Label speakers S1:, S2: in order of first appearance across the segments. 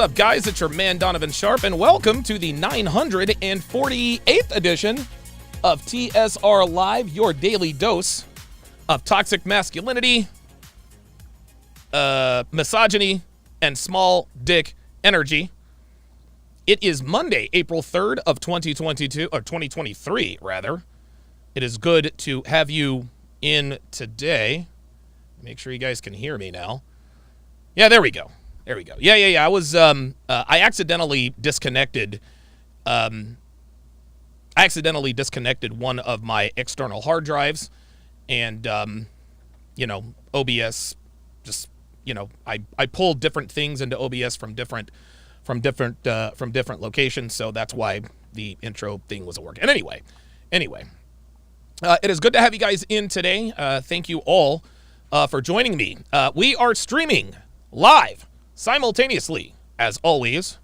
S1: What's up, guys? It's your man, Donovan Sharpe, and welcome to the 948th edition of TSR Live, your daily dose of toxic masculinity, misogyny, and small dick energy. It is Monday, April 3rd of 2022, or 2023, rather. It is good to have you in today. Make sure you guys can hear me now. Yeah, there we go. There we go. Yeah. I was, I accidentally disconnected, one of my external hard drives, and, OBS just, I pulled different things into OBS from different locations, so that's why the intro thing wasn't working. And anyway, it is good to have you guys in today. Thank you all for joining me. We are streaming live simultaneously, as always,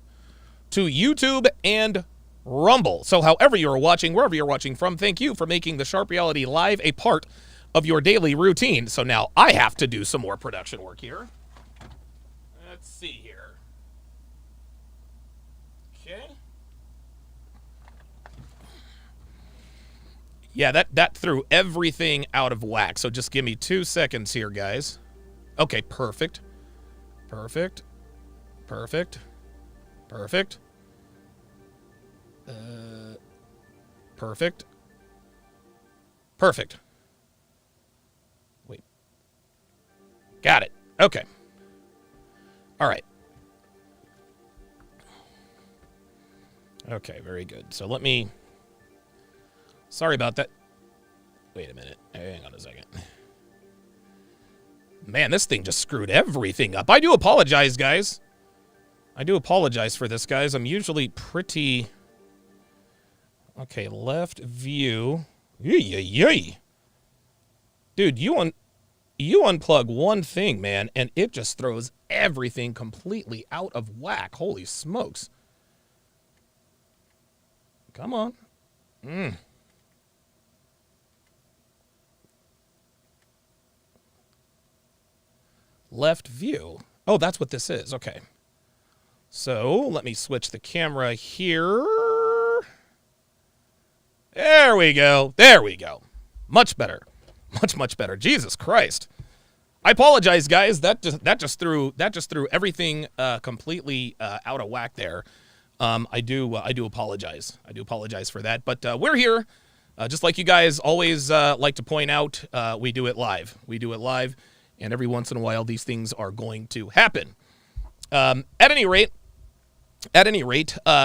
S1: to YouTube and Rumble. So however you're watching, wherever you're watching from, thank you for making the Sharpe Reality Live a part of your daily routine. So now I have to do some more production work here. Let's see here. Okay. Yeah, that threw everything out of whack. So just give me 2 seconds here, guys. Okay, perfect. Perfect. Perfect. Perfect. Wait. Got it. Okay. All right. Okay, very good. So let me... Sorry about that. Wait a minute. Hang on a second. Man, this thing just screwed everything up. I do apologize, guys. I do apologize for this, guys. I'm usually pretty... Okay, left view. Yay. Dude, you unplug one thing, man, and it just throws everything completely out of whack. Holy smokes. Come on. Left view. Oh, that's what this is. Okay. So let me switch the camera here. There we go. There we go. Much better. Much better. Jesus Christ. I apologize, guys. That just threw everything completely out of whack there. I do apologize. I do apologize for that. But we're here. Just like you guys always like to point out, we do it live. We do it live. And every once in a while, these things are going to happen. At any rate,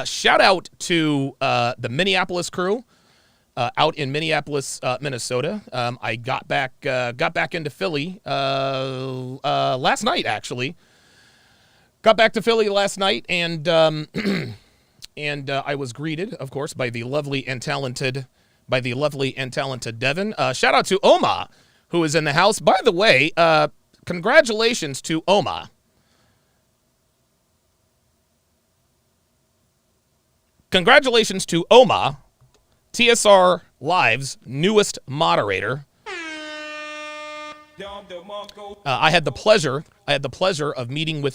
S1: shout out to the Minneapolis crew out in Minneapolis, Minnesota. I got back into Philly last night, actually. Got back to Philly last night, and I was greeted, of course, by the lovely and talented Devin. Shout out to Oma, who is in the house. By the way, congratulations to Oma. Congratulations to Oma, TSR Live's newest moderator. I had the pleasure of meeting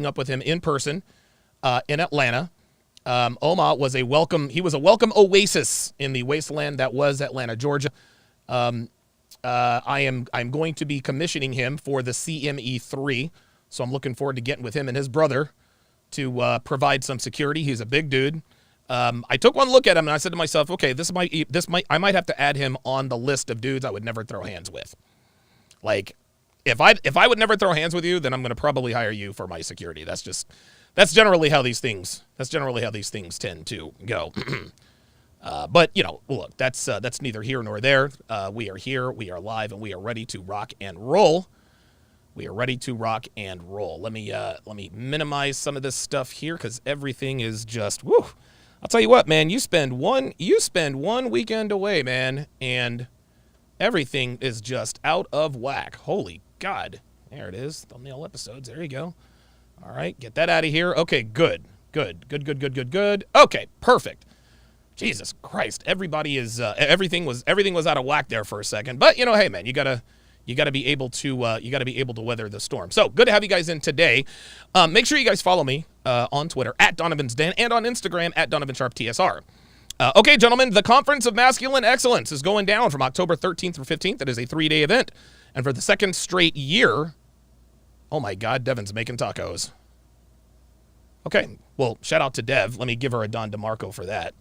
S1: up with him in person in Atlanta. Oma was a welcome oasis in the wasteland that was Atlanta, Georgia. I'm going to be commissioning him for the CME3, so I'm looking forward to getting with him and his brother to provide some security. He's a big dude. I took one look at him and I said to myself, okay, I might have to add him on the list of dudes I would never throw hands with. Like, if I would never throw hands with you, then I'm going to probably hire you for my security. That's generally how these things tend to go. But look, that's neither here nor there. We are here, we are live, and we are ready to rock and roll. Let me minimize some of this stuff here because everything is just woo. I'll tell you what, man. You spend one weekend away, man, and everything is just out of whack. Holy God! There it is. Thumbnail episodes. There you go. All right, get that out of here. Okay, good. Okay, perfect. Jesus Christ, everybody is everything was out of whack there for a second. But hey, man, you gotta You got to be able to weather the storm. So good to have you guys in today. Make sure you guys follow me on Twitter at Donovan's Den and on Instagram at Donovan Sharpe TSR. Okay, gentlemen, the Conference of Masculine Excellence is going down from October 13th through 15th. It is a 3-day event. And for the second straight year, oh my God, Devin's making tacos. Okay, well, shout out to Dev. Let me give her a Don DeMarco for that.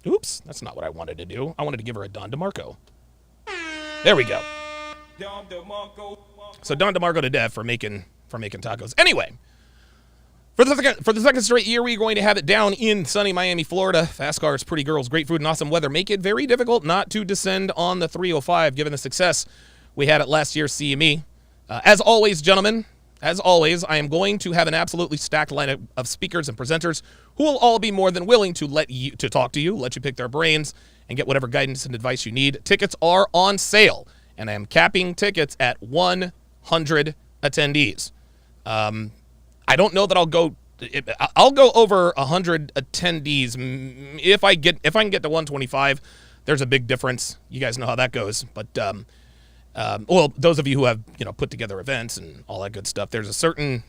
S1: Oops, that's not what I wanted to do. I wanted to give her a Don DeMarco. There we go. So Don DeMarco to Dev for making tacos. Anyway, for the second straight year, we're going to have it down in sunny Miami, Florida. Fast cars, pretty girls, great food, and awesome weather make it very difficult not to descend on the 305, given the success we had at last year's CME. As always, gentlemen, as always, I am going to have an absolutely stacked lineup of speakers and presenters who will all be more than willing to let you talk to you, let you pick their brains, and get whatever guidance and advice you need. Tickets are on sale, and I am capping tickets at 100 attendees. I don't know that I'll go over 100 attendees if I can get to 125. There's a big difference. You guys know how that goes. But well, those of you who have put together events and all that good stuff, there's a certain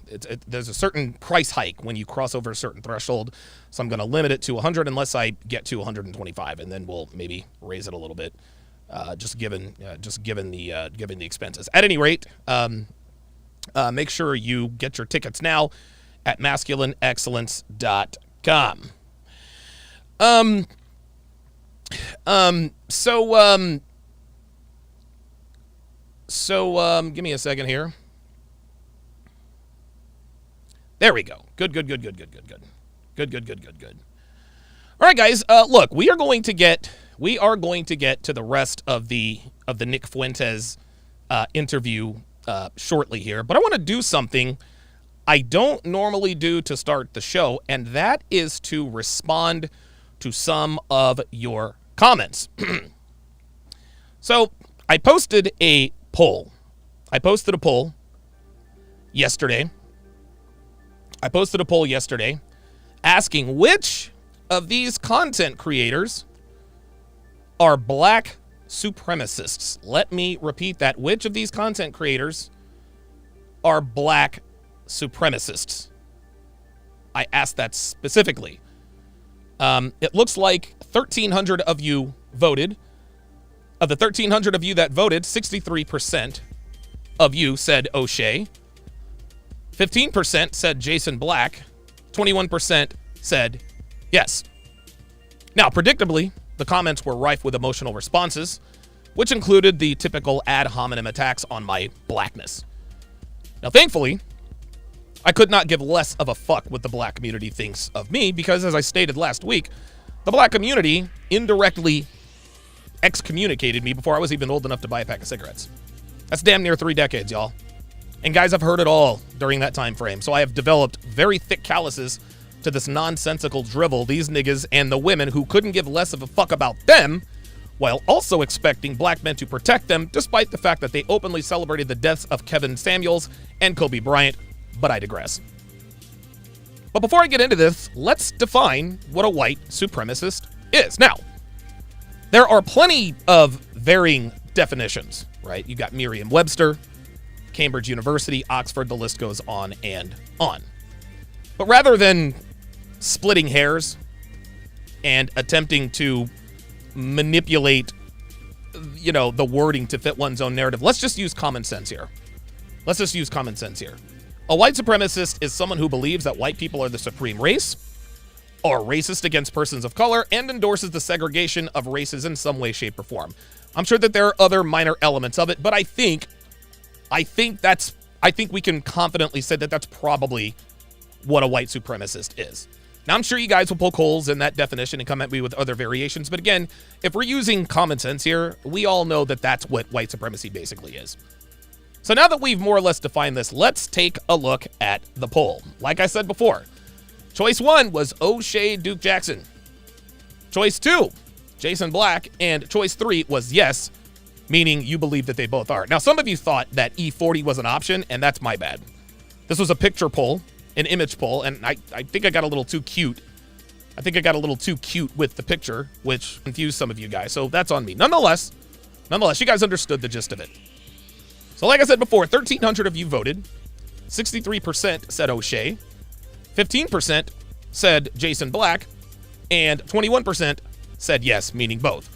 S1: price hike when you cross over a certain threshold. So I'm going to limit it to 100 unless I get to 125, and then we'll maybe raise it a little bit, just given the expenses. At any rate. Make sure you get your tickets now at masculineexcellence.com. Give me a second here. There we go. Good. All right, guys. Look, we are going to get to the rest of the Nick Fuentes interview shortly here, but I want to do something I don't normally do to start the show, and that is to respond to some of your comments. So I posted a poll. Yesterday. Asking which of these content creators are black supremacists. Let me repeat that. Which of these content creators are black supremacists? I asked that specifically. It looks like 1,300 of you voted. Of the 1,300 of you that voted, 63% of you said O'Shea. 15% said Jason Black. 21% said yes. Now, predictably, the comments were rife with emotional responses, which included the typical ad hominem attacks on my blackness. Now, thankfully, I could not give less of a fuck what the black community thinks of me because, as I stated last week, the black community indirectly excommunicated me before I was even old enough to buy a pack of cigarettes. That's damn near 3 decades, y'all. And guys, I've heard it all during that time frame, so I have developed very thick calluses to this nonsensical drivel these niggas and the women who couldn't give less of a fuck about them, while also expecting black men to protect them, despite the fact that they openly celebrated the deaths of Kevin Samuels and Kobe Bryant, but I digress. But before I get into this, let's define what a white supremacist is. Now, there are plenty of varying definitions, right? You got Merriam-Webster, Cambridge University, Oxford, the list goes on and on. But rather than splitting hairs and attempting to manipulate, the wording to fit one's own narrative, let's just use common sense here. A white supremacist is someone who believes that white people are the supreme race, are racist against persons of color, and endorses the segregation of races in some way, shape, or form. I'm sure that there are other minor elements of it, but I think we can confidently say that that's probably what a white supremacist is. Now, I'm sure you guys will poke holes in that definition and come at me with other variations, but again, if we're using common sense here, we all know that that's what white supremacy basically is. So now that we've more or less defined this, let's take a look at the poll. Like I said before, choice 1 was O'Shea Duke Jackson. Choice 2, Jason Black, and choice 3 was yes, meaning you believe that they both are. Now, some of you thought that E40 was an option, and that's my bad. This was a picture poll, an image poll, and I think I got a little too cute. with the picture, which confused some of you guys, so that's on me. Nonetheless, Nonetheless, you guys understood the gist of it. So like I said before, 1,300 of you voted. 63% said O'Shea. 15% said Jason Black. And 21% said yes, meaning both.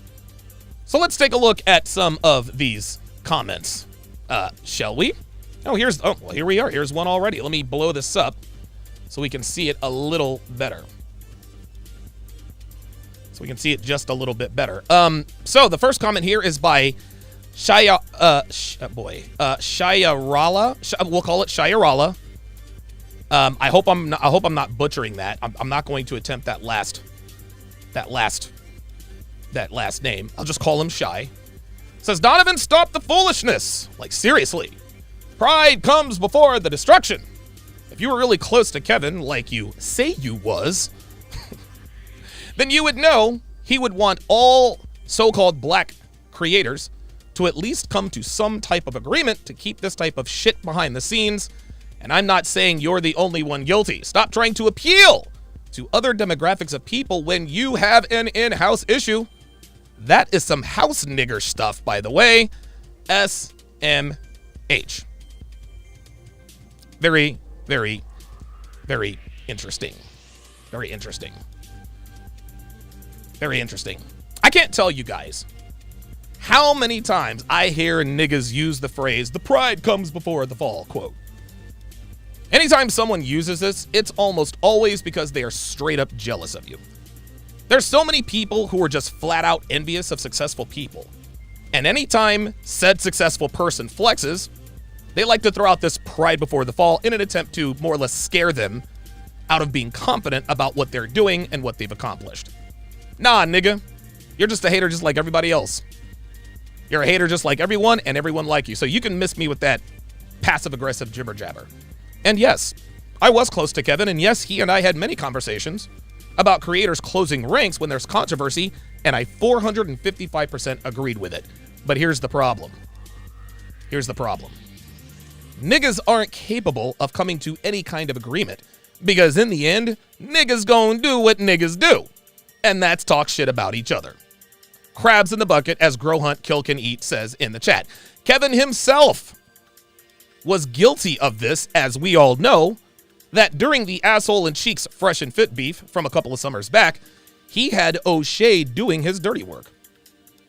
S1: So let's take a look at some of these comments, shall we? Oh, well, here we are. Here's one already. Let me blow this up so we can see it a little better. So we can see it just a little bit better. So the first comment here is by Shayarala. We'll call it Shayarala. I hope I'm not butchering that. I'm not going to attempt that last name. I'll just call him Shy. Says, Donovan, stop the foolishness. Like, seriously. Pride comes before the destruction. If you were really close to Kevin, like you say you was, then you would know he would want all so-called black creators to at least come to some type of agreement to keep this type of shit behind the scenes. And I'm not saying you're the only one guilty. Stop trying to appeal to other demographics of people when you have an in-house issue. That is some house nigger stuff, by the way. SMH. Very, very, very interesting. Very interesting. Very interesting. I can't tell you guys how many times I hear niggas use the phrase, the pride comes before the fall, quote. Anytime someone uses this, it's almost always because they are straight up jealous of you. There's so many people who are just flat out envious of successful people. And anytime said successful person flexes, they like to throw out this pride before the fall in an attempt to more or less scare them out of being confident about what they're doing and what they've accomplished. Nah, nigga. You're just a hater just like everybody else. You're a hater just like everyone and everyone like you. So you can miss me with that passive-aggressive jibber-jabber. And yes, I was close to Kevin, and yes, he and I had many conversations about creators closing ranks when there's controversy, and I 455% agreed with it. But here's the problem. Here's the problem. Niggas aren't capable of coming to any kind of agreement because in the end, niggas gonna do what niggas do. And that's talk shit about each other. Crabs in the bucket, as Grow Hunt Kill Can Eat says in the chat. Kevin himself was guilty of this, as we all know, that during the Asshole and Cheeks Fresh and Fit beef from a couple of summers back, he had O'Shea doing his dirty work.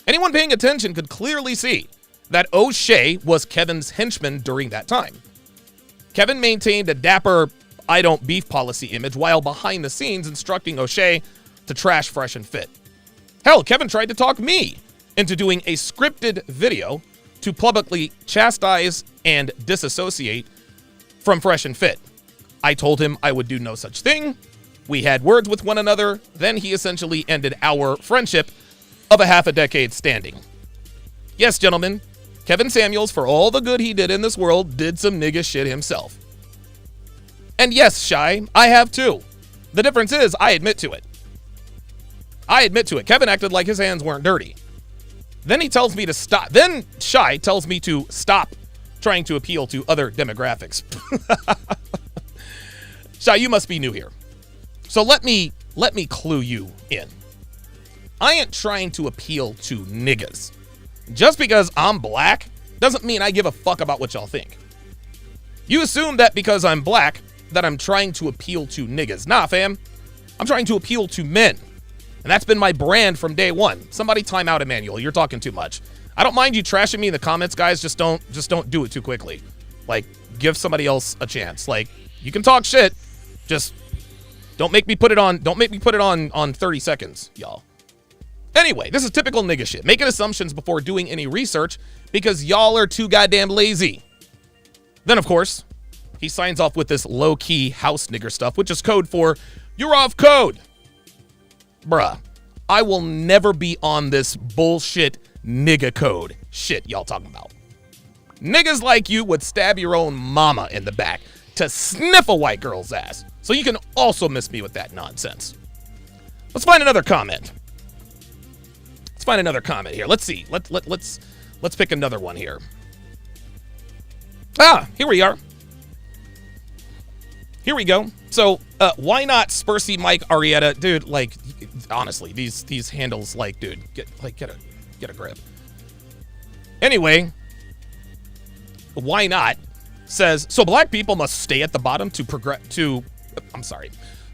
S1: Anyone paying attention could clearly see that O'Shea was Kevin's henchman during that time. Kevin maintained a dapper I don't beef policy image while behind the scenes instructing O'Shea to trash Fresh and Fit. Hell, Kevin tried to talk me into doing a scripted video to publicly chastise and disassociate from Fresh and Fit. I told him I would do no such thing. We had words with one another. Then he essentially ended our friendship of a half a decade standing. Yes, gentlemen, Kevin Samuels, for all the good he did in this world, did some nigga shit himself. And yes, Shy, I have too. The difference is I admit to it. I admit to it. Kevin acted like his hands weren't dirty. Then he tells me to stop. Then Shy tells me to stop trying to appeal to other demographics. Shy, you must be new here. So let me clue you in. I ain't trying to appeal to niggas. Just because I'm black doesn't mean I give a fuck about what y'all think. You assume that because I'm black that I'm trying to appeal to niggas. Nah, fam. I'm trying to appeal to men. And that's been my brand from day one. Somebody time out Emmanuel. You're talking too much. I don't mind you trashing me in the comments, guys. Just don't do it too quickly. Like, give somebody else a chance. Like, you can talk shit. Just don't make me put it on 30 seconds, y'all. Anyway, this is typical nigga shit. Making assumptions before doing any research because y'all are too goddamn lazy. Then, of course, he signs off with this low-key house nigger stuff, which is code for, you're off code. Bruh, I will never be on this bullshit nigga code shit y'all talking about. Niggas like you would stab your own mama in the back to sniff a white girl's ass. So you can also miss me with that nonsense. Let's find another comment. Let's find another comment here. Let's see. Let's pick another one here. Ah, here we are. Here we go. So, why not Spursy Mike Arietta? Dude, like, honestly, these handles, like, dude, get a grip. Anyway, why not? Says, so black people must stay at the bottom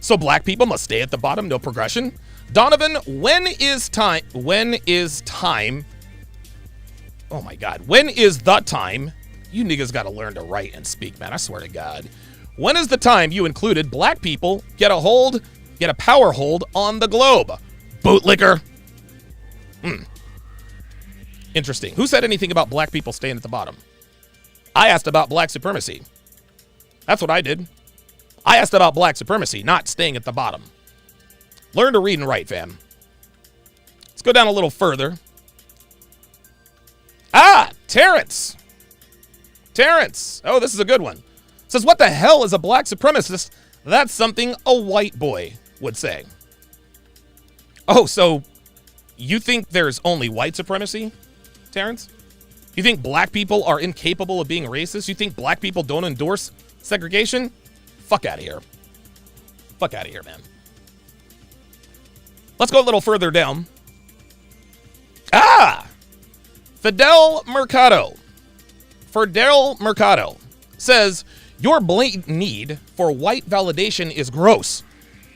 S1: So black people must stay at the bottom, no progression. Donovan, when is time? Oh my God. When is the time? You niggas got to learn to write and speak, man. I swear to God. When is the time you included black people get a power hold on the globe? Bootlicker. Interesting. Who said anything about black people staying at the bottom? I asked about black supremacy. That's what I did. I asked about black supremacy, not staying at the bottom. Learn to read and write, fam. Let's go down a little further. Terrence. Oh, this is a good one. Says, what the hell is a black supremacist? That's something a white boy would say. Oh, so you think there's only white supremacy, Terrence? You think black people are incapable of being racist? You think black people don't endorse segregation? Fuck out of here. Fuck out of here, man. Let's go a little further down. Fidel Mercado says, your blatant need for white validation is gross.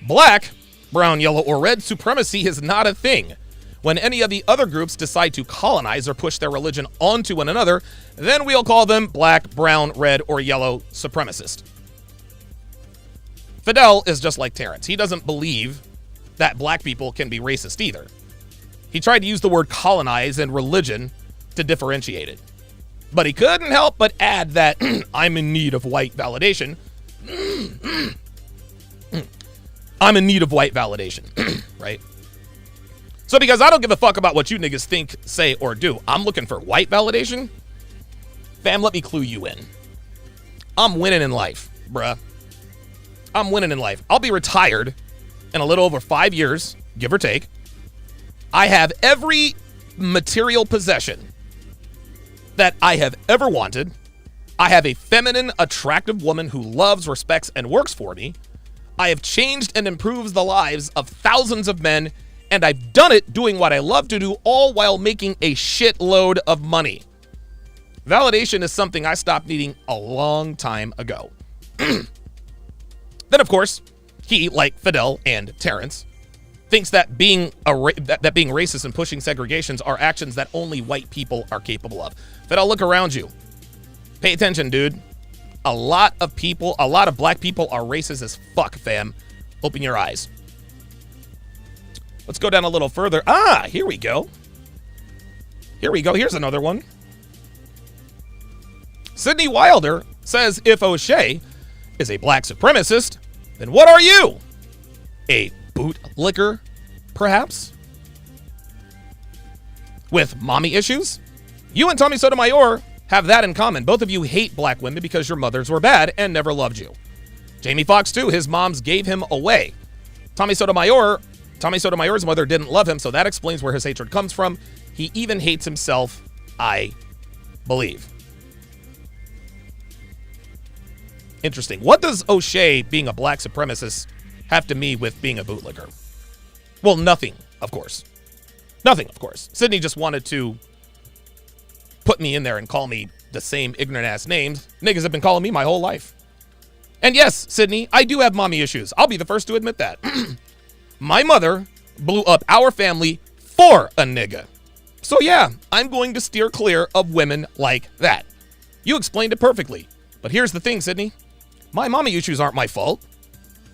S1: Black, brown, yellow, or red supremacy is not a thing. When any of the other groups decide to colonize or push their religion onto one another, then we'll call them black, brown, red, or yellow supremacist. Fidel is just like Terrence. He doesn't believe that black people can be racist either. He tried to use the word colonize and religion to differentiate it. But he couldn't help but add that I'm in need of white validation. I'm in need of white validation, right? So because I don't give a fuck about what you niggas think, say, or do, I'm looking for white validation. Fam, let me clue you in. I'm winning in life, bruh. I'm winning in life. I'll be retired in a little over 5 years, give or take. I have every material possession that I have ever wanted. I have a feminine, attractive woman who loves, respects, and works for me. I have changed and improved the lives of thousands of men, and I've done it doing what I love to do, all while making a shitload of money. Validation is something I stopped needing a long time ago. Then, of course, he, like Fidel and Terrence, thinks that being racist and pushing segregations are actions that only white people are capable of. Fidel, look around you. Pay attention, dude. A lot of black people are racist as fuck, fam. Open your eyes. Let's go down a little further. Here we go. Here's another one. Sidney Wilder says, if O'Shea is a black supremacist, then what are you? A bootlicker, perhaps? With mommy issues? You and Tommy Sotomayor have that in common. Both of you hate black women because your mothers were bad and never loved you. Jamie Foxx, too. His moms gave him away. Tommy Sotomayor's mother didn't love him, so that explains where his hatred comes from. He even hates himself, I believe. Interesting. What does O'Shea being a black supremacist have to me with being a bootlicker? Well, nothing, of course. Nothing, of course. Sydney just wanted to put me in there and call me the same ignorant-ass names niggas have been calling me my whole life. And yes, Sydney, I do have mommy issues. I'll be the first to admit that. My mother blew up our family for a nigga. So yeah, I'm going to steer clear of women like that. You explained it perfectly. But here's the thing, Sydney. My mommy issues aren't my fault.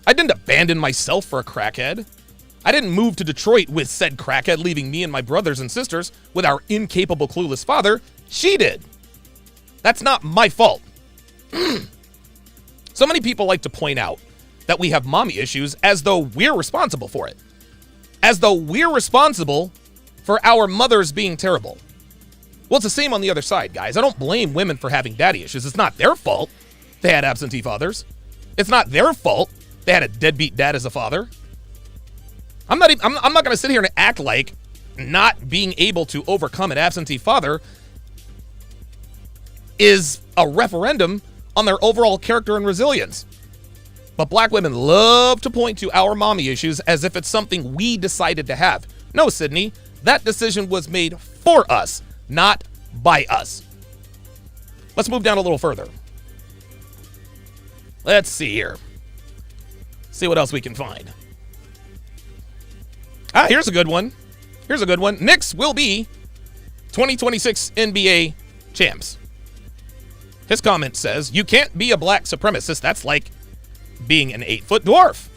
S1: I didn't abandon myself for a crackhead. I didn't move to Detroit with said crackhead, leaving me and my brothers and sisters with our incapable, clueless father. She did. That's not my fault. So many people like to point out that we have mommy issues as though we're responsible for it. As though we're responsible for our mothers being terrible. Well, it's the same on the other side, guys. I don't blame women for having daddy issues. It's not their fault they had absentee fathers. It's not their fault they had a deadbeat dad as a father. I'm not going to sit here and act like not being able to overcome an absentee father is a referendum on their overall character and resilience. But black women love to point to our mommy issues as if it's something we decided to have. No, Sydney, that decision was made for us, not by us. Let's move down a little further. Let's see here. See what else we can find. Here's a good one. Knicks will be 2026 NBA champs. His comment says, you can't be a black supremacist. That's like being an 8-foot dwarf.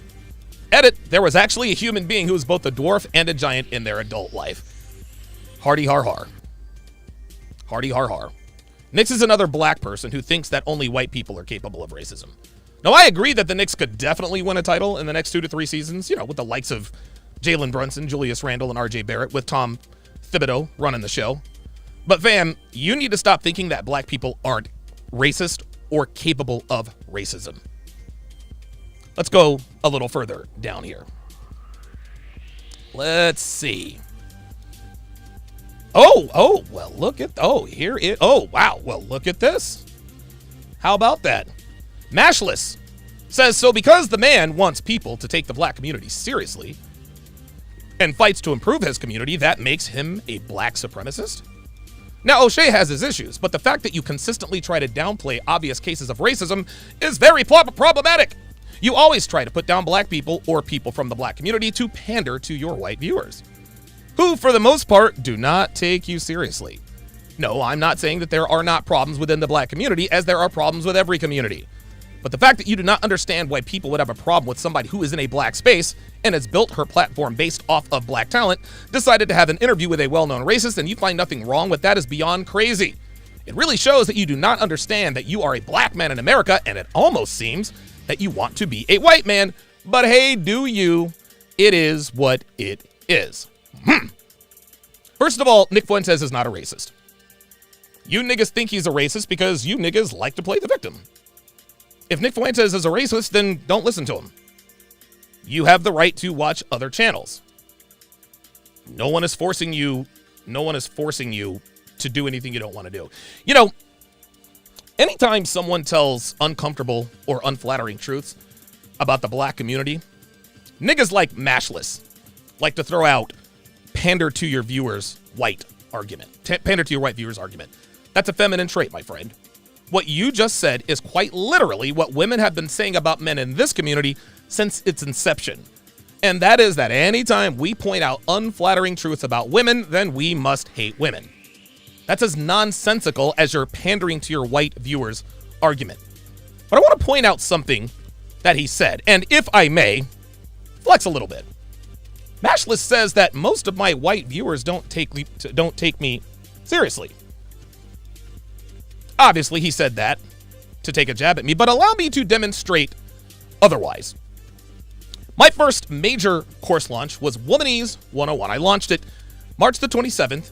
S1: Edit, there was actually a human being who was both a dwarf and a giant in their adult life. Hardy har har. Hardy har har. Knicks is another black person who thinks that only white people are capable of racism. Now, I agree that the Knicks could definitely win a title in the next 2 to 3 seasons, with the likes of Jalen Brunson, Julius Randle, and RJ Barrett, with Tom Thibodeau running the show. But fam, you need to stop thinking that black people aren't racist or capable of racism. Let's go a little further down here. Let's see. Oh, well, look at, wow, well, look at this. How about that? Mashless says, so because the man wants people to take the black community seriously and fights to improve his community, that makes him a black supremacist? Now, O'Shea has his issues, but the fact that you consistently try to downplay obvious cases of racism is very problematic. You always try to put down black people or people from the black community to pander to your white viewers, who, for the most part, do not take you seriously. No, I'm not saying that there are not problems within the black community, as there are problems with every community. But the fact that you do not understand why people would have a problem with somebody who is in a black space and has built her platform based off of black talent, decided to have an interview with a well-known racist, and you find nothing wrong with that is beyond crazy. It really shows that you do not understand that you are a black man in America, and it almost seems that you want to be a white man. But hey, do you? It is what it is. First of all, Nick Fuentes is not a racist. You niggas think he's a racist because you niggas like to play the victim. If Nick Fuentes is a racist, then don't listen to him. You have the right to watch other channels. No one is forcing you to do anything you don't want to do. Anytime someone tells uncomfortable or unflattering truths about the black community, niggas like Mashless like to throw out pander to your viewers white argument. Pander to your white viewers argument. That's a feminine trait, my friend. What you just said is quite literally what women have been saying about men in this community since its inception. And that is that anytime we point out unflattering truths about women, then we must hate women. That's as nonsensical as your pandering to your white viewers argument. But I want to point out something that he said, and if I may, flex a little bit. Mashless says that most of my white viewers don't take me seriously. Obviously, he said that to take a jab at me, but allow me to demonstrate otherwise. My first major course launch was Womanese 101. I launched it March the 27th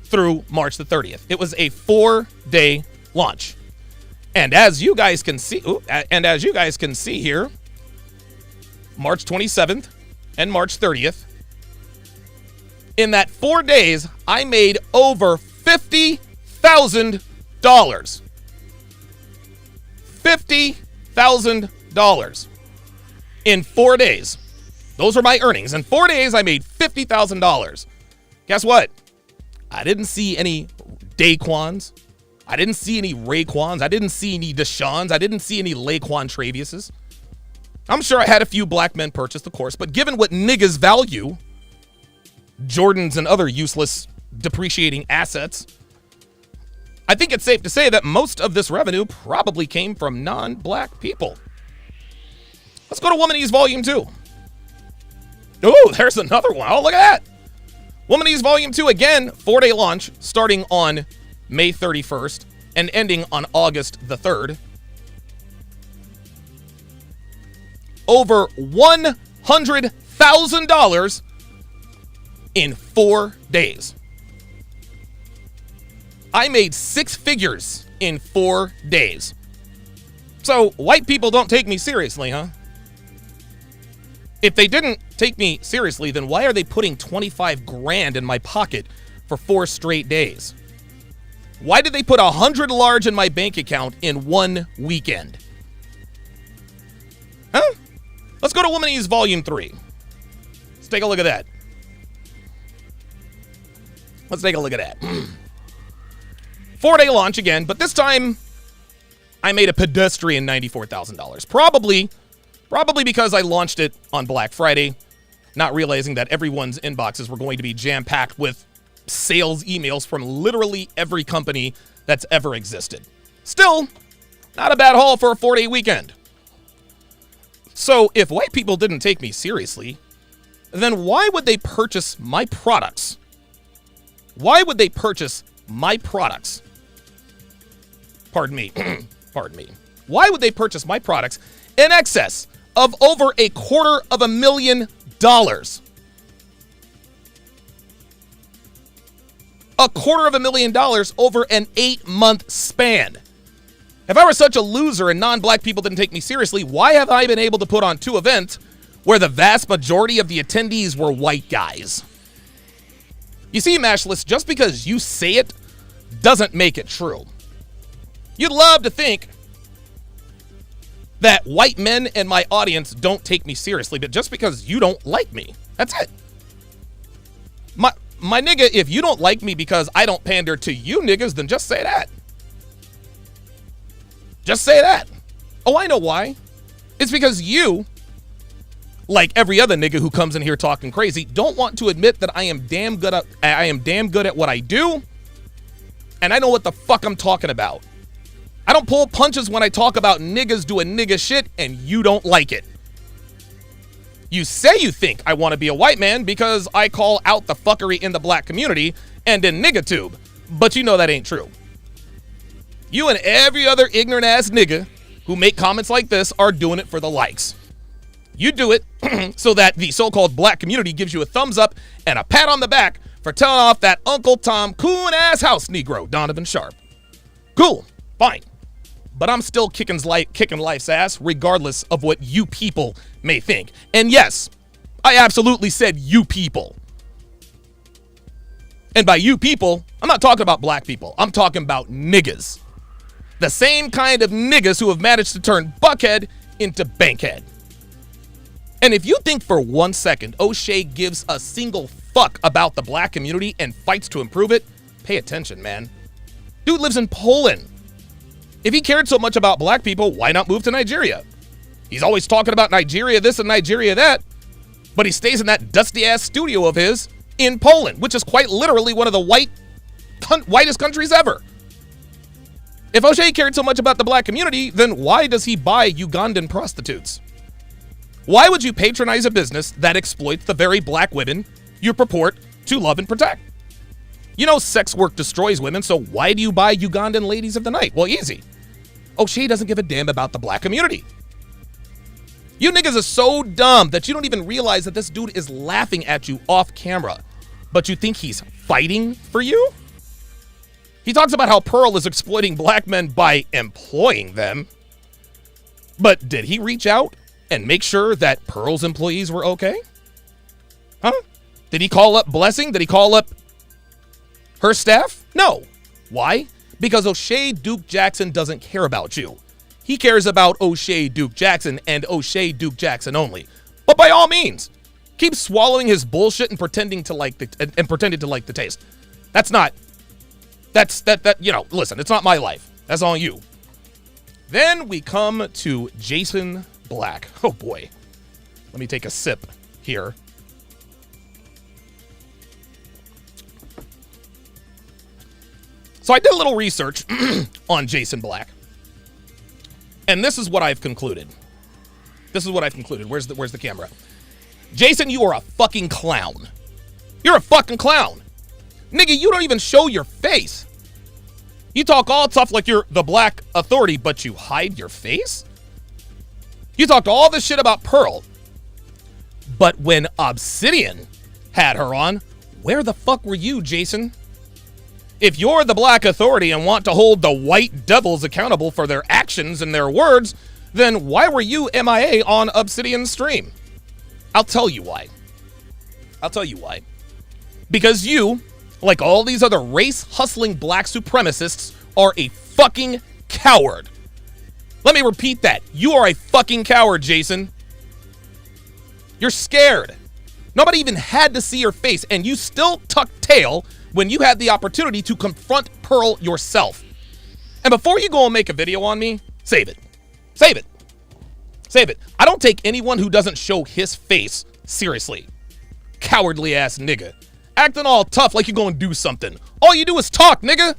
S1: through March the 30th. It was a 4-day launch. And as you guys can see, here, March 27th and March 30th, in that 4 days, I made over $50,000. $50,000 in 4 days. Those were my earnings. In 4 days, I made $50,000. Guess what? I didn't see any Daquans. I didn't see any Raekwons. I didn't see any Deshaun's. I didn't see any Laquan Traviuses. I'm sure I had a few black men purchase the course, but given what niggas value, Jordans and other useless depreciating assets, I think it's safe to say that most of this revenue probably came from non-black people. Let's go to Womanese Volume 2. Oh, there's another one. Oh, look at that. Womanese Volume 2, again, 4-day launch, starting on May 31st and ending on August the 3rd. Over $100,000 in 4 days. I made 6 figures in 4 days. So white people don't take me seriously, huh? If they didn't take me seriously, then why are they putting 25 grand in my pocket for 4 straight days? Why did they put 100 large in my bank account in 1 weekend? Huh? Let's go to Womanese Volume 3. Let's take a look at that. 4-day launch again, but this time I made a pedestrian $94,000. Probably because I launched it on Black Friday, not realizing that everyone's inboxes were going to be jam-packed with sales emails from literally every company that's ever existed. Still, not a bad haul for a 4-day weekend. So if white people didn't take me seriously, then why would they purchase my products? Why would they purchase my products? Pardon me. Pardon me. Why would they purchase my products in excess of over $250,000? $250,000 over an 8-month span. If I were such a loser and non-black people didn't take me seriously, why have I been able to put on 2 events where the vast majority of the attendees were white guys? You see, Mashless, just because you say it doesn't make it true. You'd love to think that white men in my audience don't take me seriously, but just because you don't like me, that's it. My nigga, if you don't like me because I don't pander to you niggas, then just say that. Just say that. Oh, I know why. It's because you, like every other nigga who comes in here talking crazy, don't want to admit that I am damn good at what I do, and I know what the fuck I'm talking about. I don't pull punches when I talk about niggas doing nigga shit, and you don't like it. You say you think I want to be a white man because I call out the fuckery in the black community and in niggatube, but you know that ain't true. You and every other ignorant ass nigga who make comments like this are doing it for the likes. You do it so that the so-called black community gives you a thumbs up and a pat on the back for telling off that Uncle Tom coon ass house Negro, Donovan Sharpe. Cool, fine. But I'm still kicking life's ass regardless of what you people may think. And yes, I absolutely said you people. And by you people, I'm not talking about black people. I'm talking about niggas. The same kind of niggas who have managed to turn Buckhead into Bankhead. And if you think for 1 second O'Shea gives a single fuck about the black community and fights to improve it, pay attention, man. Dude lives in Poland. If he cared so much about black people, why not move to Nigeria? He's always talking about Nigeria this and Nigeria that, but he stays in that dusty-ass studio of his in Poland, which is quite literally one of the whitest countries ever. If O'Shea cared so much about the black community, then why does he buy Ugandan prostitutes? Why would you patronize a business that exploits the very black women you purport to love and protect? You know sex work destroys women, so why do you buy Ugandan ladies of the night? Well, easy. O'Shea doesn't give a damn about the black community. You niggas are so dumb that you don't even realize that this dude is laughing at you off camera, but you think he's fighting for you? He talks about how Pearl is exploiting black men by employing them. But did he reach out and make sure that Pearl's employees were okay? Huh? Did he call up Blessing? Did he call up her staff? No. Why? Because O'Shea Duke Jackson doesn't care about you. He cares about O'Shea Duke Jackson and O'Shea Duke Jackson only. But by all means, keep swallowing his bullshit and pretending to like the taste. Listen, it's not my life. That's on you. Then we come to Jason Black. Oh boy. Let me take a sip here. So I did a little research on Jason Black. And this is what I've concluded. Where's the camera? Jason, you are a fucking clown. You're a fucking clown. Nigga, you don't even show your face. You talk all tough like you're the black authority, but you hide your face? You talked all this shit about Pearl. But when Obsidian had her on, where the fuck were you, Jason? If you're the black authority and want to hold the white devils accountable for their actions and their words, then why were you MIA on Obsidian's stream? I'll tell you why. Because you, like all these other race-hustling black supremacists, are a fucking coward. Let me repeat that. You are a fucking coward, Jason. You're scared. Nobody even had to see your face, and you still tucked tail when you had the opportunity to confront Pearl yourself. And before you go and make a video on me, save it. Save it. Save it. I don't take anyone who doesn't show his face seriously. Cowardly ass nigga. Acting all tough like you're going to do something. All you do is talk, nigga.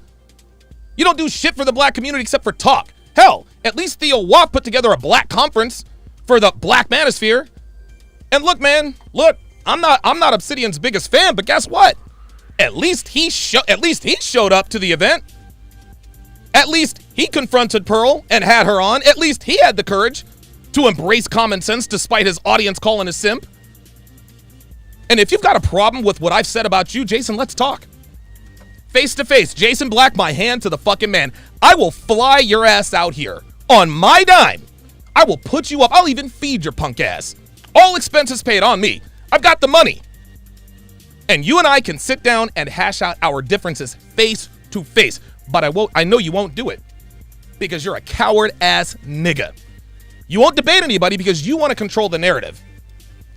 S1: You don't do shit for the black community except for talk. Hell, at least Theo Watt put together a black conference for the black manosphere. And look, man, look, I'm not Obsidian's biggest fan, but guess what? At least he showed up to the event. At least he confronted Pearl and had her on. At least he had the courage to embrace common sense despite his audience calling a simp. And if you've got a problem with what I've said about you, Jason, let's talk. Face to face, Jason Black, my hand to the fucking man. I will fly your ass out here on my dime. I will put you up. I'll even feed your punk ass. All expenses paid on me. I've got the money. And you and I can sit down and hash out our differences face to face. But I know you won't do it because you're a coward ass nigga. You won't debate anybody because you want to control the narrative.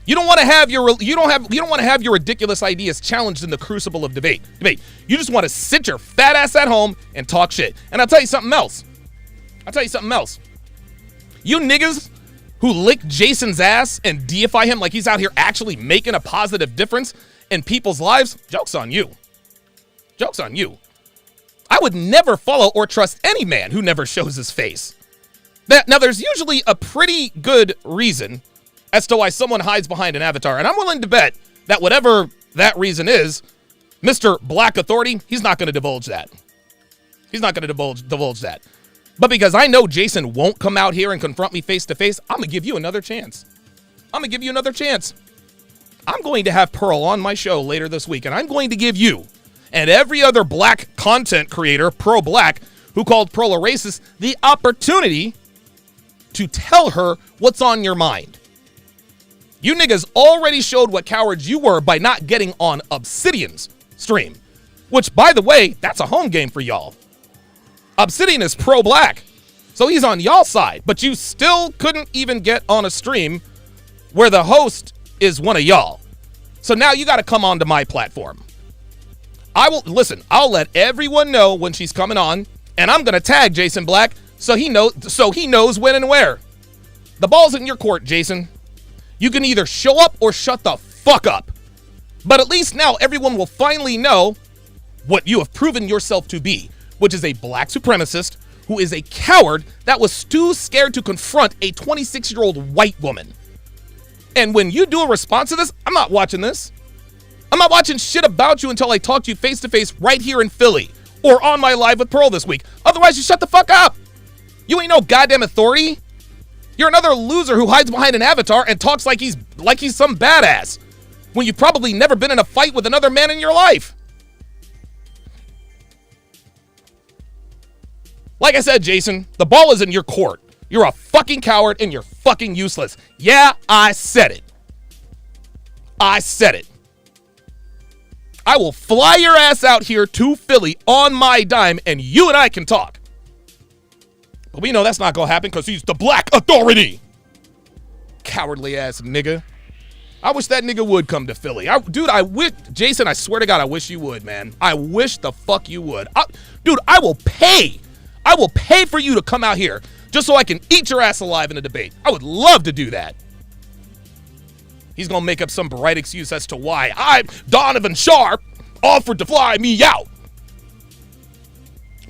S1: You don't want to have your ridiculous ideas challenged in the crucible of debate. You just want to sit your fat ass at home and talk shit. And I'll tell you something else. You niggas who lick Jason's ass and deify him like he's out here actually making a positive difference in people's lives, joke's on you. Joke's on you. I would never follow or trust any man who never shows his face. Now, there's usually a pretty good reason as to why someone hides behind an avatar, and I'm willing to bet that whatever that reason is, Mr. Black Authority, he's not going to divulge that. He's not going to divulge that. But because I know Jason won't come out here and confront me face to face, I'm going to give you another chance. I'm going to have Pearl on my show later this week, and I'm going to give you and every other black content creator, pro-black, who called Pearl a racist, the opportunity to tell her what's on your mind. You niggas already showed what cowards you were by not getting on Obsidian's stream, which, by the way, that's a home game for y'all. Obsidian is pro-black, so he's on y'all's side, but you still couldn't even get on a stream where the host is one of y'all. So now you got to come onto my platform. I'll let everyone know when she's coming on, and I'm going to tag Jason Black so he knows when and where. The ball's in your court, Jason. You can either show up or shut the fuck up. But at least now everyone will finally know what you have proven yourself to be, which is a black supremacist who is a coward that was too scared to confront a 26-year-old white woman. And when you do a response to this, I'm not watching this. I'm not watching shit about you until I talk to you face to face right here in Philly or on my Live with Pearl this week. Otherwise, you shut the fuck up. You ain't no goddamn authority. You're another loser who hides behind an avatar and talks like he's some badass when you've probably never been in a fight with another man in your life. Like I said, Jason, the ball is in your court. You're a fucking coward and you're fucking useless. Yeah, I said it. I will fly your ass out here to Philly on my dime and you and I can talk. But we know that's not going to happen because he's the Black Authority. Cowardly ass nigga. I wish that nigga would come to Philly. Jason, I swear to God, I wish you would, man. I wish the fuck you would. I will pay. I will pay for you to come out here just so I can eat your ass alive in a debate. I would love to do that. He's going to make up some bright excuse as to why Donovan Sharpe offered to fly me out.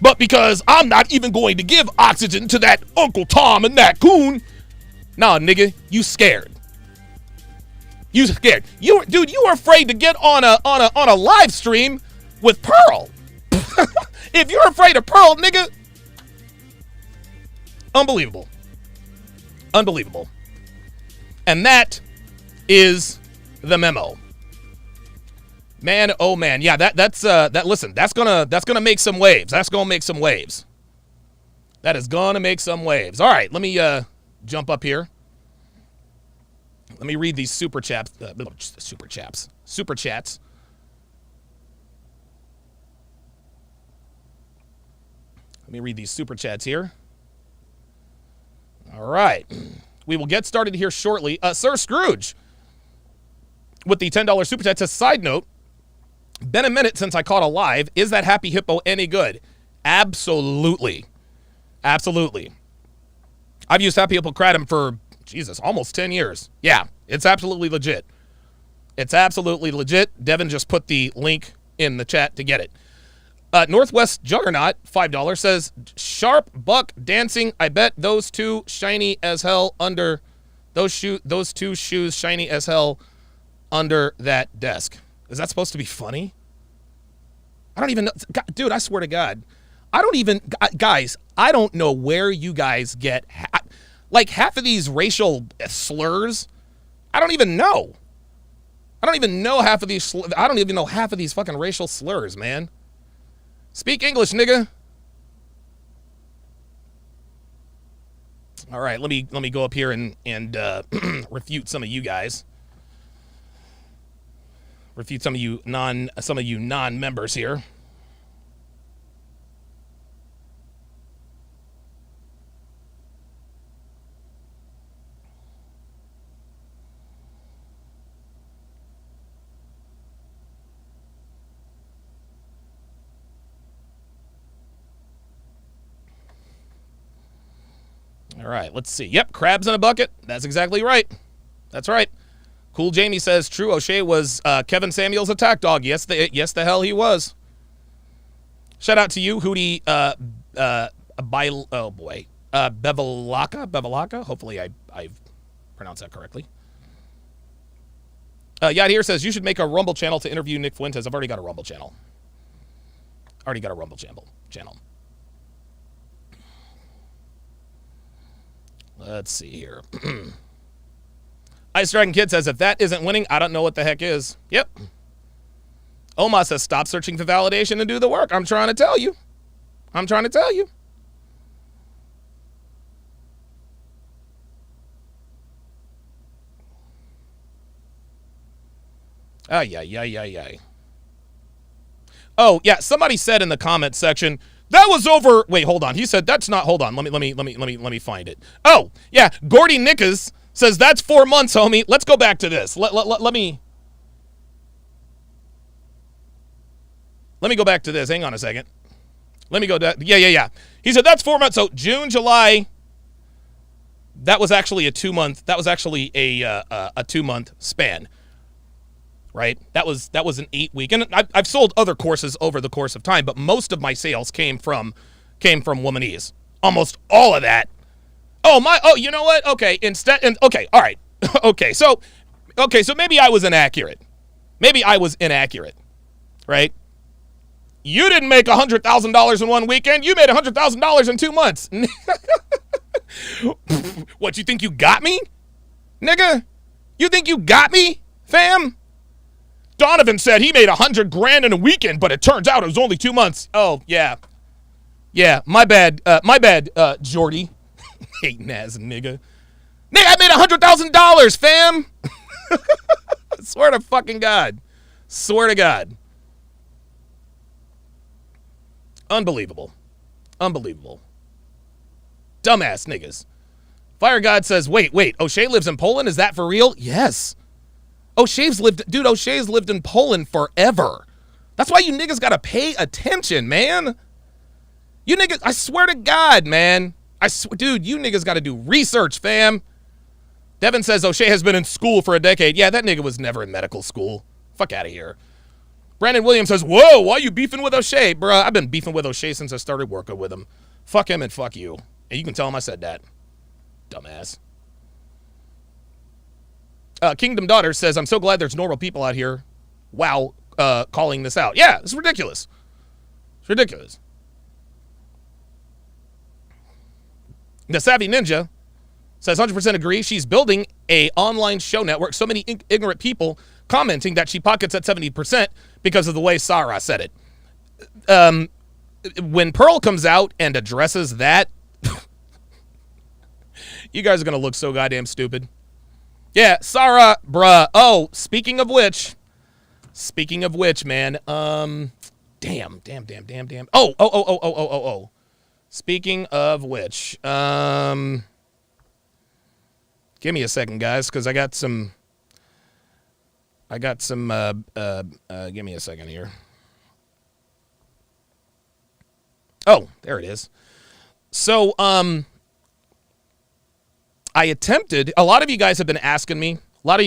S1: But because I'm not even going to give oxygen to that Uncle Tom and that coon. Nah, nigga, you scared. You scared. You were afraid to get on a live stream with Pearl. If you're afraid of Pearl, nigga. Unbelievable. And that is the memo. Man, oh man. Yeah, listen, that's gonna make some waves. That is gonna make some waves. All right, let me jump up here. Let me read these super chats. Super chats. Let me read these super chats here. All right. We will get started here shortly. Sir Scrooge, with the $10 super chat, says, side note, Been a minute since I caught a live. Is that Happy Hippo any good? Absolutely. Absolutely. I've used Happy Hippo Kratom for, Jesus, almost 10 years. Yeah, it's absolutely legit. It's absolutely legit. Devin just put the link in the chat to get it. Northwest Juggernaut, $5, says, Sharpe, Buck, Dancing. I bet those two shiny as hell under, those two shoes shiny as hell under that desk. Is that supposed to be funny? I don't even know. God, dude, I swear to God. I don't even, guys, I don't know where you guys get, like, half of these racial slurs. I don't even know. I don't even know half of these, I don't even know half of these fucking racial slurs, man. Speak English, nigga. All right, let me go up here and refute some of you guys. Refute some of you non-members here. All right, let's see. Yep, crabs in a bucket. That's exactly right. That's right. Cool Jamie says, true, O'Shea was Kevin Samuel's attack dog. Yes, the hell he was. Shout out to you, Hootie, Bevelaka. Hopefully I've pronounced that correctly. Yad here says, you should make a Rumble channel to interview Nick Fuentes. I've already got a Rumble channel. Channel. Let's see here. Ice Dragon Kid says, if that isn't winning, I don't know what the heck is. Yep. Oma says, stop searching for validation and do the work. I'm trying to tell you. Ay. Oh, yeah, somebody said in the comment section, that was over. Wait, hold on. He said that's not. Hold on. Let me find it. Oh, yeah. Gordy Nickas says that's 4 months, homie. Let's go back to this. Let me go back to this. Hang on a second. Let me go down. Yeah. He said that's 4 months. So June, July. That was actually a 2 month. That was actually a 2 month span. Right? That was an 8 week. And I've sold other courses over the course of time, but most of my sales came from Womanese. Almost all of that. Oh, you know what? Okay, all right. So maybe I was inaccurate. Right? You didn't make $100,000 in 1 weekend. You made $100,000 in 2 months. What, you think you got me? Nigga? You think you got me, fam? Donovan said he made $100,000 in a weekend, but it turns out it was only 2 months. Oh, yeah. Yeah, my bad, Jordy. Hating ass nigga. Nigga, I made $100,000, fam. Swear to fucking God. Unbelievable. Dumbass niggas. Fire God says, wait, O'Shea lives in Poland? Is that for real? Yes. O'Shea's lived in Poland forever. That's why you niggas gotta pay attention, man. You niggas, I swear to God, man. Dude, you niggas gotta do research, fam. Devin says O'Shea has been in school for a decade. Yeah, that nigga was never in medical school. Fuck out of here. Brandon Williams says, whoa, why you beefing with O'Shea? Bruh, I've been beefing with O'Shea since I started working with him. Fuck him and fuck you. And you can tell him I said that. Dumbass. Kingdom Daughter says, I'm so glad there's normal people out here. Wow, calling this out. Yeah, it's ridiculous. The Savvy Ninja says 100% agree. She's building a online show network. So many ignorant people commenting that she pockets at 70% because of the way Sarah said it. When Pearl comes out and addresses that, you guys are going to look so goddamn stupid. Yeah, Sarah, bruh. Oh, speaking of which, man. Damn. Oh. Speaking of which, give me a second, guys, because I got some I got some. Give me a second here. Oh, there it is. So, I attempted. A lot of you guys have been asking me. What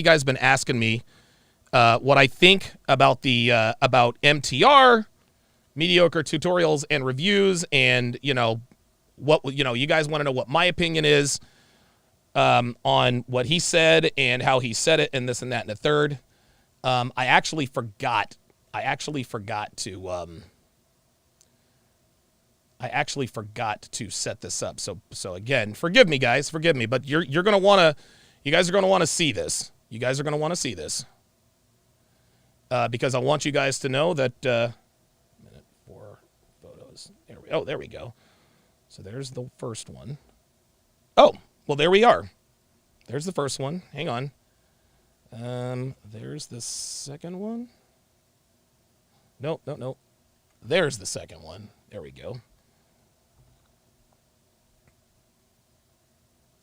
S1: I think about the about MTR, mediocre tutorials and reviews, and you guys want to know what my opinion is on what he said and how he said it, and this and that and the third. I actually forgot to set this up. So again, forgive me, guys, but you guys are gonna want to see this. You guys are gonna want to see this because I want you guys to know that. Minute for photos. There we go. So there's the first one. Oh, well, there we are. There's the first one. Hang on. There's the second one. No. There's the second one. There we go.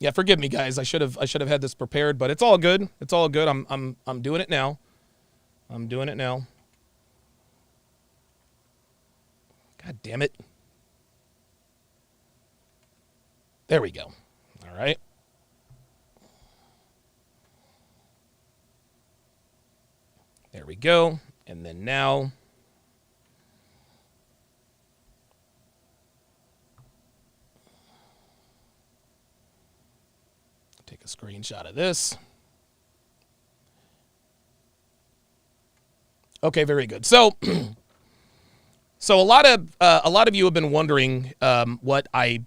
S1: Yeah, forgive me, guys. I should have had this prepared, but it's all good. I'm doing it now. God damn it. There we go. All right. There we go. And then now. Take a screenshot of this. Okay, very good. So a lot of you have been wondering what I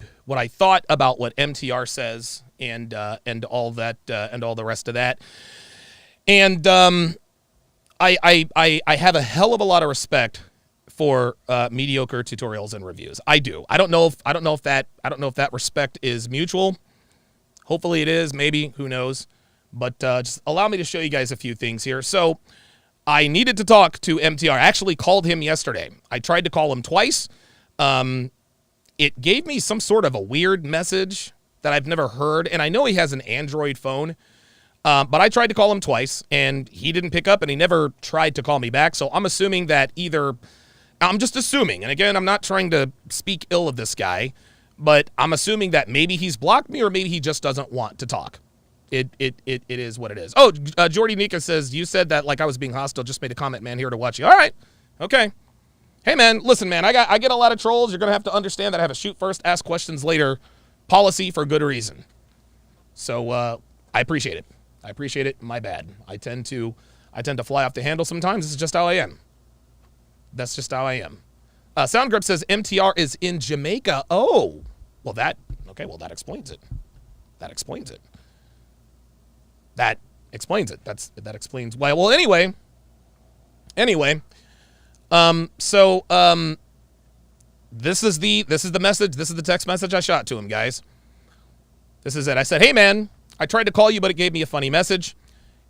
S1: thought about what MTR says and all that and all the rest of that. And I have a hell of a lot of respect for mediocre tutorials and reviews. I do. I don't know if that respect is mutual. Hopefully it is. Maybe. Who knows? But just allow me to show you guys a few things here. So I needed to talk to MTR. I actually called him yesterday. I tried to call him twice. It gave me some sort of a weird message that I've never heard. And I know he has an Android phone. But I tried to call him twice, and he didn't pick up, and he never tried to call me back. So I'm assuming that I'm just assuming. And again, I'm not trying to speak ill of this guy. But I'm assuming that maybe he's blocked me or maybe he just doesn't want to talk. It is what it is. Oh, Jordy Nika says, you said that like I was being hostile. Just made a comment, man, here to watch you. All right. Okay. Hey, man, listen, man, I get a lot of trolls. You're going to have to understand that I have a shoot first, ask questions later policy for good reason. So I appreciate it. My bad. I tend to fly off the handle sometimes. This is just how I am. That's just how I am. Soundgrip says MTR is in Jamaica. Oh, well, that explains it. That explains it. That explains why. Well, anyway. This is the message. This is the text message I shot to him, guys. This is it. I said, hey, man, I tried to call you, but it gave me a funny message.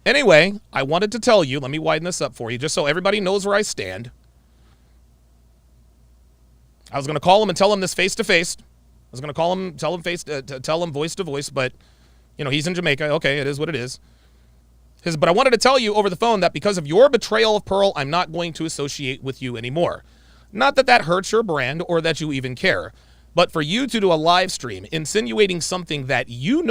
S1: Anyway, I wanted to tell you, let me widen this up for you, just so everybody knows where I stand. I was going to call him and tell him this face-to-face. I was going to call him, tell him voice-to-voice, but, he's in Jamaica. Okay, it is what it is. But I wanted to tell you over the phone that because of your betrayal of Pearl, I'm not going to associate with you anymore. Not that that hurts your brand or that you even care, but for you to do a live stream insinuating something that you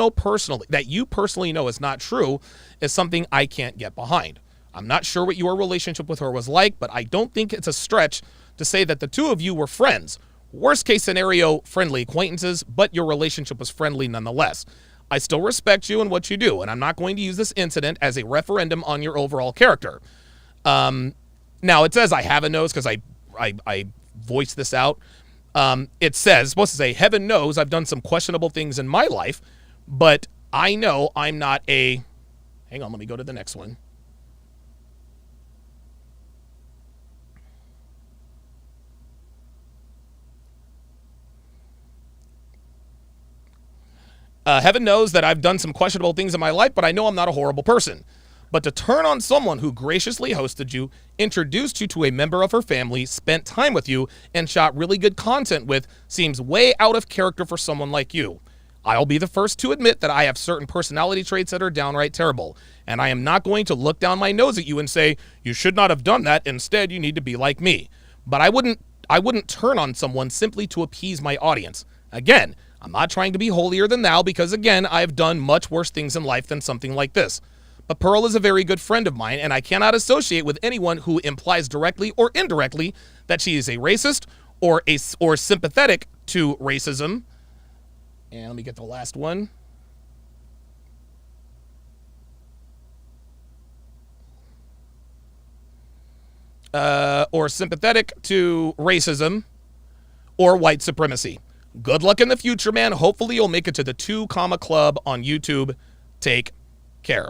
S1: personally know is not true is something I can't get behind. I'm not sure what your relationship with her was like, but I don't think it's a stretch to say that the two of you were friends. Worst case scenario, friendly acquaintances, but your relationship was friendly nonetheless. I still respect you and what you do, and I'm not going to use this incident as a referendum on your overall character. Now, it says I have a nose because I voiced this out. It's supposed to say, heaven knows I've done some questionable things in my life, but I know I'm not a... Hang on, let me go to the next one. Heaven knows that I've done some questionable things in my life, but I know I'm not a horrible person. But to turn on someone who graciously hosted you, introduced you to a member of her family, spent time with you, and shot really good content with seems way out of character for someone like you. I'll be the first to admit that I have certain personality traits that are downright terrible. And I am not going to look down my nose at you and say, you should not have done that. Instead, you need to be like me. But I wouldn't turn on someone simply to appease my audience. Again, I'm not trying to be holier than thou because, again, I have done much worse things in life than something like this. But Pearl is a very good friend of mine, and I cannot associate with anyone who implies directly or indirectly that she is a racist or sympathetic to racism. And let me get the last one. Or sympathetic to racism or white supremacy. Good luck in the future, man. Hopefully you'll make it to the 2 Comma Club on YouTube. Take care.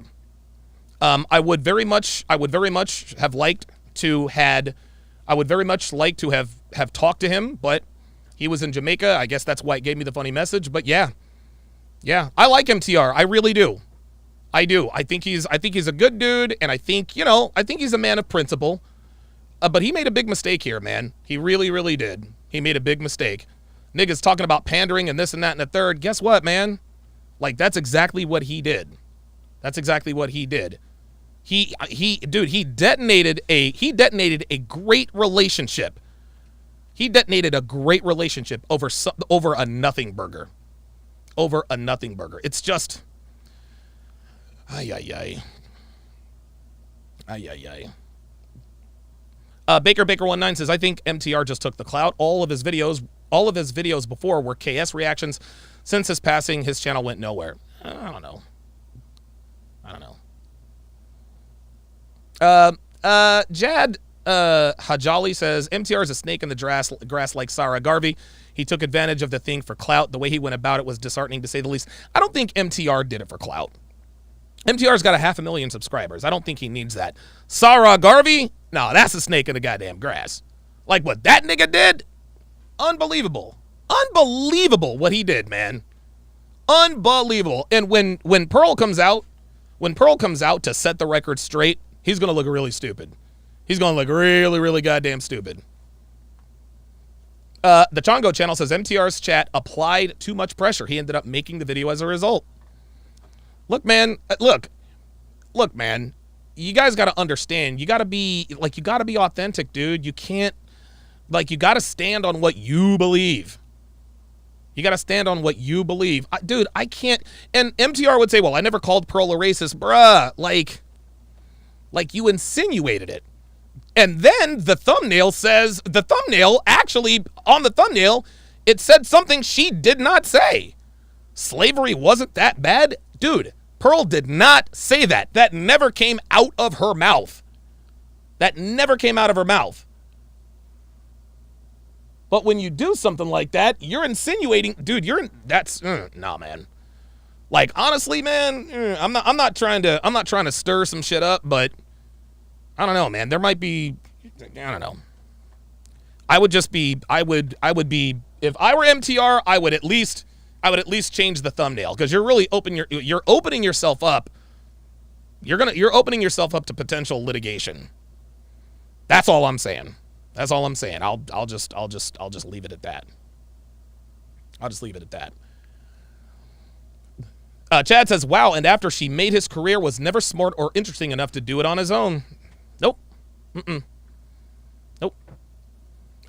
S1: I would very much have liked to have talked to him, but he was in Jamaica. I guess that's why it gave me the funny message. But yeah, I like MTR. I really do. I do. I think he's a good dude, and I think he's a man of principle. But he made a big mistake here, man. He really, really did. He made a big mistake. Niggas talking about pandering and this and that and the third. Guess what, man? Like, that's exactly what he did. That's exactly what he did. He detonated a great relationship. He detonated a great relationship over a nothing burger. Over a nothing burger. It's just, ay. Baker19 says, I think MTR just took the clout. All of his videos before were KS reactions. Since his passing, his channel went nowhere. I don't know. Jad Hajali says, MTR is a snake in the grass like Sarah Garvey. He took advantage of the thing for clout. The way he went about it was disheartening, to say the least. I don't think MTR did it for clout. MTR's got 500,000 subscribers. I don't think he needs that. Sarah Garvey? No, that's a snake in the goddamn grass. Like what that nigga did? Unbelievable. Unbelievable what he did, man. Unbelievable. And when Pearl comes out to set the record straight, he's going to look really stupid. He's going to look really, really goddamn stupid. The Chongo channel says MTR's chat applied too much pressure. He ended up making the video as a result. Look, man. Look, man. You guys got to understand. You got to be authentic, dude. You can't, you got to stand on what you believe. You got to stand on what you believe. Dude, I can't. And MTR would say, well, I never called Pearl a racist. Bruh, like you insinuated it. And then the thumbnail it said something she did not say. Slavery wasn't that bad. Dude, Pearl did not say that. That never came out of her mouth. That never came out of her mouth. But when you do something like that, you're insinuating, dude, nah, man. Like, honestly, man, I'm not trying to stir some shit up, but I don't know, man. There might be, I don't know. I would be, if I were MTR, I would at least change the thumbnail, because you're really you're opening yourself up. You're opening yourself up to potential litigation. That's all I'm saying. That's all I'm saying. I'll just leave it at that. I'll just leave it at that. Chad says, wow, and after she made his career, was never smart or interesting enough to do it on his own. Nope. Nope.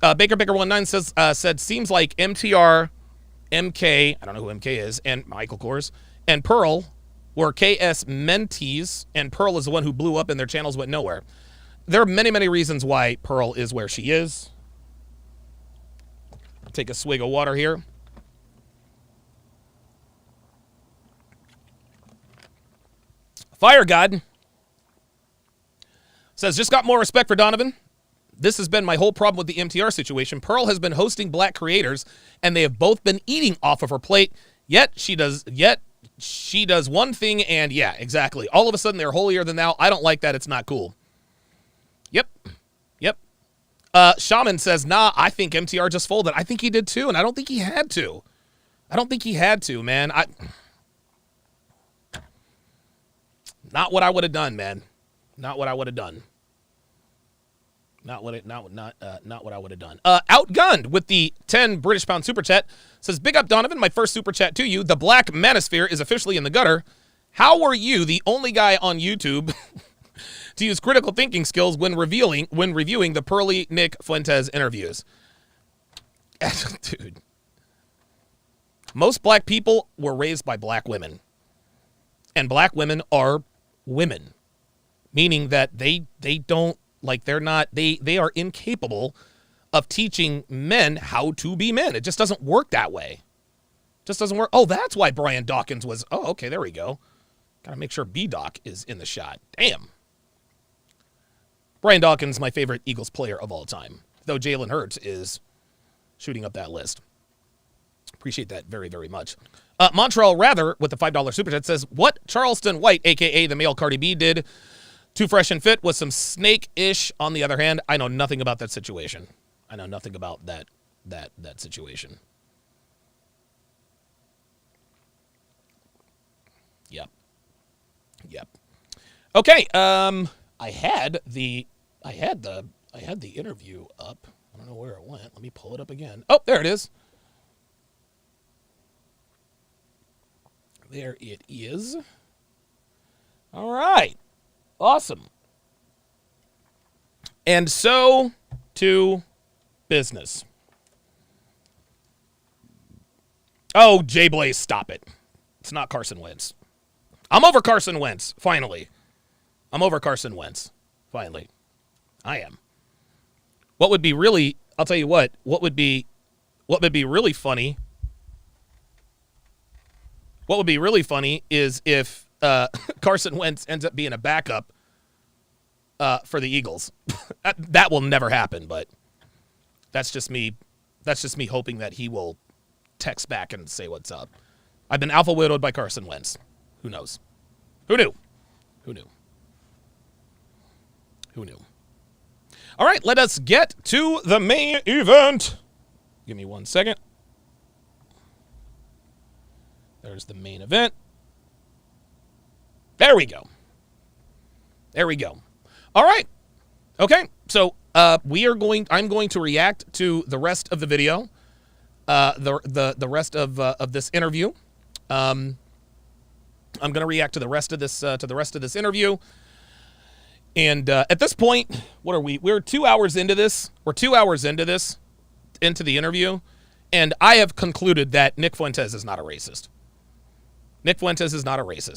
S1: Baker19 said, seems like MTR, MK, I don't know who MK is, and Michael Kors, and Pearl were KS mentees, and Pearl is the one who blew up and their channels went nowhere. There are many, many reasons why Pearl is where she is. I'll take a swig of water here. Fire God says, just got more respect for Donovan. This has been my whole problem with the MTR situation. Pearl has been hosting black creators, and they have both been eating off of her plate. Yet she does one thing, and yeah, exactly. All of a sudden, they're holier than thou. I don't like that. It's not cool. Yep. Shaman says, nah, I think MTR just folded. I think he did too, and I don't think he had to. Man. Not what I would have done, man. Not what I would have done. Not what I would have done. Outgunned with the 10 British pound super chat says, "Big up Donovan, my first super chat to you. The black manosphere is officially in the gutter. How were you the only guy on YouTube to use critical thinking skills when reviewing the Pearly Nick Fuentes interviews?" Dude. Most black people were raised by black women. And black women are women. Meaning that they don't, like, they're not, they are incapable of teaching men how to be men. It just doesn't work that way. Just doesn't work. Oh, that's why Brian Dawkins was, oh, okay, there we go. Got to make sure B-Doc is in the shot. Damn. Brian Dawkins, my favorite Eagles player of all time. Though Jalen Hurts is shooting up that list. Appreciate that very, very much. Montreal Rather, with the $5 super chat, says, "What Charleston White, a.k.a. the male Cardi B, did Too Fresh and Fit was some snake-ish. On the other hand, I know nothing about that situation. I know nothing about that situation." Yep. Okay. I had the interview up. I don't know where it went. Let me pull it up again. Oh, there it is. There it is. All right. Awesome. And so to business. Oh, Jay Blaze, stop it. It's not Carson Wentz. I'm over Carson Wentz, finally. I'm over Carson Wentz, finally. I am. What would be really, I'll tell you what would be really funny. What would be really funny is if Carson Wentz ends up being a backup for the Eagles. That will never happen, but that's just me hoping that he will text back and say what's up. I've been alpha widowed by Carson Wentz. Who knows? Who knew? All right, let us get to the main event. Give me 1 second. There's the main event. There we go. All right. Okay. So I'm going to react to the rest of the video, the rest of this interview. I'm going to react to the rest of this interview. And at this point, what are we? We're 2 hours into this. Into the interview, and I have concluded that Nick Fuentes is not a racist.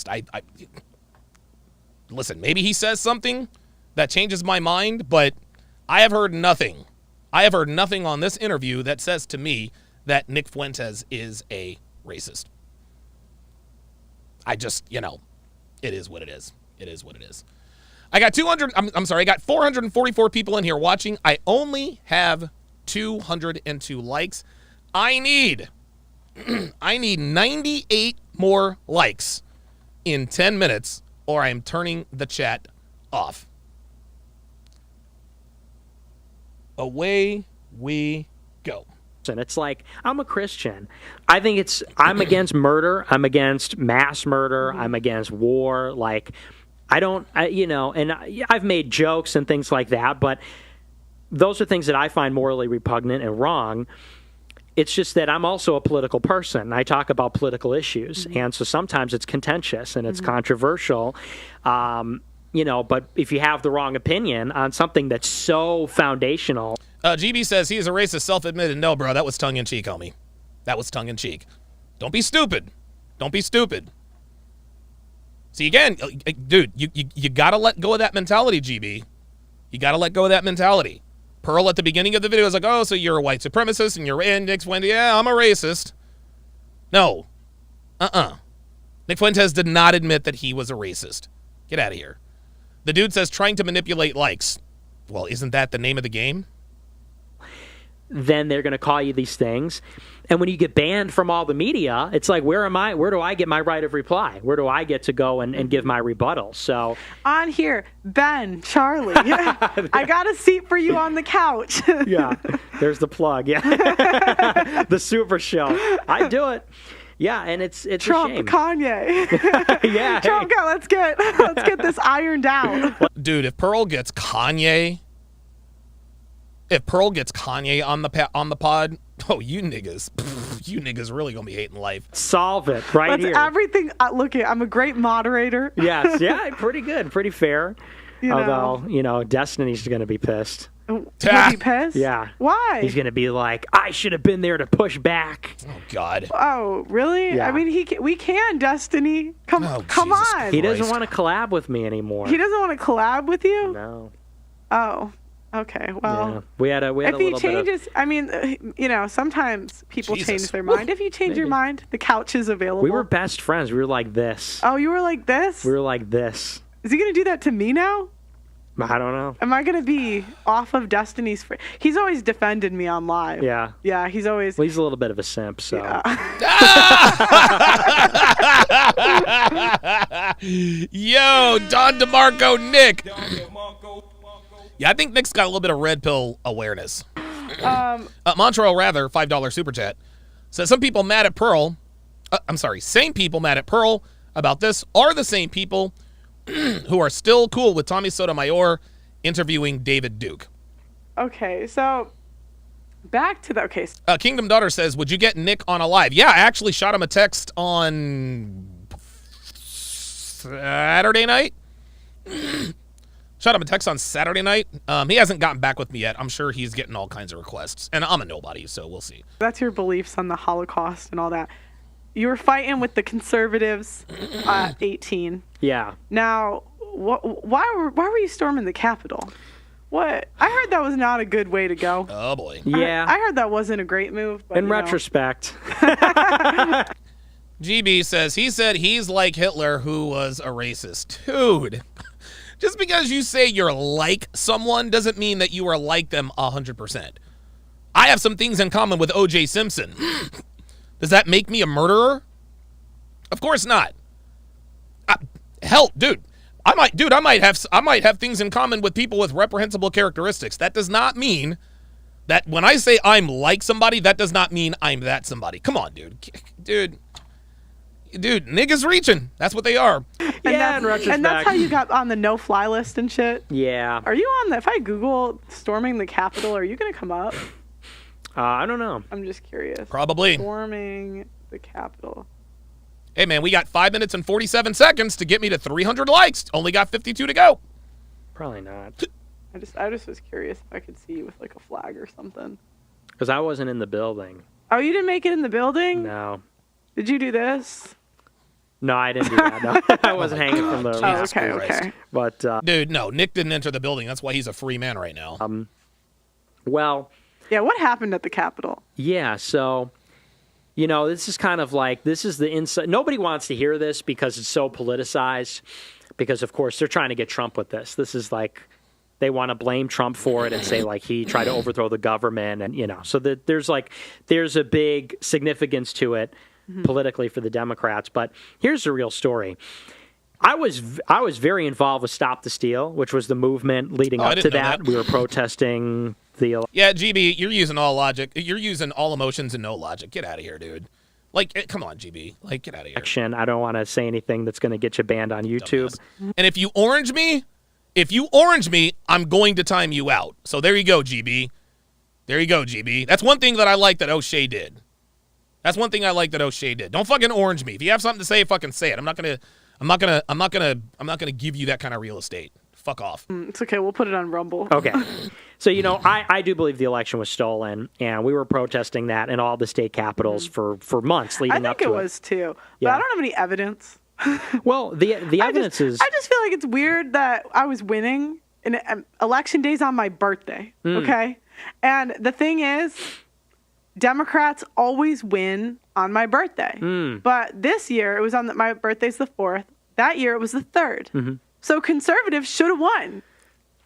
S1: I listen, maybe he says something that changes my mind, but I have heard nothing. On this interview that says to me that Nick Fuentes is a racist. I just, it is what it is. I got 444 people in here watching. I only have 202 likes. I need 98 more likes in 10 minutes, or I am turning the chat off. Away we go.
S2: And it's like, I'm a Christian. I'm against murder. I'm against mass murder. I'm against war. Like, I've made jokes and things like that, but those are things that I find morally repugnant and wrong. It's just that I'm also a political person. I talk about political issues, and so sometimes it's contentious and it's controversial. But if you have the wrong opinion on something that's so foundational.
S1: GB says he is a racist, self-admitted. No, bro, that was tongue-in-cheek, homie. That was tongue-in-cheek. Don't be stupid. See, again, dude, you got to let go of that mentality, GB. You got to let go of that mentality. Pearl at the beginning of the video was like, oh, so you're a white supremacist and you're in. Nick Fuentes, yeah, I'm a racist. No. Nick Fuentes did not admit that he was a racist. Get out of here. The dude says trying to manipulate likes. Well, isn't that the name of the game?
S2: Then they're going to call you these things. And when you get banned from all the media, it's like, where am I? Where do I get my right of reply? Where do I get to go and give my rebuttal? So
S3: on here, Ben, Charlie, I got a seat for you on the couch.
S2: Yeah, there's the plug. Yeah, the Super Show. I do it. Yeah, and it's
S3: Trump,
S2: a shame.
S3: Kanye.
S2: Yeah,
S3: Trump,
S2: hey.
S3: let's get this ironed out.
S1: Dude, if Pearl gets Kanye if Pearl gets Kanye on the pod, oh, you niggas really gonna be hating life.
S2: Solve it right
S3: That's
S2: here.
S3: everything. Look, I'm a great moderator.
S2: Yes, yeah, pretty good, pretty fair. Although, Destiny's going to be pissed.
S3: Would he piss?
S2: Yeah.
S3: Why?
S2: He's going to be like, I should have been there to push back.
S1: Oh God.
S3: Oh, really?
S2: Yeah.
S3: I mean, we can, Destiny. Come
S1: Oh,
S3: on.
S1: Jesus
S2: He doesn't
S1: Christ.
S2: want to collab with me anymore.
S3: He doesn't want to collab with you?
S2: No.
S3: Oh, okay. Well,
S2: Yeah. We had a
S3: if
S2: little
S3: he
S2: bit of...
S3: changes, I mean, sometimes people
S1: Jesus.
S3: change their mind. If you change your
S2: Maybe.
S3: mind, the couch is available.
S2: We were best friends. We were like this.
S3: Oh, you were like this?
S2: We were like this.
S3: Is he going to do that to me now?
S2: I don't know.
S3: Am I going to be off of Destiny's free? He's always defended me on live.
S2: Yeah.
S3: Yeah, he's always...
S2: Well, he's a little bit of a simp, so...
S1: Yo, Don DeMarco, Nick. Yeah, I think Nick's got a little bit of red pill awareness. Montreal Rather, $5 super chat, says some people mad at Pearl. Same people mad at Pearl about this are the same people who are still cool with Tommy Sotomayor interviewing David Duke.
S3: Okay, so back to the... Okay,
S1: Kingdom Daughter says, would you get Nick on a live? Yeah, I actually shot him a text on Saturday night. Shot him a text on Saturday night. He hasn't gotten back with me yet. I'm sure he's getting all kinds of requests. And I'm a nobody, so we'll see.
S3: that's your beliefs on the Holocaust and all that. You were fighting with the conservatives at 18.
S2: Yeah.
S3: Now, why were you storming the Capitol? What? I heard that was not a good way to go.
S1: Oh, boy.
S2: Yeah.
S3: I heard that wasn't a great move. But,
S2: In retrospect.
S1: GB says, he said he's like Hitler, who was a racist. Dude, just because you say you're like someone doesn't mean that you are like them 100%. I have some things in common with O.J. Simpson. Does that make me a murderer? Of course not. Hell, dude, I might have things in common with people with reprehensible characteristics. That does not mean that when I say I'm like somebody, that does not mean I'm that somebody. Come on, dude. Dude, niggas reaching. That's what they are.
S2: In retrospect.
S3: And that's how you got on the no-fly list and shit.
S2: Yeah.
S3: Are you on the... If I Google storming the Capitol, are you going to come up?
S2: I don't know.
S3: I'm just curious.
S1: Probably.
S3: Storming the Capitol.
S1: Hey, man, we got 5 minutes and 47 seconds to get me to 300 likes. Only got 52 to go.
S2: Probably not.
S3: I just was curious if I could see you with like a flag or something.
S2: Because I wasn't in the building.
S3: Oh, you didn't make it in the building?
S2: No.
S3: Did you do this?
S2: No, I didn't do that. No. I wasn't hanging from the...
S3: Oh,
S1: Jesus
S3: okay,
S1: Christ.
S3: okay.
S2: But,
S1: Dude, no, Nick didn't enter the building. That's why he's a free man right now.
S2: well...
S3: Yeah, what happened at the Capitol?
S2: Yeah, so, this is kind of like, this is the inside. Nobody wants to hear this because it's so politicized, because, of course, they're trying to get Trump with this. This is like, they want to blame Trump for it and say, like, he tried to overthrow the government. And, so there's a big significance to it politically for the Democrats. But here's the real story. I was very involved with Stop the Steal, which was the movement leading up to that. We were protesting the...
S1: Yeah, GB, you're using all logic. You're using all emotions and no logic. Get out of here, dude. Like, come on, GB. Like, get out of here.
S2: Action. I don't want to say anything that's going to get you banned on YouTube.
S1: Dumbass. And if you orange me, I'm going to time you out. So there you go, GB. There you go, GB. That's one thing that I like that O'Shea did. Don't fucking orange me. If you have something to say, fucking say it. I'm not gonna give you that kind of real estate. Fuck off.
S3: It's okay. We'll put it on Rumble.
S2: Okay. So, I do believe the election was stolen, and we were protesting that in all the state capitals for months leading up to it.
S3: I think it was too. But
S2: Yeah.
S3: I don't have any evidence.
S2: Well, the evidence is...
S3: I just feel like it's weird that I was winning, and election day's on my birthday, okay? And the thing is, Democrats always win on my birthday. But this year, it was on my birthday's the 4th. That year, it was the 3rd. So conservatives should have won.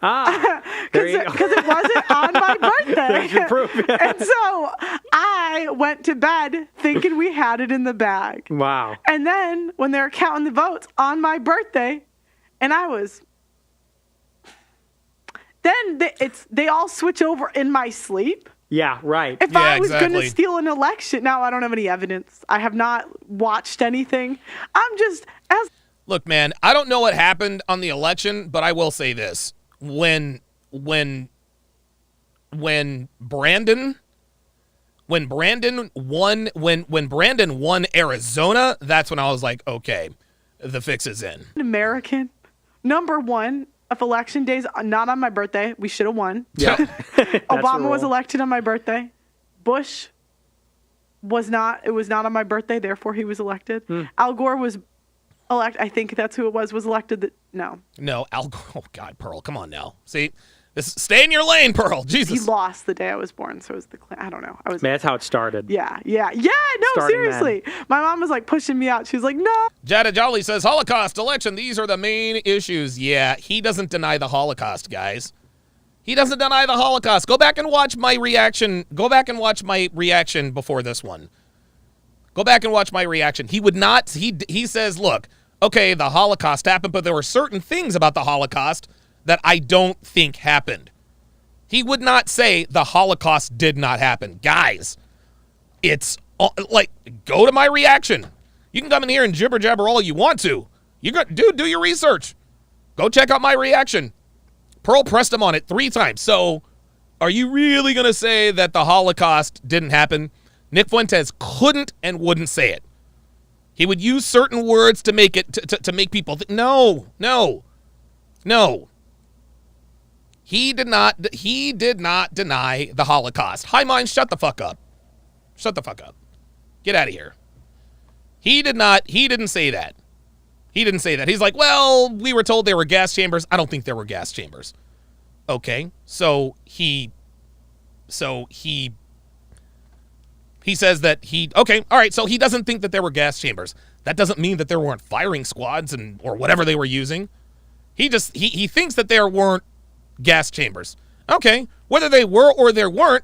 S2: there you go.
S3: Because it wasn't on my birthday.
S2: There's your proof. Yeah.
S3: And so I went to bed thinking we had it in the bag.
S2: Wow.
S3: And then when they were counting the votes on my birthday, and I was... Then they all switch over in my sleep.
S2: Yeah, right.
S3: If I was going to steal an election, now I don't have any evidence. I have not watched anything. I'm just as...
S1: Look, man, I don't know what happened on the election, but I will say this. When when Brandon won Arizona, that's when I was like, okay, the fix is in.
S3: American number one of election days, not on my birthday. We should have won.
S2: Yeah.
S3: Obama was elected on my birthday. Bush was not. It was not on my birthday. Therefore, he was elected. Al Gore was elected. I think that's who it was. Was elected. No.
S1: No, Al Gore. Oh God, Pearl, come on now. See, stay in your lane, Pearl. Jesus.
S3: He lost the day I was born, so it was I don't know.
S2: Man, that's how it started.
S3: Yeah. No,
S2: Starting
S3: seriously. My mom was like pushing me out. She was like, no.
S1: Jada Jolly says, Holocaust, election, these are the main issues. Yeah, he doesn't deny the Holocaust, guys. He doesn't deny the Holocaust. Go back and watch my reaction. Go back and watch my reaction before this one. Go back and watch my reaction. He would not, he says, look, okay, the Holocaust happened, but there were certain things about the Holocaust that I don't think happened. He would not say the Holocaust did not happen. Guys, it's like, go to my reaction. You can come in here and jibber jabber all you want to. Dude, do your research. Go check out my reaction. Pearl pressed him on it 3 times. So, are you really going to say that the Holocaust didn't happen? Nick Fuentes couldn't and wouldn't say it. He would use certain words to make it to make people think. No. He did not deny the Holocaust. High mind, shut the fuck up. Shut the fuck up. Get out of here. He didn't say that. He didn't say that. He's like, well, we were told there were gas chambers. I don't think there were gas chambers. Okay. So he says that okay, all right, so he doesn't think that there were gas chambers. That doesn't mean that there weren't firing squads or whatever they were using. He thinks that there weren't gas chambers. Okay, whether they were or there weren't,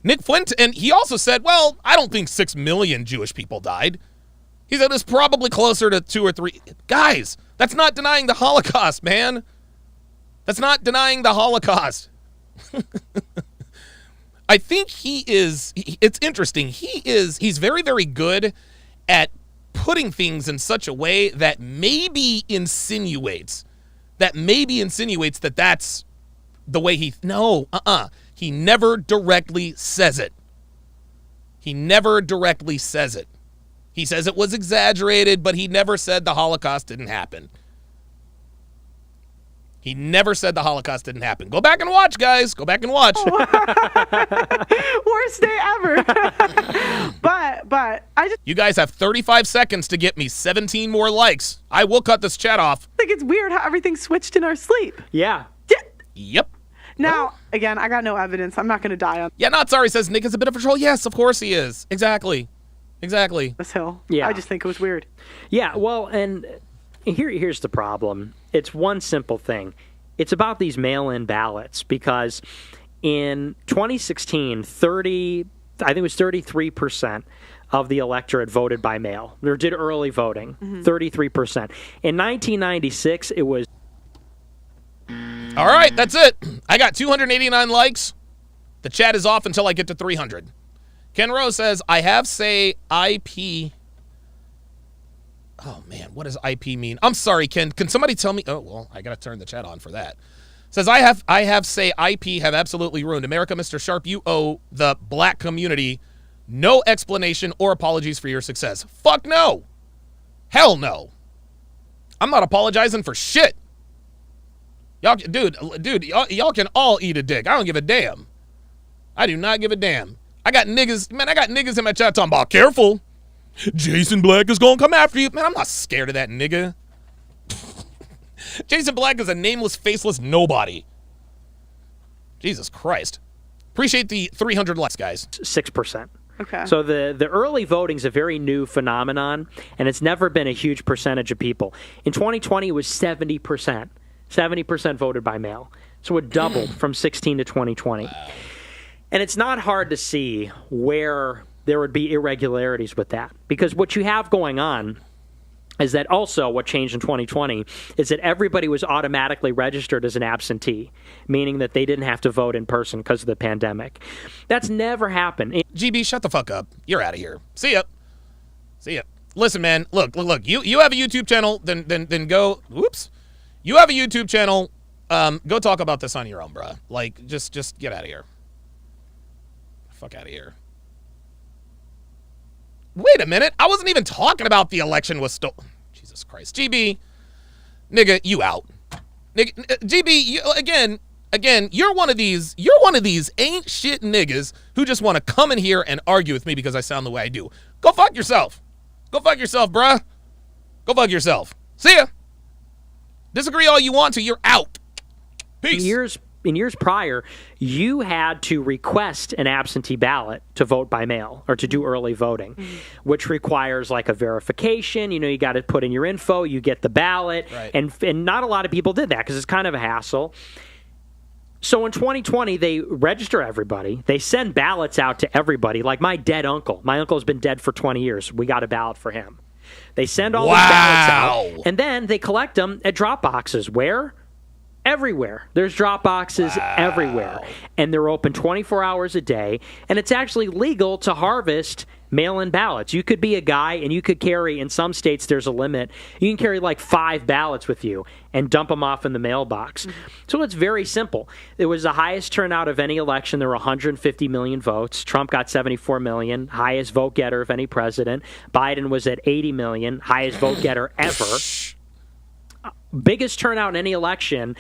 S1: Nick Fuentes, and he also said, well, I don't think 6 million Jewish people died. He said it's probably closer to 2 or 3. Guys, that's not denying the Holocaust, man. That's not denying the Holocaust. I think it's interesting. He's very, very good at putting things in such a way that maybe insinuates that that's the way he never directly says it. He never directly says it. He says it was exaggerated, but he never said the Holocaust didn't happen. He never said the Holocaust didn't happen. Go back and watch, guys. Go back and watch.
S3: Worst day ever. but I just
S1: You guys have 35 seconds to get me 17 more likes. I will cut this chat off.
S3: think it's weird how everything switched in our sleep.
S2: Yeah.
S1: Yep.
S3: Now, again, I got no evidence. I'm not going to die on
S1: Yeah, not sorry, says Nick is a bit of a troll. Yes, of course he is. Exactly.
S3: this hill.
S2: Yeah.
S3: I just think it was weird.
S2: Yeah, well, and here's the problem. It's one simple thing. It's about these mail-in ballots, because in 2016, I think it was 33% of the electorate voted by mail. Or did early voting, 33%. In 1996, it was...
S1: All right, that's it. I got 289 likes. The chat is off until I get to 300. Ken Rose says, I have say IP. Oh, man, what does IP mean? I'm sorry, Ken. Can somebody tell me? Oh, well, I got to turn the chat on for that. Says, I have say IP have absolutely ruined America. Mr. Sharpe, you owe the black community no explanation or apologies for your success. Fuck no. Hell no. I'm not apologizing for shit. Y'all, dude, y'all can all eat a dick. I don't give a damn. I do not give a damn. I got niggas in my chat talking about, careful. Jason Black is going to come after you. Man, I'm not scared of that nigga. Jason Black is a nameless, faceless nobody. Jesus Christ. Appreciate the 300 likes, guys.
S2: 6%.
S3: Okay.
S2: So the early voting is a very new phenomenon, and it's never been a huge percentage of people. In 2020, it was 70%. 70% voted by mail. So it doubled from 16 to 2020. Wow. And it's not hard to see where there would be irregularities with that. Because what you have going on is that also what changed in 2020 is that everybody was automatically registered as an absentee, meaning that they didn't have to vote in person because of the pandemic. That's never happened.
S1: GB, shut the fuck up. You're out of here. See ya. See ya. Listen, man, look. You have a YouTube channel, then go, whoops. You have a YouTube channel, go talk about this on your own, bruh. Like, just get out of here. Fuck out of here. Wait a minute. I wasn't even talking about the election was stolen. Jesus Christ. GB, nigga, you out. Nigga, GB, you, again, you're one of these ain't shit niggas who just want to come in here and argue with me because I sound the way I do. Go fuck yourself. Go fuck yourself, bruh. Go fuck yourself. See ya. Disagree all you want to. You're out. Peace.
S2: In years prior, you had to request an absentee ballot to vote by mail or to do early voting, which requires like a verification. You know, you got to put in your info, you get the ballot,
S1: right.
S2: and not a lot of people did that because it's kind of a hassle. So in 2020, they register everybody. They send ballots out to everybody. Like my dead uncle. My uncle's been dead for 20 years. We got a ballot for him. They send all these ballots out, and then they collect them at drop boxes. Where? Everywhere. There's drop boxes everywhere. And they're open 24 hours a day. And it's actually legal to harvest mail-in ballots. You could be a guy and you could carry, in some states there's a limit, you can carry like 5 ballots with you and dump them off in the mailbox. So it's very simple. It was the highest turnout of any election. There were 150 million votes. Trump got 74 million, highest vote getter of any president. Biden was at 80 million, highest vote getter ever. Biggest turnout in any election,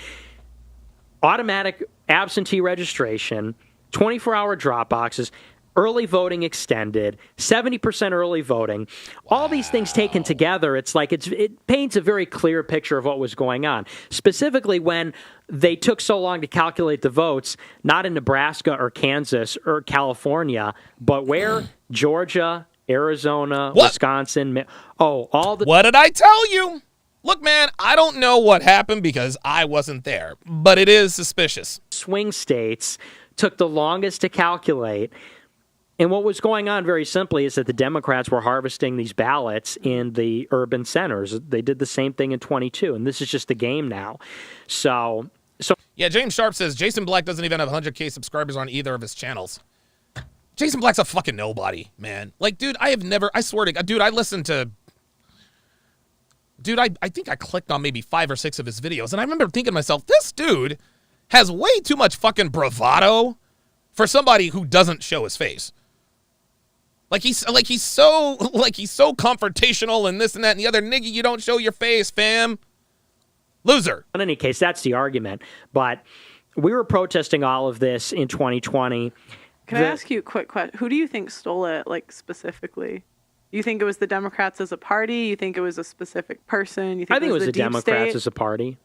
S2: automatic absentee registration, 24-hour drop boxes, early voting extended, 70% early voting. All these things taken together, it's like it paints a very clear picture of what was going on. Specifically when they took so long to calculate the votes, not in Nebraska or Kansas or California, but where? Georgia, Arizona, Wisconsin. All the...
S1: What did I tell you? Look, man, I don't know what happened because I wasn't there, but it is suspicious.
S2: Swing states took the longest to calculate. And what was going on very simply is that the Democrats were harvesting these ballots in the urban centers. They did the same thing in 22, and this is just the game now. So
S1: yeah, James Sharpe says Jason Black doesn't even have 100K subscribers on either of his channels. Jason Black's a fucking nobody, man. Like, dude, I swear to God, dude, I listened to... Dude, I think I clicked on maybe 5 or 6 of his videos, and I remember thinking to myself, this dude has way too much fucking bravado for somebody who doesn't show his face. He's so confrontational and this and that and the other. Nigga, you don't show your face, fam. Loser.
S2: In any case, that's the argument. But we were protesting all of this in 2020.
S3: Can I ask you a quick question? Who do you think stole it, like, specifically? You think it was the Democrats as a party? You think it was a specific person? You think
S2: I think it was the Democrats
S3: state?
S2: as a party.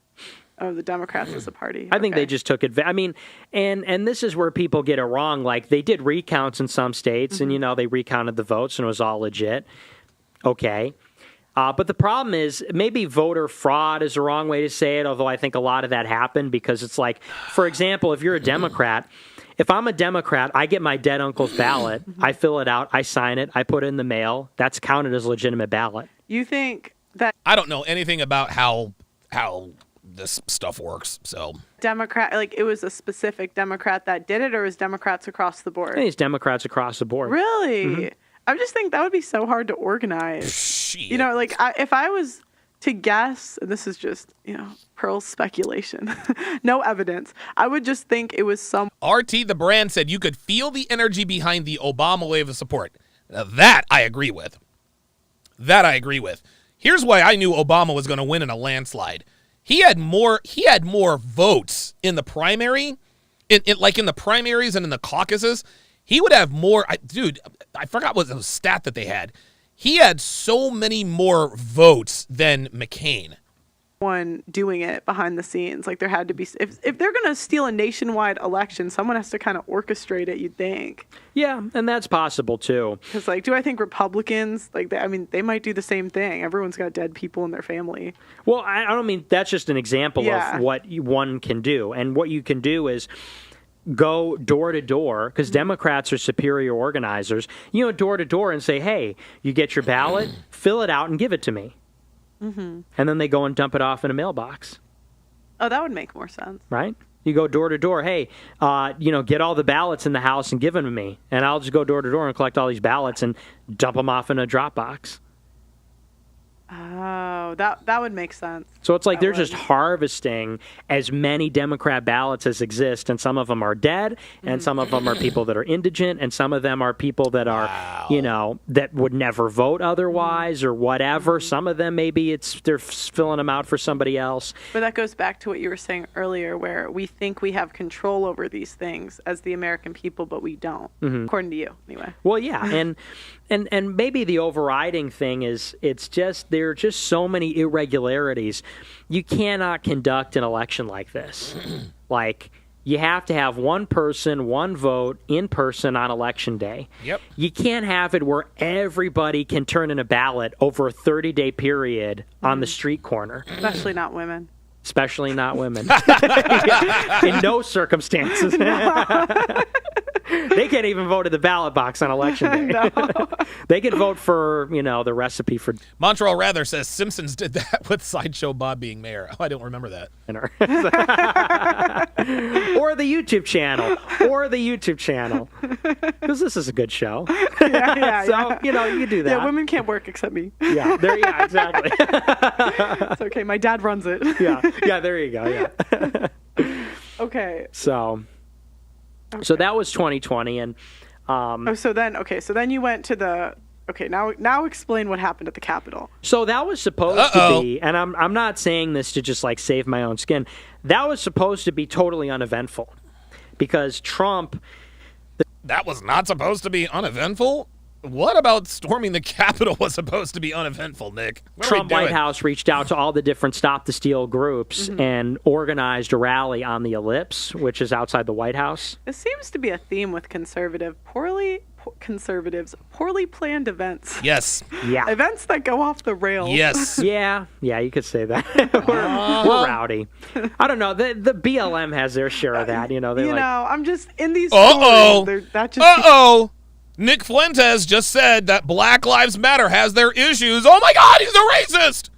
S3: Oh, the Democrats as a party.
S2: I think they just took advantage. I mean, and this is where people get it wrong. Like, they did recounts in some states, and, you know, they recounted the votes, and it was all legit. Okay. But the problem is maybe voter fraud is the wrong way to say it, although I think a lot of that happened because it's like, for example, if you're a Democrat... If I'm a Democrat, I get my dead uncle's ballot, I fill it out, I sign it, I put it in the mail. That's counted as a legitimate ballot.
S3: You think that...
S1: I don't know anything about how this stuff works, so...
S3: Democrat, like, it was a specific Democrat that did it, or was Democrats across the board?
S2: I think it's Democrats across the board.
S3: Really?
S2: Mm-hmm.
S3: I just think that would be so hard to organize.
S1: Shit.
S3: You know, like, if I was to guess, and this is just, you know, Pearl's speculation, no evidence, I would just think it was some...
S1: RT the Brand said you could feel the energy behind the Obama wave of support. Now, that I agree with. Here's why I knew Obama was going to win in a landslide. He had more votes in the primary, in the primaries and in the caucuses. He would have more... I forgot what the stat that they had. He had so many more votes than McCain.
S3: One doing it behind the scenes. Like, there had to be... If they're going to steal a nationwide election, someone has to kind of orchestrate it, you'd think.
S2: Yeah, and that's possible, too.
S3: Because, like, do I think Republicans, like, they might do the same thing. Everyone's got dead people in their family.
S2: Well, I don't mean... That's just an example of what one can do. And what you can do is... go door to door, because Democrats are superior organizers, door to door and say, hey, you get your ballot, fill it out and give it to me. Mm-hmm. And then they go and dump it off in a mailbox.
S3: Oh, that would make more sense.
S2: Right? You go door to door, hey, get all the ballots in the house and give them to me. And I'll just go door to door and collect all these ballots and dump them off in a drop box.
S3: Oh, that would make sense.
S2: So it's like
S3: That
S2: they're just
S3: would.
S2: harvesting as many Democrat ballots as exist, and some of them are dead, and some of them are people that are indigent, and some of them are people that are, that would never vote otherwise or whatever. Some of them maybe they're filling them out for somebody else.
S3: But that goes back to what you were saying earlier, where we think we have control over these things as the American people, but we don't, according to you, anyway.
S2: Well, yeah, and maybe the overriding thing is there are just so many irregularities. You cannot conduct an election like this. Like, you have to have one person, one vote in person on election day.
S1: Yep.
S2: You can't have it where everybody can turn in a ballot over a 30-day period on the street corner.
S3: Especially not women.
S2: Especially not women. In no circumstances. They can't even vote at the ballot box on election day.
S3: No.
S2: They can vote for, the recipe for
S1: Montreal Rather says Simpsons did that with Sideshow Bob being mayor. Oh, I don't remember that.
S2: dinner. Or the YouTube channel. Because this is a good show.
S3: Yeah,
S2: So,
S3: yeah.
S2: you do that.
S3: Yeah, women can't work except me.
S2: Yeah, exactly.
S3: It's okay. My dad runs it.
S2: Yeah, there you go. Yeah.
S3: Okay.
S2: So that was 2020, and
S3: So then you went to the. Okay, now explain what happened at the Capitol.
S2: so that was supposed to be, and I'm not saying this to just like save my own skin. That was supposed to be totally uneventful, because Trump.
S1: That was not supposed to be uneventful? What about storming the Capitol was supposed to be uneventful, Nick? What are we
S2: Trump White
S1: doing?
S2: House reached out to all the different Stop the Steal groups and organized a rally on the Ellipse, which is outside the White House.
S3: This seems to be a theme with conservatives, poorly planned events.
S1: Yes.
S2: Yeah.
S3: Events that go off the rails.
S1: Yes.
S2: Yeah, you could say that. we're rowdy. I don't know. The BLM has their share of that.
S3: I'm just in these
S1: Uh-oh.
S3: stories. That just
S1: Uh-oh. Nick Fuentes just said that Black Lives Matter has their issues. Oh, my God, he's a racist.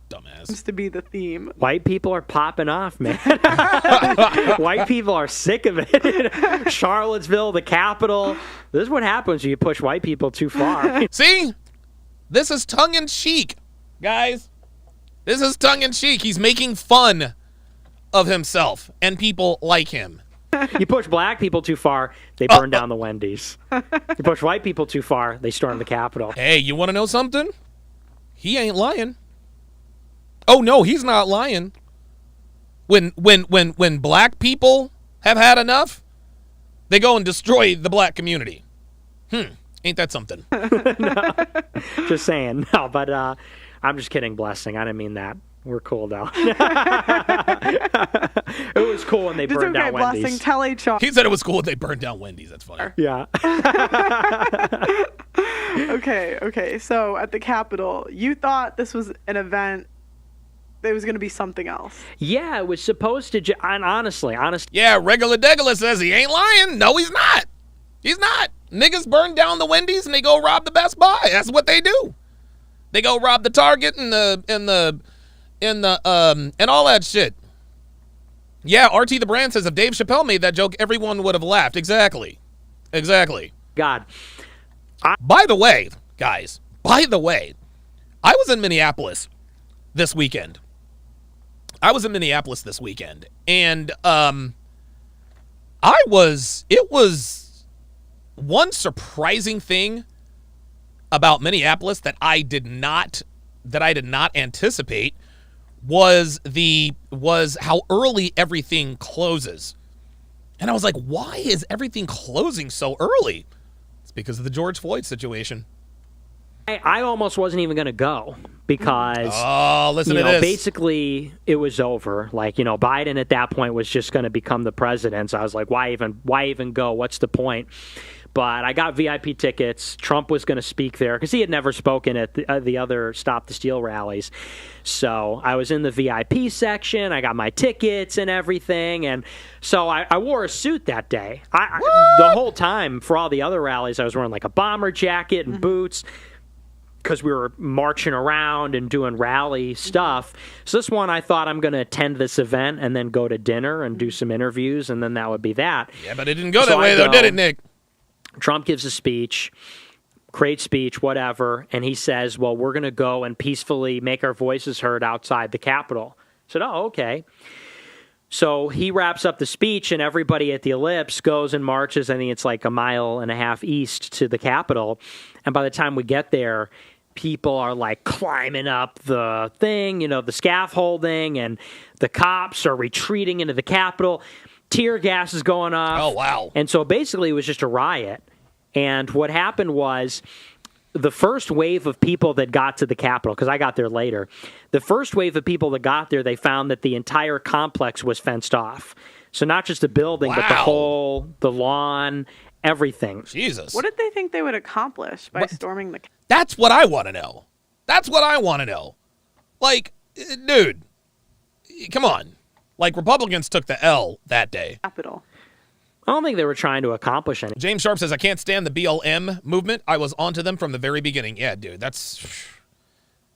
S1: Dumbass.
S3: seems to be the theme.
S2: White people are popping off, man. White people are sick of it. Charlottesville, the Capitol. This is what happens when you push white people too far.
S1: See? This is tongue-in-cheek, guys. This is tongue-in-cheek. He's making fun of himself and people like him.
S2: You push black people too far, they burn down the Wendy's. You push white people too far, they storm the Capitol.
S1: Hey, you want to know something? He ain't lying. Oh, no, he's not lying. When black people have had enough, they go and destroy the black community. Ain't that something?
S2: Just saying. No, but I'm just kidding, Blessing. I didn't mean that. We're cool, though. It was cool when they
S3: It's
S2: burned
S3: okay,
S2: down Wendy's.
S3: Blessing. Tell HR.
S1: He said it was cool when they burned down Wendy's. That's funny.
S2: Yeah.
S3: Okay. So at the Capitol, you thought this was an event. It was going to be something else.
S2: Yeah, it was supposed to. And honestly.
S1: Yeah, Regular Degula says he ain't lying. No, he's not. He's not. Niggas burn down the Wendy's and they go rob the Best Buy. That's what they do. They go rob the Target and all that shit. Yeah, RT the Brand says if Dave Chappelle made that joke, everyone would have laughed. Exactly.
S2: God.
S1: By the way, guys, I was in Minneapolis this weekend. And it was one surprising thing about Minneapolis that I did not anticipate was how early everything closes. And I was like, why is everything closing so early? It's because of the George Floyd situation.
S2: I almost wasn't even going to go because,
S1: listen to this.
S2: basically it was over. Like, Biden at that point was just going to become the president. So I was like, why even go? What's the point? But I got VIP tickets. Trump was going to speak there because he had never spoken at the other Stop the Steal rallies. So I was in the VIP section. I got my tickets and everything. And so I wore a suit that day. The whole time for all the other rallies, I was wearing like a bomber jacket and boots because we were marching around and doing rally stuff. So this one, I thought I'm going to attend this event and then go to dinner and do some interviews, and then that would be that.
S1: Yeah, but it didn't go that way, though, did it, Nick?
S2: Trump gives a speech. great speech, whatever. And he says, well, we're going to go and peacefully make our voices heard outside the Capitol. I said, oh, okay. So he wraps up the speech, and everybody at the Ellipse goes and marches. I think it's like 1.5 miles east to the Capitol. And by the time we get there, people are like climbing up the thing, the scaffolding, and the cops are retreating into the Capitol. Tear gas is going off.
S1: Oh, wow.
S2: And so basically it was just a riot. And what happened was the first wave of people that got to the Capitol, because I got there later, the first wave of people that got there, they found that the entire complex was fenced off. So not just the building, but the lawn, everything.
S1: Jesus.
S3: What did they think they would accomplish by storming the Capitol?
S1: That's what I want to know. Like, dude, come on. Like, Republicans took the L that day.
S3: Capitol.
S2: I don't think they were trying to accomplish anything.
S1: James Sharpe says, I can't stand the BLM movement. I was onto them from the very beginning. Yeah, dude, that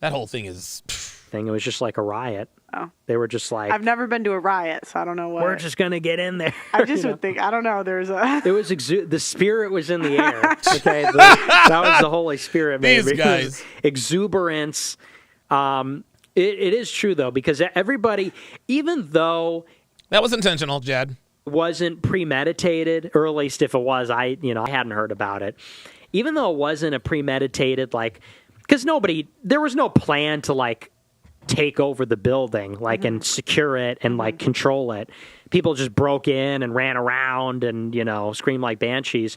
S1: whole thing is...
S2: It was just like a riot.
S3: Oh.
S2: They were just like...
S3: I've never been to a riot, so I don't know what...
S2: We're just going to get in there.
S3: I just would think, I don't know, there's a...
S2: It was the spirit was in the air. Okay, that was the Holy Spirit.
S1: These guys.
S2: Exuberance. It is true, though, because everybody, even though...
S1: That was intentional, Jad.
S2: Wasn't premeditated, or at least if it was, I hadn't heard about it. Even though it wasn't a premeditated, because there was no plan to, take over the building, and secure it and, control it. People just broke in and ran around and, screamed like banshees.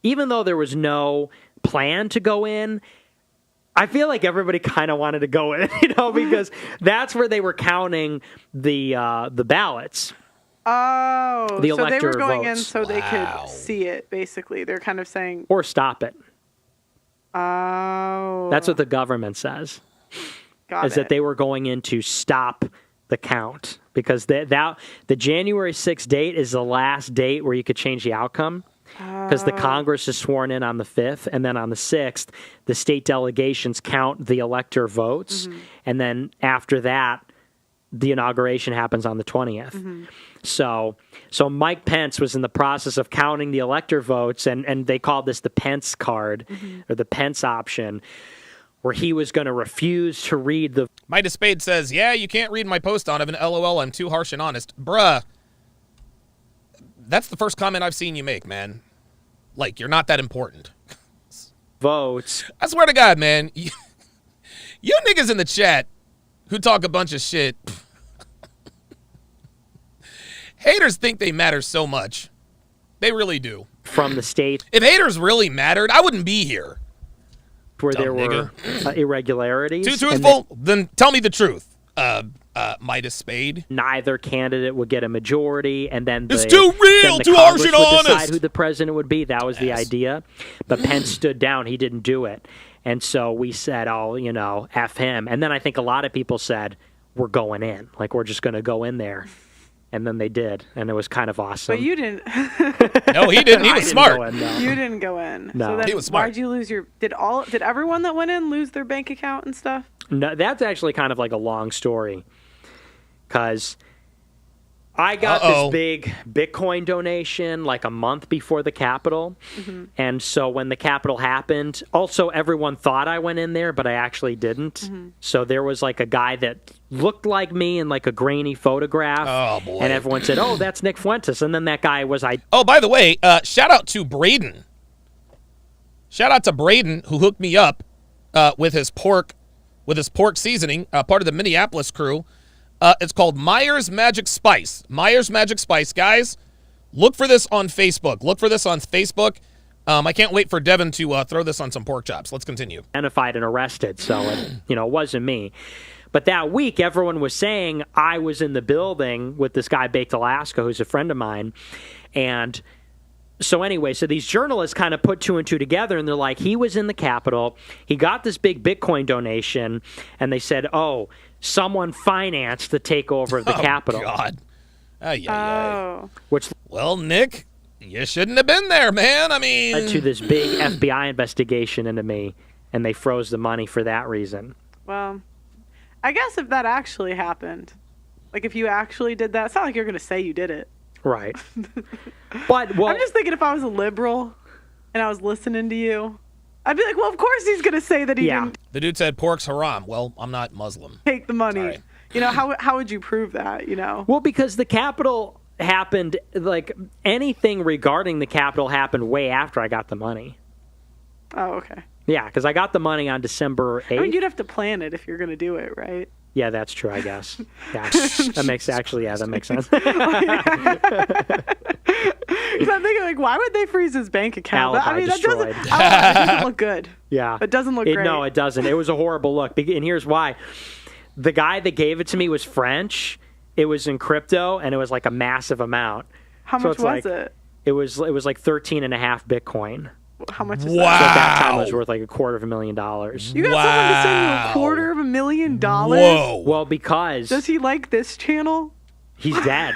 S2: Even though there was no plan to go in, I feel like everybody kind of wanted to go in, because that's where they were counting the ballots.
S3: Oh,
S2: the
S3: so they were
S2: elector
S3: going in
S2: votes.
S3: so they could see it, basically. They're kind of saying...
S2: Or stop it.
S3: Oh.
S2: That's what the government says.
S3: Got
S2: that they were going in to stop the count. Because the January 6th date is the last date where you could change the outcome. Because the Congress is sworn in on the 5th, and then on the 6th, the state delegations count the elector votes. Mm-hmm. And then after that, the inauguration happens on the 20th. Mm-hmm. So Mike Pence was in the process of counting the elector votes, and they called this the Pence card, or the Pence option, where he was going to refuse to read the...
S1: Midas Spade says, yeah, you can't read my post, Donovan. LOL, I'm too harsh and honest. Bruh, that's the first comment I've seen you make, man. You're not that important.
S2: Votes.
S1: I swear to God, man. You niggas in the chat who talk a bunch of shit... Haters think they matter so much. They really do.
S2: From the state.
S1: If haters really mattered, I wouldn't be here.
S2: Where there were irregularities.
S1: Too truthful? Then tell me the truth. Midas Spade.
S2: Neither candidate would get a majority, and then
S1: it's too real, too harsh and honest.
S2: Decide who the president would be. That was the idea. But Pence stood down. He didn't do it. And so we said, F him. And then I think a lot of people said, we're going in. We're just going to go in there. And then they did, and it was kind of awesome.
S3: But you didn't.
S1: No, he didn't. He was smart.
S3: You didn't go in.
S2: No.
S3: So then
S1: he was smart.
S3: Why'd you lose your... Did everyone that went in lose their bank account and stuff?
S2: No, that's actually kind of like a long story. Because I got this big Bitcoin donation a month before the Capitol. Mm-hmm. And so when the Capitol happened, also everyone thought I went in there, but I actually didn't. Mm-hmm. So there was a guy that looked like me in a grainy photograph.
S1: Oh, boy.
S2: And everyone said, oh, that's Nick Fuentes. And then that guy was
S1: Oh, by the way, shout out to Braden. Shout out to Braden, who hooked me up with his pork seasoning, part of the Minneapolis crew. It's called Myers Magic Spice. Myers Magic Spice. Guys, look for this on Facebook. I can't wait for Devin to throw this on some pork chops. Let's continue.
S2: Identified and arrested, so it wasn't me. But that week, everyone was saying I was in the building with this guy, Baked Alaska, who's a friend of mine. And so anyway, so these journalists kind of put two and two together, and they're like, he was in the Capitol. He got this big Bitcoin donation, and they said, someone financed the takeover of the Capitol.
S1: God.
S2: Which,
S1: well, Nick, you shouldn't have been there, man. I mean...
S2: led to this big FBI investigation into me, and they froze the money for that reason.
S3: Well, I guess if that actually happened, if you actually did that, it's not like you're going to say you did it.
S2: Right. But,
S3: I'm just thinking if I was a liberal and I was listening to you, I'd be like, well, of course he's going to say that he didn't
S1: The dude said pork's haram. Well, I'm not Muslim.
S3: take the money.
S1: Sorry.
S3: You know, how would you prove that, you know?
S2: Well, because the Capitol happened, like, anything regarding the Capitol happened way after I got the money.
S3: Oh, okay.
S2: Yeah, because I got the money on December 8th.
S3: I mean, you'd have to plan it if you're going to do it, right?
S2: Yeah, that's true, I guess. Yeah, that makes sense.
S3: Because I'm thinking, like, why would they freeze his bank account?
S2: Alibi
S3: I mean,
S2: destroyed.
S3: it doesn't look good.
S2: Yeah.
S3: It doesn't look great.
S2: No, it doesn't. It was a horrible look. And here's why. The guy that gave it to me was French. It was in crypto, and it was like a massive amount.
S3: How much was it?
S2: It was like 13.5 Bitcoin.
S3: How much is
S2: So
S3: that?
S2: at that time, it was worth like $250,000.
S3: You got someone to send you $250,000?
S1: Whoa.
S2: Well, because
S3: Does he like this channel?
S2: he's dead.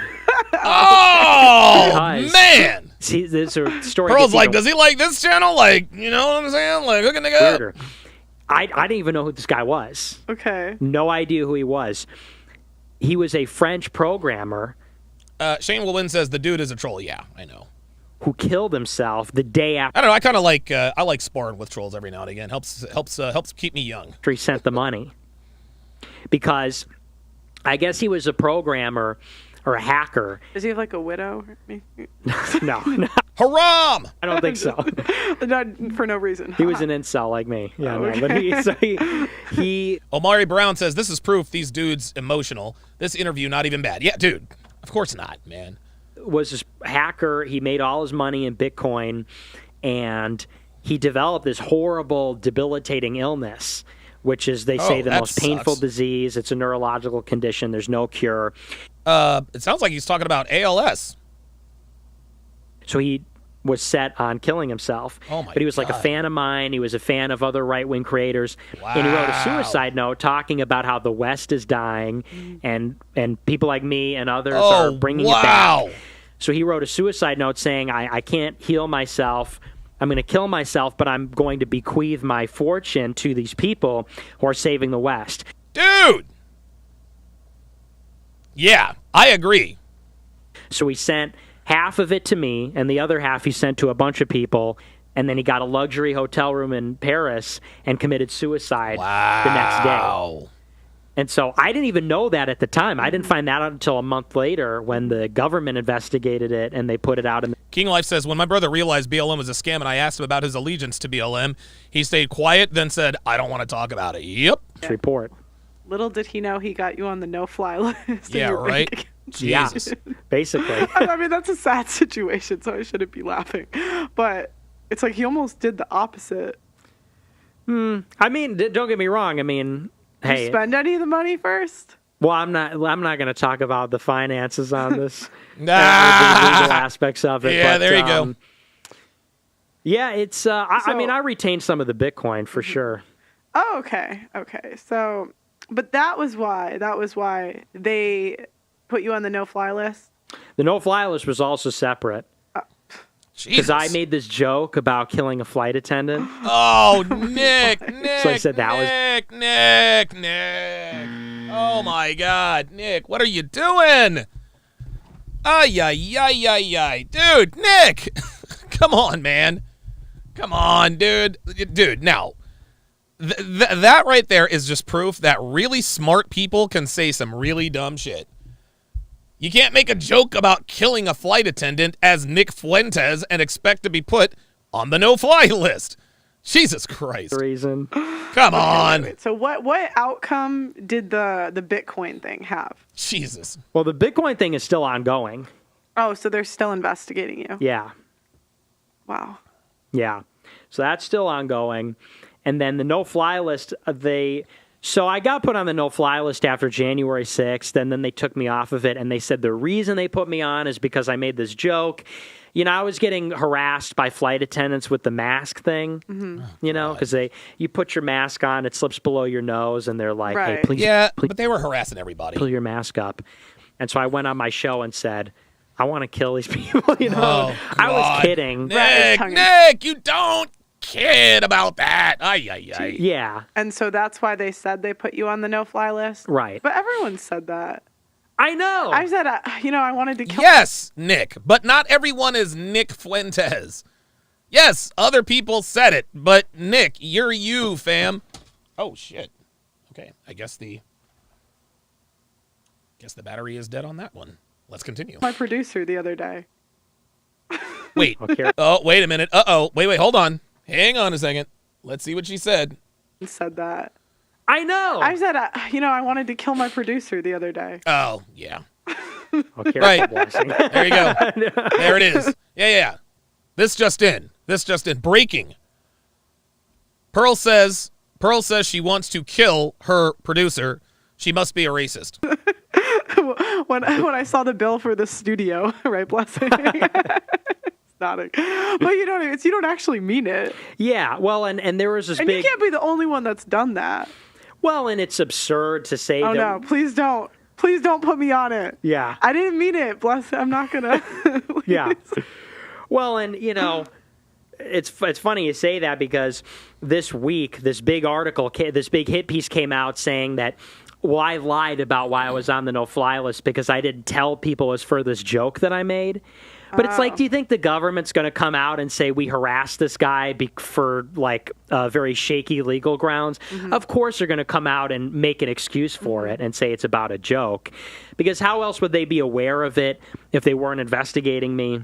S1: Oh,
S2: Because-
S1: man.
S2: See, this story.
S1: Pearl's
S2: gets
S1: like,
S2: even
S1: does he like this channel? Like, you know what I'm saying? Like, hooking nigga up.
S2: weirder. I didn't even know who this guy was.
S3: Okay.
S2: No idea who he was. He was a French programmer
S1: Shane Wilwin says the dude is a troll. Yeah, I know.
S2: who killed himself the day
S1: I
S2: after
S1: don't know. I kind of like I like sparring with trolls every now and again. Helps keep me young.
S2: he sent the money. Because I guess he was a programmer or a hacker.
S3: Does he have like a widow?
S2: No,
S1: Haram.
S2: I don't think so.
S3: Not for no reason.
S2: He was an incel like me. Yeah,
S3: Okay.
S2: no, but he
S1: Omari Brown says this is proof these dudes emotional. This interview not even bad. Yeah, dude. Of course not, man.
S2: was this hacker. He made all his money in Bitcoin, and he developed this horrible, debilitating illness, which is, they say, the
S1: that
S2: most painful
S1: sucks.
S2: disease. It's a neurological condition. There's no cure.
S1: It sounds like he's talking about ALS.
S2: So he was set on killing himself.
S1: Oh, my
S2: But he was like a
S1: God.
S2: fan of mine. He was a fan of other right-wing creators. And he wrote a
S1: Wow.
S2: suicide note talking about how the West is dying and people like me and others are bringing it
S1: wow.
S2: back. So he wrote a suicide note saying, I can't heal myself. I'm going to kill myself, but I'm going to bequeath my fortune to these people who are saving the West.
S1: Dude. Yeah, I agree.
S2: So he sent half of it to me, and the other half he sent to a bunch of people, and then he got a luxury hotel room in Paris and committed suicide the next day.
S1: Wow.
S2: And so I didn't even know that at the time. I didn't find that out until a month later when the government investigated it and they put it out in the
S1: King Life says, when my brother realized BLM was a scam and I asked him about his allegiance to BLM, he stayed quiet, then said, I don't want to talk about it. Yep.
S2: report.
S3: Little did he know he got you on the no-fly list.
S1: Yeah,
S3: in your
S1: right?
S3: bank.
S1: Jesus.
S2: Yeah, basically.
S3: I mean, that's a sad situation, so I shouldn't be laughing. But it's like he almost did the opposite.
S2: I mean, don't get me wrong. I mean,
S3: Did you
S2: hey,
S3: spend any of the money first?
S2: well, I'm not going to talk about the finances on this, the legal
S1: Nah.
S2: aspects of it.
S1: Yeah,
S2: but,
S1: there you go.
S2: Yeah, it's. I mean, I retained some of the Bitcoin for sure.
S3: Oh, okay. Okay. So, but that was why they put you on the no-fly list?
S2: The no-fly list was also separate because
S1: Jesus.
S2: I made this joke about killing a flight attendant.
S1: Oh, Nick, Nick,
S2: So I said that was-
S1: Nick. Oh, my God. Nick, what are you doing? Ay, ay, ay, ay, ay. Dude, Nick. Come on, man. Come on, dude. Dude, now, that right there is just proof that really smart people can say some really dumb shit. You can't make a joke about killing a flight attendant as Nick Fuentes and expect to be put on the no-fly list. Jesus Christ.
S2: Reason.
S1: Come on.
S3: Wait, so what outcome did the Bitcoin thing have?
S1: Jesus.
S2: Well, the Bitcoin thing is still ongoing.
S3: Oh, so they're still investigating you.
S2: Yeah.
S3: Wow.
S2: Yeah. So that's still ongoing. And then the no-fly list, so I got put on the no-fly list after January 6th, and then they took me off of it, and they said the reason they put me on is because I made this joke. You know, I was getting harassed by flight attendants with the mask thing, you know, because you put your mask on, it slips below your nose, and they're like, hey,
S3: Right.
S2: please
S1: Yeah, but they were harassing everybody.
S2: pull your mask up. And so I went on my show and said, I want to kill these people, you know.
S1: Oh,
S2: I was
S1: God.
S2: kidding.
S1: Nick,
S3: tongue in-
S1: Nick, you don't kid about that. Ay, ay, ay.
S2: Yeah,
S3: And so that's why they said they put you on the no-fly list?
S2: right.
S3: But everyone said that.
S2: I know.
S3: I said, I wanted to kill.
S1: Yes, Nick, but not everyone is Nick Fuentes. Yes, other people said it, but Nick, you're you, fam. Oh shit. Okay, I guess the battery is dead on that one. Let's continue.
S3: My producer the other day.
S1: Wait.
S2: Okay.
S1: Oh, wait a minute. Uh-oh. Wait, hold on. Hang on a second. Let's see what she said.
S3: Said that.
S2: I know.
S3: I said, I wanted to kill my producer the other day.
S1: Oh, yeah.
S2: Okay,
S1: Right.
S2: blessing.
S1: There you go. There it is. Yeah. This just in. Breaking. Pearl says she wants to kill her producer. She must be a racist.
S3: when I saw the bill for the studio, right, blessing. It's not a, but you don't actually mean it.
S2: Yeah, well, and there was this
S3: And
S2: big.
S3: you can't be the only one that's done that.
S2: Well, and it's absurd to say
S3: Oh
S2: that.
S3: no, please don't. Please don't put me on it.
S2: Yeah.
S3: I didn't mean it. Bless. I'm not gonna.
S2: Yeah. Well, and it's funny you say that because this week, this big hit piece came out saying that, well, I lied about why I was on the no-fly list because I didn't tell people it was for this joke that I made. But it's like, do you think the government's going to come out and say we harassed this guy for very shaky legal grounds? Mm-hmm. Of course they're going to come out and make an excuse for it and say it's about a joke. Because how else would they be aware of it if they weren't investigating me?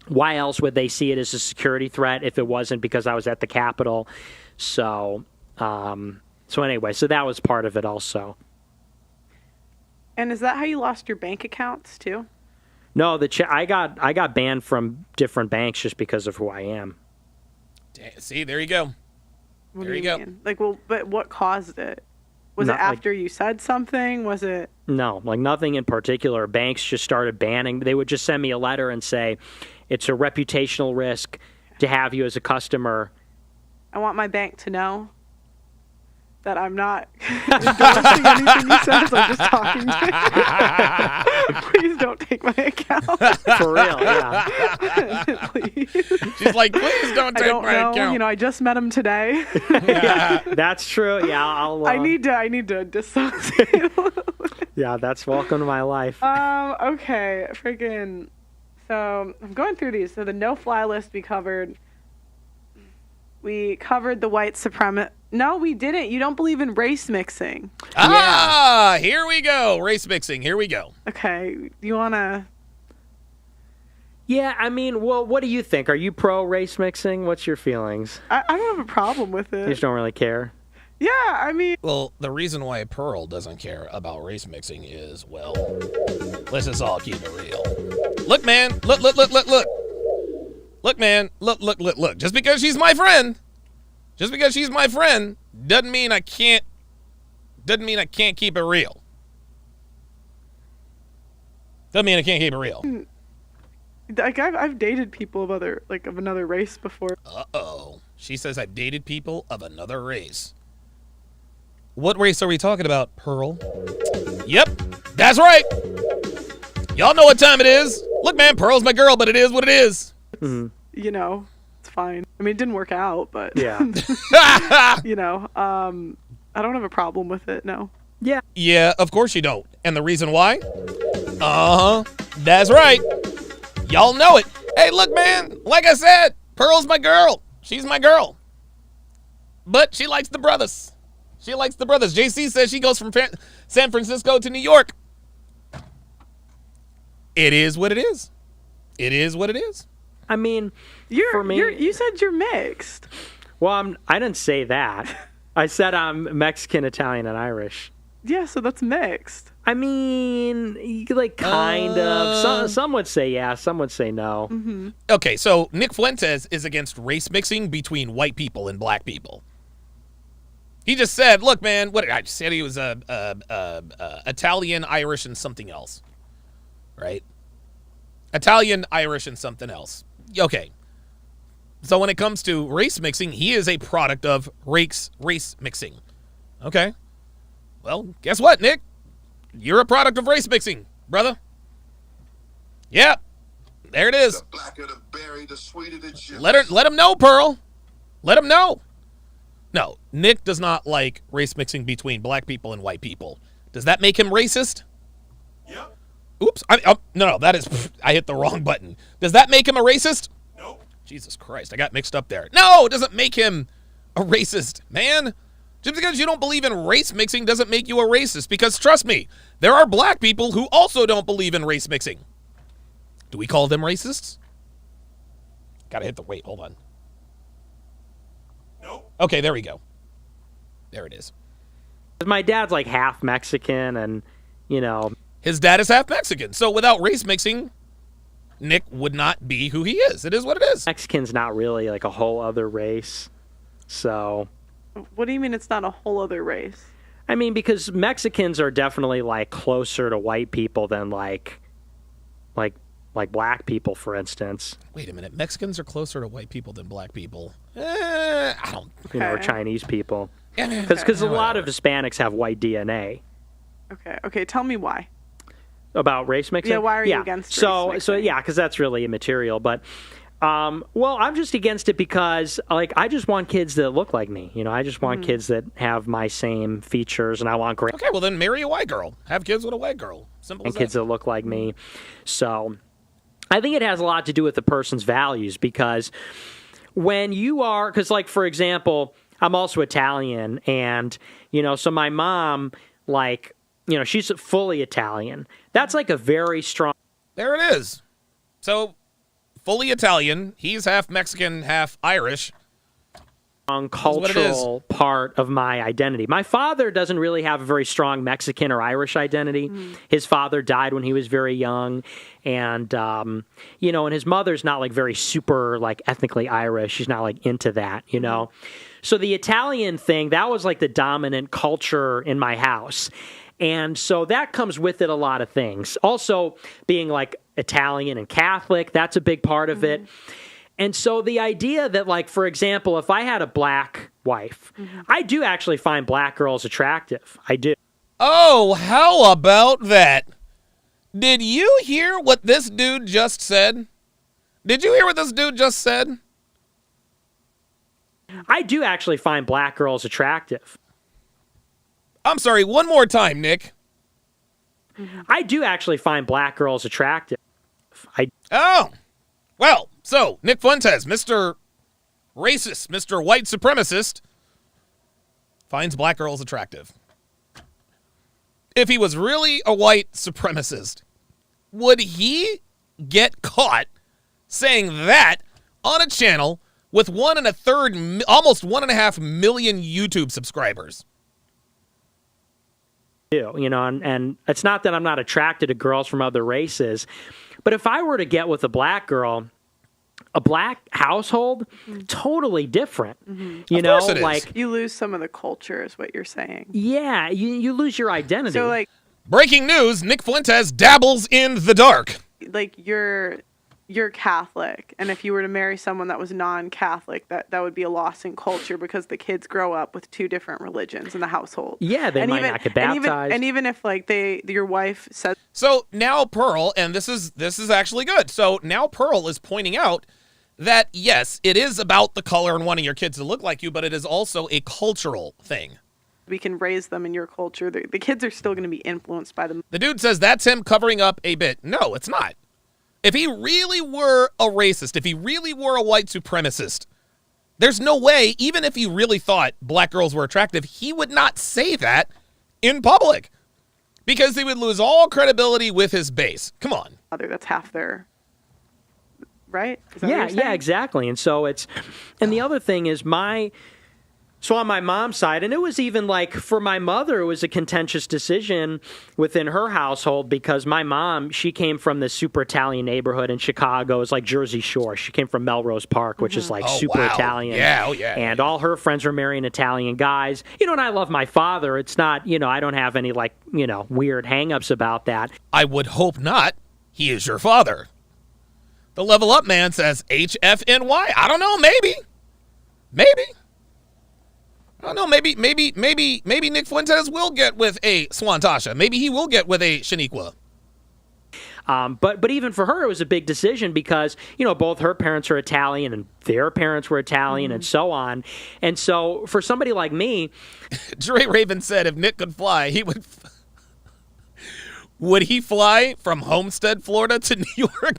S2: Why else would they see it as a security threat if it wasn't because I was at the Capitol? So anyway, so that was part of it also.
S3: And is that how you lost your bank accounts too?
S2: No, I got banned from different banks just because of who I am.
S1: See, there you go.
S3: What
S1: there
S3: do
S1: you go.
S3: mean? But what caused it? Was
S2: Not
S3: it after you said something? Was it?
S2: No, nothing in particular. Banks just started banning. They would just send me a letter and say, it's a reputational risk to have you as a customer.
S3: I want my bank to know that I'm not endorsing anything you said. I'm just talking to you. Please don't take my account.
S2: For real, yeah.
S3: Please.
S1: She's like, please don't take my account.
S3: I just met him today.
S2: That's true. Yeah, I'll.
S3: I need to dissociate.
S2: Yeah, that's welcome to my life.
S3: Okay, freaking. So I'm going through these. So the no-fly list we covered. We covered the white supremacist. No, we didn't. You don't believe in race mixing.
S1: Ah, here we go. Race mixing. Here we go.
S3: Okay, you wanna?
S2: Yeah, I mean, well, what do you think? Are you pro race mixing? What's your feelings?
S3: I don't have a problem with it.
S2: You just don't really care.
S3: Yeah, I mean.
S1: Well, the reason why Pearl doesn't care about race mixing is, well, let's just all keep it real. Look, man. Look. Look, man. Look. Just because she's my friend doesn't mean I can't keep it real. Doesn't mean I can't keep it real.
S3: Like I've dated people of another race before.
S1: Uh-oh. She says I've dated people of another race. What race are we talking about, Pearl? Yep, that's right. Y'all know what time it is. Look, man, Pearl's my girl, but it is what it is.
S2: Mm-hmm.
S3: It's fine. I mean, it didn't work out, but
S2: yeah.
S3: I don't have a problem with it. No.
S1: Yeah, of course you don't. And the reason why? That's right. Y'all know it. Hey, look, man, like I said, Pearl's my girl. She's my girl. But she likes the brothers. JC says she goes from San Francisco to New York. It is what it is.
S2: I mean, for me,
S3: you said you're mixed.
S2: Well, I didn't say that. I said I'm Mexican, Italian, and Irish.
S3: Yeah, so that's mixed.
S2: I mean, kind of. Some would say yeah, some would say no.
S3: Mm-hmm.
S1: Okay, so Nick Fuentes is against race mixing between white people and black people. He just said, look, man, I just said he was Italian, Irish, and something else. Right? Italian, Irish, and something else. Okay. So when it comes to race mixing, he is a product of race mixing. Okay. Well, guess what, Nick? You're a product of race mixing, brother. Yeah. There it is.
S4: The blacker the berry, the sweeter the juice.
S1: Let him know, Pearl. Let him know. No, Nick does not like race mixing between black people and white people. Does that make him racist?
S4: Yep.
S1: Oops. No, that is... I hit the wrong button. Does that make him a racist?
S4: Nope.
S1: Jesus Christ, I got mixed up there. No, it doesn't make him a racist, man. Just because you don't believe in race mixing doesn't make you a racist, because trust me, there are black people who also don't believe in race mixing. Do we call them racists? Gotta hit the wait, hold on.
S4: Nope.
S1: Okay, there we go. There it is.
S2: My dad's like half Mexican, and, you know.
S1: His dad is half Mexican, so without race mixing, Nick would not be who he is. It is what it is.
S2: Mexican's not really like a whole other race. So.
S3: What do you mean it's not a whole other race?
S2: I mean, because Mexicans are definitely like closer to white people than like black people, for instance.
S1: Wait a minute. Mexicans are closer to white people than black people. I don't.
S2: You know, or
S3: Okay.
S2: Chinese people.
S1: Okay.
S2: Because a lot of Hispanics have white DNA.
S3: Okay, tell me why.
S2: About race mixing?
S3: Yeah, why are you against
S2: so,
S3: race
S2: So,
S3: mixing?
S2: yeah, because that's really immaterial. But, well, I'm just against it because, like, I just want kids that look like me. You know, I just want kids that have my same features, and I want great
S1: Okay, well then marry a white girl. Have kids with a white girl. Simple as
S2: kids
S1: that.
S2: that look like me. So, I think it has a lot to do with the person's values, because when you are, because, like, for example, I'm also Italian, and, you know, so my mom, like, you know, she's fully Italian. That's like a very strong
S1: There it is. So, fully Italian. He's half Mexican, half Irish. what it is.
S2: cultural part of my identity. My father doesn't really have a very strong Mexican or Irish identity. His father died when he was very young, and you know, and his mother's not like very super like ethnically Irish. She's not like into that, you know. So the Italian thing, that was like the dominant culture in my house. And so that comes with it a lot of things. Also, being like Italian and Catholic, that's a big part of it. And so the idea that, like, for example, if I had a black wife, I do actually find black girls attractive. I do.
S1: Oh, how about that? Did you hear what this dude just said? Did you hear what this dude just said?
S2: I do actually find black girls attractive.
S1: I'm sorry, one more time, Nick.
S2: I do actually find black girls attractive.
S1: Oh, well, so Nick Fuentes, Mr. Racist, Mr. White Supremacist, finds black girls attractive. If he was really a white supremacist, would he get caught saying that on a channel with 1 1/3, almost 1.5 million YouTube subscribers?
S2: Do, you know, and it's not that I'm not attracted to girls from other races, but if I were to get with a black girl, a black household, totally different. You
S1: Of
S2: know,
S1: course it is.
S2: like,
S3: You lose some of the culture, is what you're saying.
S2: yeah, you lose your identity.
S3: So like
S1: Breaking news, Nick Fuentes dabbles in the dark.
S3: you're Catholic, and if you were to marry someone that was non-Catholic, that would be a loss in culture because the kids grow up with two different religions in the household.
S2: Yeah, they might not get baptized.
S3: And even if like your wife says
S1: So now Pearl, and this is actually good. So now Pearl is pointing out that yes, it is about the color and wanting your kids to look like you, but it is also a cultural thing.
S3: we can raise them in your culture, the kids are still going to be influenced by them.
S1: The dude says that's him covering up a bit. No, it's not. If he really were a racist, if he really were a white supremacist, there's no way, even if he really thought black girls were attractive, he would not say that in public because he would lose all credibility with his base. Come on.
S3: That's half their right. Is that what
S2: Yeah,
S3: you're saying?
S2: yeah, exactly. And so and the other thing is so on my mom's side, and it was even like for my mother, it was a contentious decision within her household because my mom, she came from this super Italian neighborhood in Chicago. It's like Jersey Shore. She came from Melrose Park, which is like
S1: Oh,
S2: super
S1: wow.
S2: Italian.
S1: Yeah, oh, yeah.
S2: And all her friends were marrying Italian guys. You know, and I love my father. It's not, you know, I don't have any like, you know, weird hangups about that.
S1: I would hope not. He is your father. The Level Up man says HFNY. I don't know. Maybe. I don't know. Maybe Nick Fuentes will get with a Swantasha. Maybe he will get with a Shaniqua.
S2: But even for her, it was a big decision because, you know, both her parents are Italian and their parents were Italian and so on. And so for somebody like me,
S1: Dre Raven said if Nick could fly, he would. Would he fly from Homestead, Florida to New York?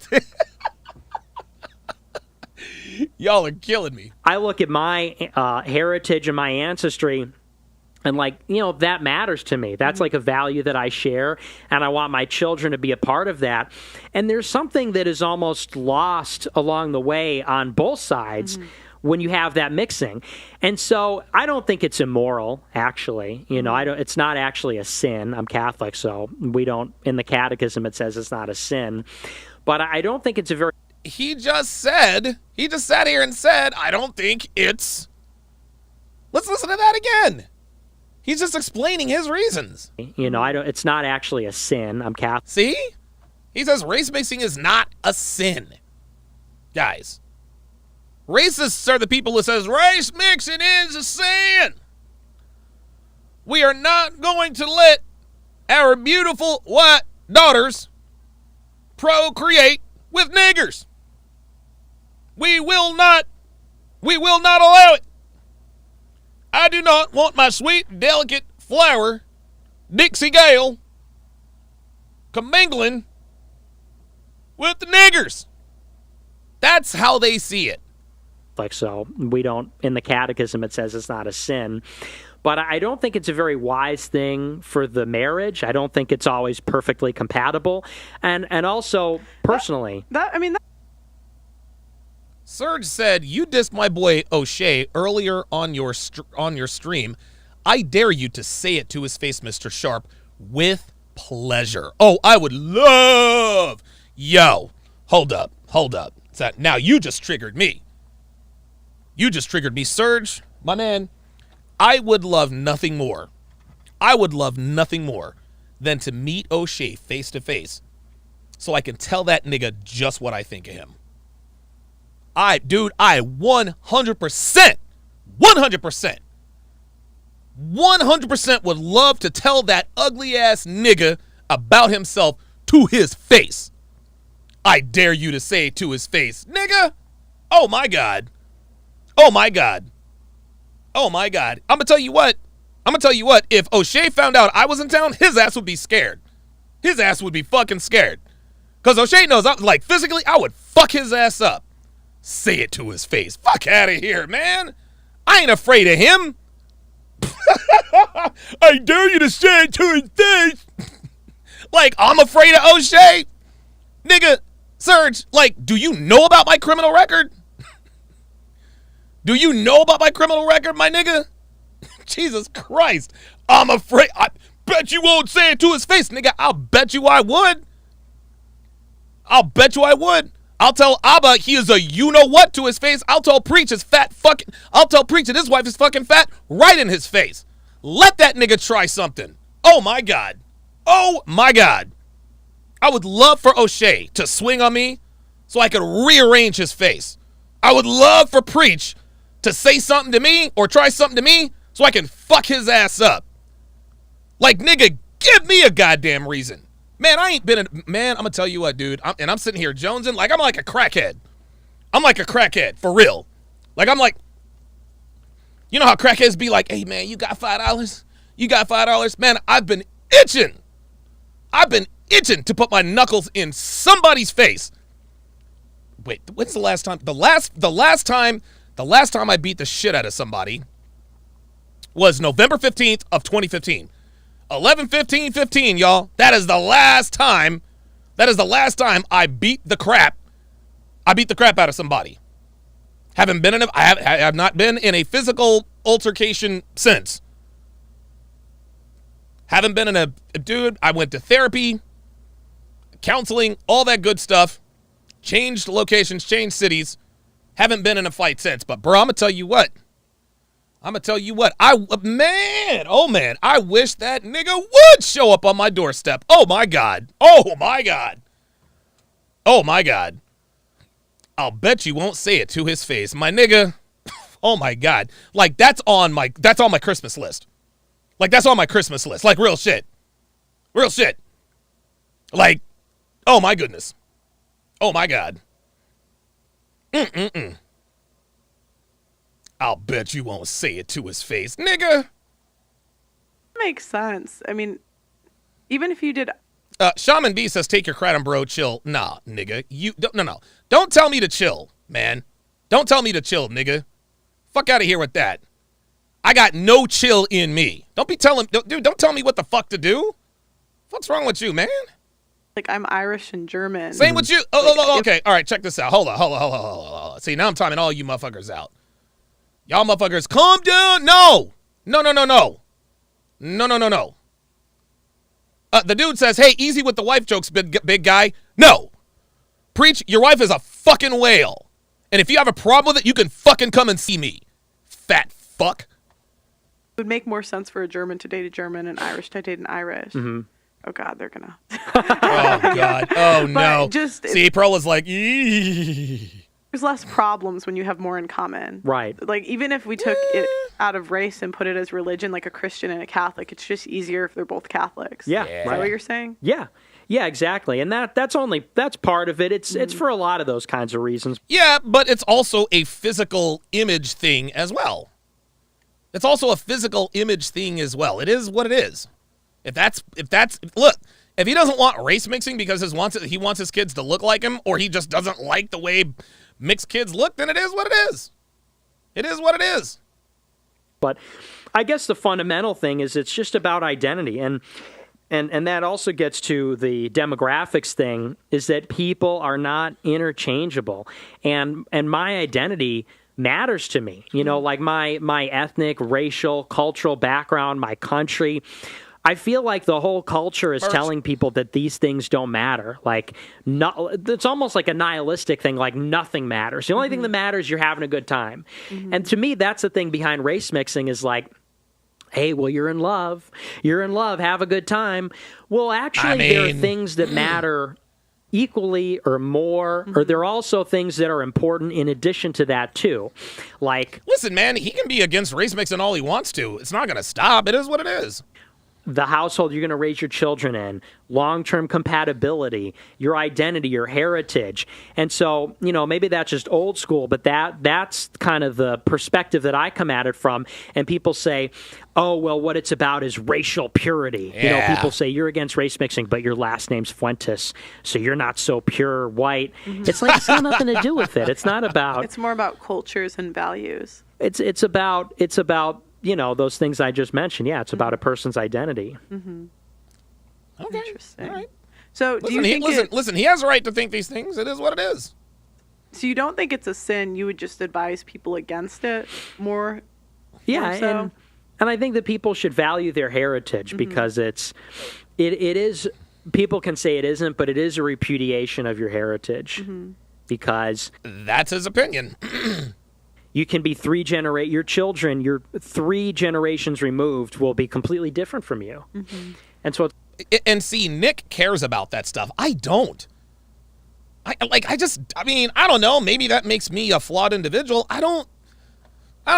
S1: Y'all are killing me.
S2: I look at my heritage and my ancestry, and that matters to me. That's like a value that I share, and I want my children to be a part of that. And there's something that is almost lost along the way on both sides when you have that mixing. And so I don't think it's immoral, actually. It's not actually a sin. I'm Catholic, so we don't, in the catechism it says it's not a sin. But I don't think it's a very...
S1: He just sat here and said, I don't think it's... Let's listen to that again. He's just explaining his reasons.
S2: It's not actually a sin. I'm Catholic.
S1: See? He says race mixing is not a sin. Guys, racists are the people who says race mixing is a sin. We are not going to let our beautiful white daughters procreate with niggers. We will not allow it. I do not want my sweet, delicate flower, Dixie Gale, commingling with the niggers. That's how they see it.
S2: So we don't, in the catechism it says it's not a sin. But I don't think it's a very wise thing for the marriage. I don't think it's always perfectly compatible. And also, personally...
S1: Serge said, you dissed my boy O'Shea earlier on your stream. I dare you to say it to his face, Mr. Sharpe, with pleasure. Oh, I would love... Yo, hold up. Now you just triggered me. Serge, my man. I would love nothing more than to meet O'Shea face to face so I can tell that nigga just what I think of him. I 100% would love to tell that ugly ass nigga about himself to his face. I dare you to say it to his face, nigga. Oh my God. I'm gonna tell you what. If O'Shea found out I was in town, his ass would be scared. His ass would be fucking scared. Because O'Shea knows, physically, I would fuck his ass up. Say it to his face. Fuck out of here, man. I ain't afraid of him. I dare you to say it to his face. I'm afraid of O'Shea? Nigga, Serge, do you know about my criminal record? Do you know about my criminal record, my nigga? Jesus Christ. I'm afraid. I bet you won't say it to his face, nigga. I'll bet you I would. I'll tell Abba he is a you-know-what to his face. I'll tell Preach I'll tell Preach that his wife is fucking fat right in his face. Let that nigga try something. Oh, my God. I would love for O'Shea to swing on me so I could rearrange his face. I would love for Preach to say something to me or try something to me so I can fuck his ass up. Nigga, give me a goddamn reason. Man, I'm going to tell you what, dude. I'm sitting here jonesing I'm like a crackhead. For real. You know how crackheads be like, hey, man, you got $5? Man, I've been itching to put my knuckles in somebody's face. Wait, when's the last time? The last time I beat the shit out of somebody was November 15th of 2015. 11-15-15, y'all. That is the last time I beat the crap out of somebody. I have not been in a physical altercation since. Haven't been in a dude. I went to therapy, counseling, all that good stuff. Changed locations, changed cities. Haven't been in a fight since. But bro, I'm gonna tell you what. I wish that nigga would show up on my doorstep. Oh my God. I'll bet you won't say it to his face, my nigga. Oh my God. That's on my Christmas list. That's on my Christmas list. Real shit. Oh my goodness. Oh my God. I'll bet you won't say it to his face, nigga.
S3: Makes sense. I mean, even if you did...
S1: Shaman B says, take your kratom, bro, chill. Nah, nigga. No. Don't tell me to chill, man. Don't tell me to chill, nigga. Fuck out of here with that. I got no chill in me. Don't tell me what the fuck to do. What's wrong with you, man?
S3: Like, I'm Irish and German.
S1: Same with you. Oh, okay. All right, check this out. Hold on. See, now I'm timing all you motherfuckers out. Y'all motherfuckers, calm down. No. The dude says, hey, easy with the wife jokes, big guy. No. Preach, your wife is a fucking whale. And if you have a problem with it, you can fucking come and see me. Fat fuck.
S3: It would make more sense for a German to date a German and Irish to date an Irish.
S2: Mm-hmm.
S3: Oh, God, they're going to.
S1: Oh, God. Oh, no. See, Pearl was like, eee.
S3: There's less problems when you have more in common.
S2: Right.
S3: Like, even if we took it out of race and put it as religion, like a Christian and a Catholic, it's just easier if they're both Catholics.
S2: Yeah.
S3: Is that what you're saying?
S2: Yeah. Yeah, exactly. And that's part of it. It's for a lot of those kinds of reasons.
S1: Yeah, but it's also a physical image thing as well. It's also a physical image thing as well. It is what it is. Look, if he doesn't want race mixing because he wants his kids to look like him, or he just doesn't like the way mixed kids look, then it is what it is. It is what it is.
S2: But I guess the fundamental thing is it's just about identity. And that also gets to the demographics thing, is that people are not interchangeable. And my identity matters to me. You know, like my ethnic, racial, cultural background, my country. I feel like the whole culture is telling people that these things don't matter. Like, it's almost like a nihilistic thing, like nothing matters. The only thing that matters is you're having a good time. And to me, that's the thing behind race mixing, is like, hey, well, you're in love, have a good time. Well, actually, there are things that matter equally or more, or there are also things that are important in addition to that, too. Like,
S1: listen, man, he can be against race mixing all he wants to. It's not going to stop. It is what it is.
S2: The household you're going to raise your children in, long-term compatibility, your identity, your heritage. And so, you know, maybe that's just old school, but that's kind of the perspective that I come at it from. And people say, oh, well, what it's about is racial purity.
S1: Yeah.
S2: You know, people say you're against race mixing, but your last name's Fuentes, so you're not so pure white. It's like, it's got nothing to do with it. It's not about...
S3: It's more about cultures and values.
S2: It's about you know, those things I just mentioned. Yeah, it's about a person's identity.
S1: Okay.
S3: Interesting.
S1: All right.
S3: So do you think
S1: listen, he has a right to think these things. It is what it is.
S3: So you don't think it's a sin? You would just advise people against it more?
S2: Yeah,
S3: more so?
S2: and I think that people should value their heritage, because it is, people can say it isn't, but it is a repudiation of your heritage, because
S1: that's his opinion.
S2: You can be your children, you're 3 generations removed, will be completely different from you. And so
S1: and see, Nick cares about that stuff. I don't. I don't know. Maybe that makes me a flawed individual. I don't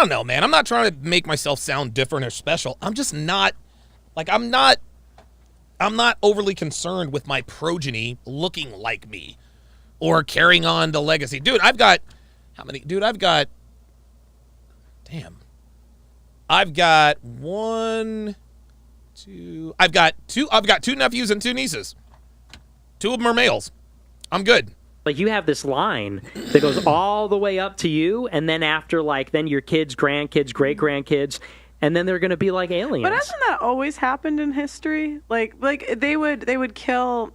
S1: know, man. I'm not trying to make myself sound different or special. I'm just not, like, I'm not overly concerned with my progeny looking like me or carrying on the legacy. Dude, I've got two nephews and 2 nieces. 2 of them are males. I'm good.
S2: like you have this line that goes all the way up to you, and then after then your kids, grandkids, great grandkids, and then they're going to be like aliens.
S3: But hasn't that always happened in history? Like they would kill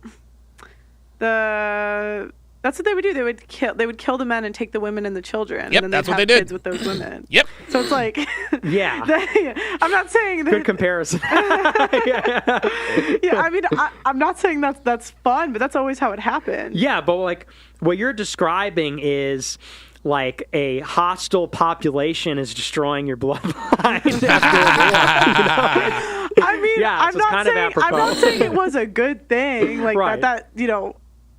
S3: the. That's what they would do. They would kill the men and take the women and the children.
S1: Yep,
S3: and then
S1: that's
S3: they'd
S1: what
S3: have
S1: they did.
S3: kids with those women.
S1: Yep.
S3: So it's like,
S2: yeah.
S3: I'm not saying that.
S2: Good comparison.
S3: Yeah, I mean, I'm not saying that's fun, but that's always how it happened.
S2: Yeah, but like what you're describing is like a hostile population is destroying your bloodline.
S3: I mean,
S2: yeah,
S3: I'm not saying it was a good thing. Like
S2: right.
S3: that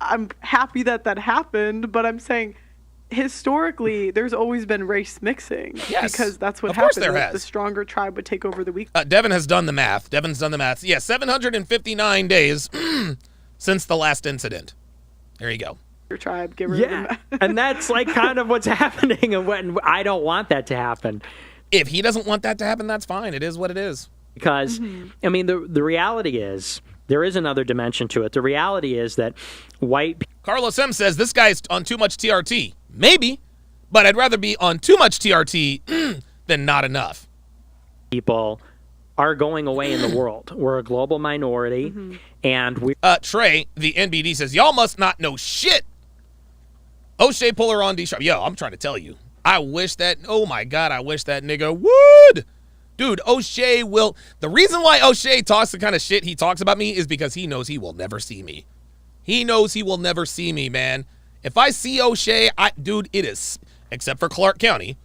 S3: I'm happy that happened, but I'm saying historically there's always been race mixing.
S1: Yes,
S3: because that's what
S1: of course
S3: happened.
S1: there has.
S3: The stronger tribe would take over the weak.
S1: Devin has done the math. Yeah, 759 days since the last incident. There you go.
S3: Your tribe, give her
S2: Yeah, and that's like kind of what's happening, and when I don't want that to happen.
S1: If he doesn't want that to happen, that's fine. It is what it is.
S2: Because, I mean, the reality is, there is another dimension to it. The reality is that white people...
S1: Carlos M. says, this guy's on too much TRT. Maybe, But I'd rather be on too much TRT than not enough.
S2: People are going away in the world. We're a global minority, and we.
S1: Trey, the NBD says, y'all must not know shit. O'Shea Puller on D Sharpe. Yo, I'm trying to tell you. I wish that, oh my God, I wish that nigga would. Dude, O'Shea will. The reason why O'Shea talks the kind of shit he talks about me is because he knows he will never see me. He knows he will never see me, man. If I see O'Shea, dude, it is, except for Clark County,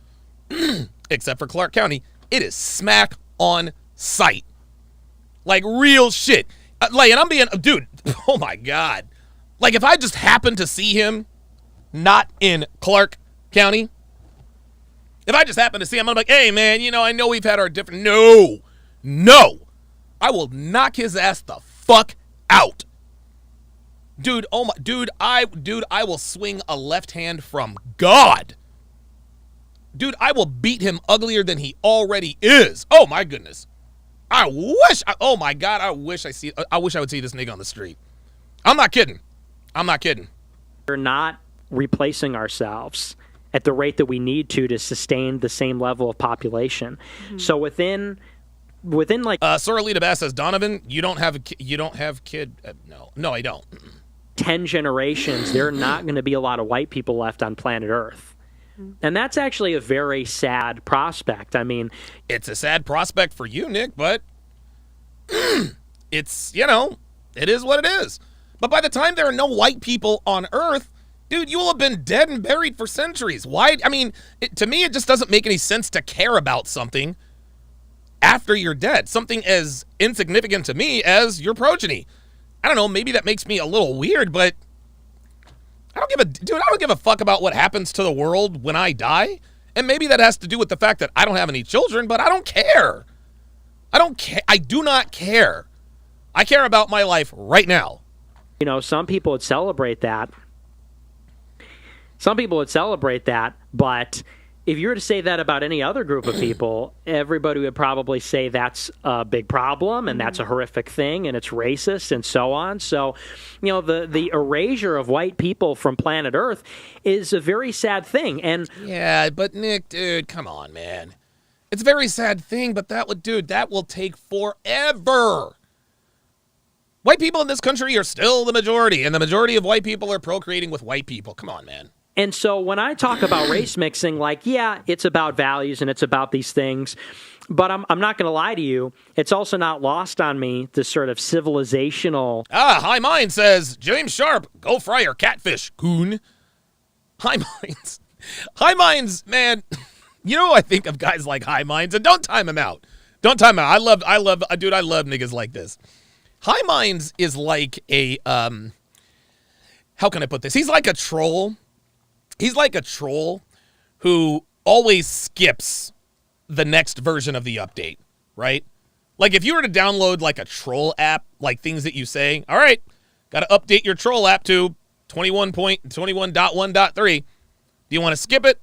S1: except for Clark County, it is smack on sight. Like real shit. Like, and I'm being, dude, oh my God. Like if I just happen to see him not in Clark County, if I just happen to see him, I'm like, hey man, you know, I know we've had our different, no. I will knock his ass the fuck out. Dude, oh my, dude, I will swing a left hand from God. Dude, I will beat him uglier than he already is. Oh my goodness. Oh my God, I wish I would see this nigga on the street. I'm not kidding.
S2: We're not replacing ourselves at the rate that we need to sustain the same level of population. So within like
S1: Soralita Bass says, Donovan, you don't have kid. No, I don't.
S2: 10 generations, there are not going to be a lot of white people left on planet Earth. And that's actually a very sad prospect. I mean,
S1: it's a sad prospect for you, Nick, but it's, you know, it is what it is. But by the time there are no white people on Earth, dude, you will have been dead and buried for centuries. Why? I mean, to me, it just doesn't make any sense to care about something after you're dead. Something as insignificant to me as your progeny. I don't know, maybe that makes me a little weird, but I don't give a fuck about what happens to the world when I die. And maybe that has to do with the fact that I don't have any children, but I don't care. I do not care. I care about my life right now.
S2: You know, some people would celebrate that. But if you were to say that about any other group of people, everybody would probably say that's a big problem and that's a horrific thing and it's racist and so on. So, you know, the erasure of white people from planet Earth is a very sad thing. And
S1: yeah, but Nick, dude, come on, man. It's a very sad thing, but that will take forever. White people in this country are still the majority, and the majority of white people are procreating with white people. Come on, man.
S2: And so when I talk about race mixing, like, yeah, it's about values and it's about these things, but I'm not going to lie to you. It's also not lost on me the sort of civilizational.
S1: High Mind says, James Sharpe, go fry your catfish, coon. High Minds, man. You know, I think of guys like High Minds, and don't time him out. I love niggas like this. High Minds is like a, how can I put this? He's like a troll. He's like a troll who always skips the next version of the update, right? Like if you were to download like a troll app, like things that you say, all right, got to update your troll app to 21.1.3. Do you want to skip it?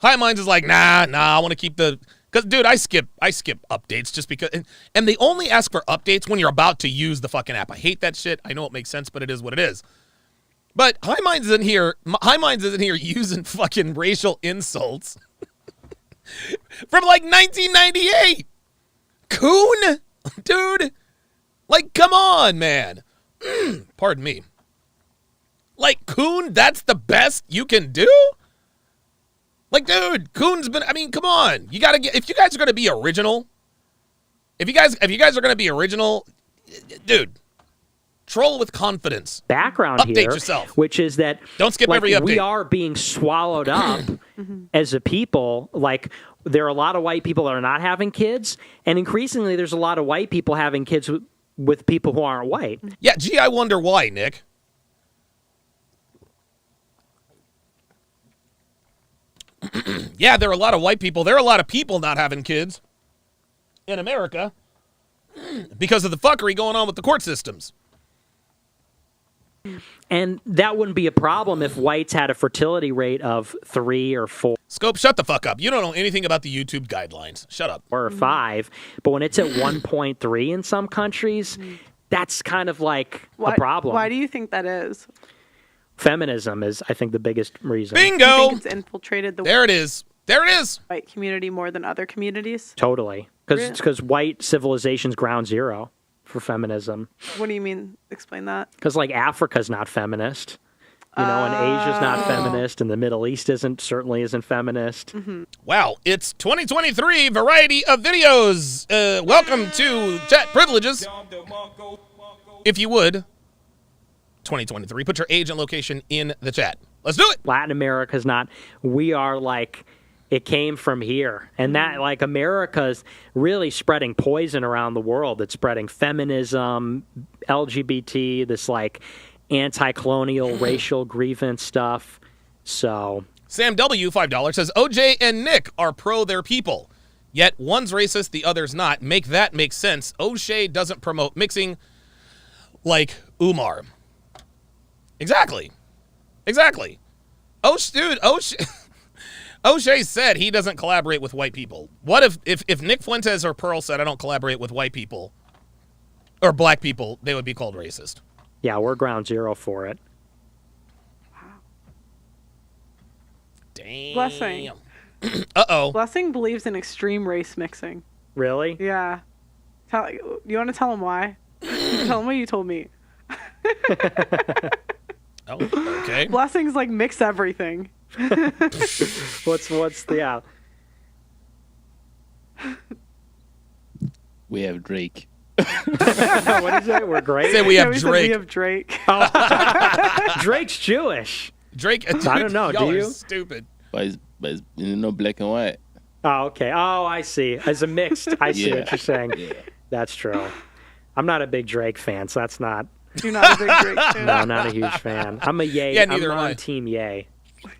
S1: High Minds is like, nah, I want to keep because dude, I skip updates just because, and they only ask for updates when you're about to use the fucking app. I hate that shit. I know it makes sense, but it is what it is. But High Minds isn't here using fucking racial insults from like 1998. Coon, dude. Like, come on, man. Pardon me. Like, Coon, that's the best you can do? Like, dude, Coon's been, I mean, come on. You gotta get, if you guys are gonna be original, if you guys are gonna be original, dude, troll with confidence.
S2: Background
S1: update
S2: here,
S1: yourself.
S2: Which is that
S1: don't skip every update.
S2: We are being swallowed up as a people. Like there are a lot of white people that are not having kids, and increasingly there's a lot of white people having kids with people who aren't white.
S1: Yeah, gee, I wonder why, Nick. Yeah, there are a lot of white people. There are a lot of people not having kids in America because of the fuckery going on with the court systems.
S2: And that wouldn't be a problem if whites had a fertility rate of 3 or 4.
S1: Scope, shut the fuck up. You don't know anything about the YouTube guidelines. Shut up.
S2: Or 5. But when it's at 1.3 in some countries, that's kind of like a problem.
S3: Why do you think that is?
S2: Feminism is, I think, the biggest reason.
S3: I
S1: Bingo!
S3: think it's infiltrated the
S1: There it is. There it is.
S3: white community more than other communities.
S2: Totally. Because white civilization's ground zero for feminism.
S3: What do you mean? Explain that.
S2: Because, like, Africa's not feminist. And Asia's not feminist, and the Middle East certainly isn't feminist.
S1: Wow, it's 2023 variety of videos. Welcome to Chat Privileges. If you would, 2023, put your age and location in the chat. Let's do it.
S2: Latin America's not. We are like, it came from here. And that, like, America's really spreading poison around the world. It's spreading feminism, LGBT, this, like, anti-colonial racial grievance stuff. So
S1: Sam W, $5, says, OJ and Nick are pro their people, yet one's racist, the other's not. Make that make sense. O'Shea doesn't promote mixing like Umar. Exactly. O'Shea said he doesn't collaborate with white people. What if Nick Fuentes or Pearl said I don't collaborate with white people or black people, they would be called racist.
S2: yeah, we're ground zero for it.
S1: Damn.
S3: Blessing.
S1: Uh-oh.
S3: Blessing believes in extreme race mixing.
S2: Really?
S3: Yeah. You want to tell him why? Tell him what you told me.
S1: Oh, okay.
S3: Blessing's like mix everything.
S2: What's the
S5: We have Drake.
S2: what is it? We're great.
S1: Say we
S3: Yeah,
S1: have
S3: we said
S1: Drake.
S3: we have Drake.
S2: Drake's Jewish.
S1: Drake. Dude,
S2: I don't know, do
S1: y'all are
S2: you?
S1: stupid.
S5: But it's black and white.
S2: Oh, okay. Oh, I see. As a mixed, I see
S5: Yeah.
S2: what you're saying.
S5: Yeah.
S2: That's true. I'm not a big Drake fan, so that's not.
S3: You're not a big Drake fan.
S2: No, not a huge fan. I'm a Ye.
S1: Yeah, neither
S2: I'm
S1: am I.
S2: on Team Ye.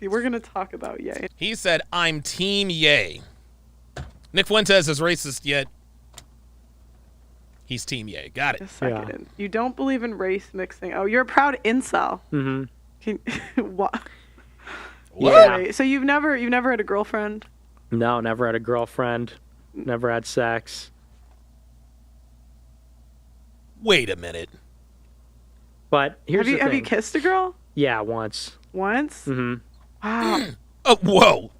S3: We're gonna talk about Ye.
S1: He said, I'm Team Ye. Nick Fuentes is racist, yet he's Team Ye. Got it.
S3: Just second. You don't believe in race mixing. Oh, you're a proud incel.
S2: Mm-hmm.
S3: What?
S2: Yeah.
S3: Wait, so you've never had a girlfriend?
S2: No, never had a girlfriend. Never had sex.
S1: Wait a minute.
S2: But here's the thing.
S3: Have you kissed a girl
S2: Yeah, once.
S3: once?
S2: Mm-hmm.
S3: Wow.
S1: Oh, whoa.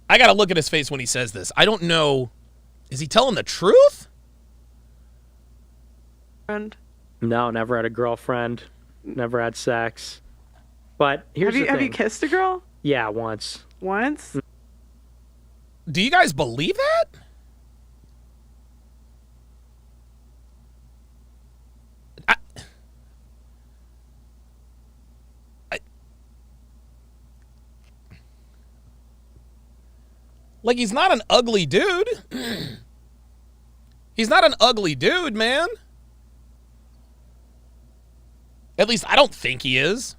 S1: I got to look at his face when he says this. I don't know. Is he telling the truth?
S3: Friend.
S2: No, never had a girlfriend. Never had sex. But here's the thing.
S3: Have you kissed a girl
S2: Yeah, once.
S3: once?
S1: Do you guys believe that? Like, he's not an ugly dude. He's not an ugly dude, man. At least I don't think he is.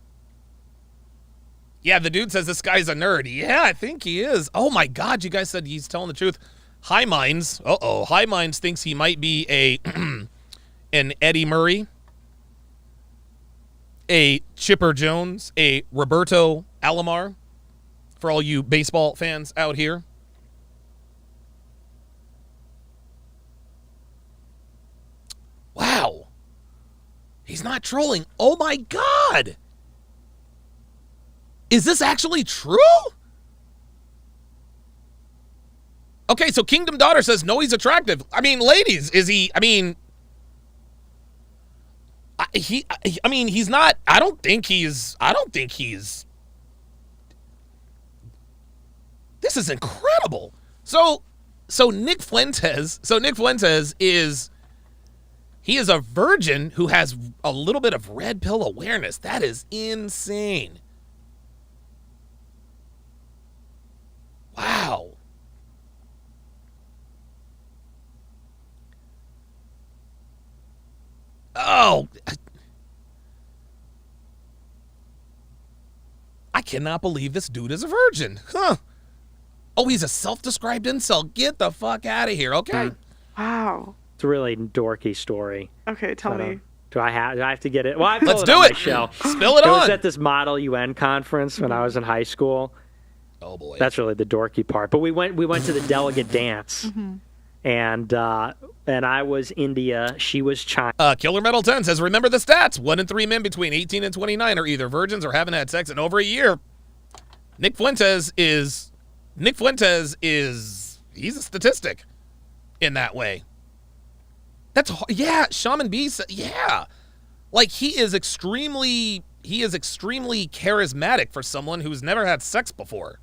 S1: Yeah, the dude says this guy's a nerd. Yeah, I think he is. Oh my God, you guys said he's telling the truth. High Minds. High Minds thinks he might be an Eddie Murray, a Chipper Jones, a Roberto Alomar, for all you baseball fans out here. Wow. He's not trolling. Oh my God. Is this actually true? Okay, so Kingdom Daughter says, no, he's attractive. I mean, ladies, is he, he's not, I don't think he's, this is incredible. So Nick Fuentes is, he is a virgin who has a little bit of red pill awareness. That is insane. Wow. Oh. I cannot believe this dude is a virgin. Huh. Oh, he's a self-described incel. Get the fuck out of here, okay?
S3: Wow.
S2: It's a really dorky story.
S3: Okay, tell me.
S2: Do I have to get it? Well, I've
S1: Let's
S2: told
S1: do
S2: on
S1: it.
S2: my show.
S1: Spill it
S2: It was
S1: on.
S2: at this Model UN conference when I was in high school.
S1: Oh boy.
S2: That's really the dorky part. But we went to the delegate dance, and I was India, she was China.
S1: Killer Metal 10 says, remember the stats. 1 in 3 men between 18 and 29 are either virgins or haven't had sex in over a year. Nick Fuentes is he's a statistic in that way. Shaman B said, yeah. Like he is extremely charismatic for someone who's never had sex before.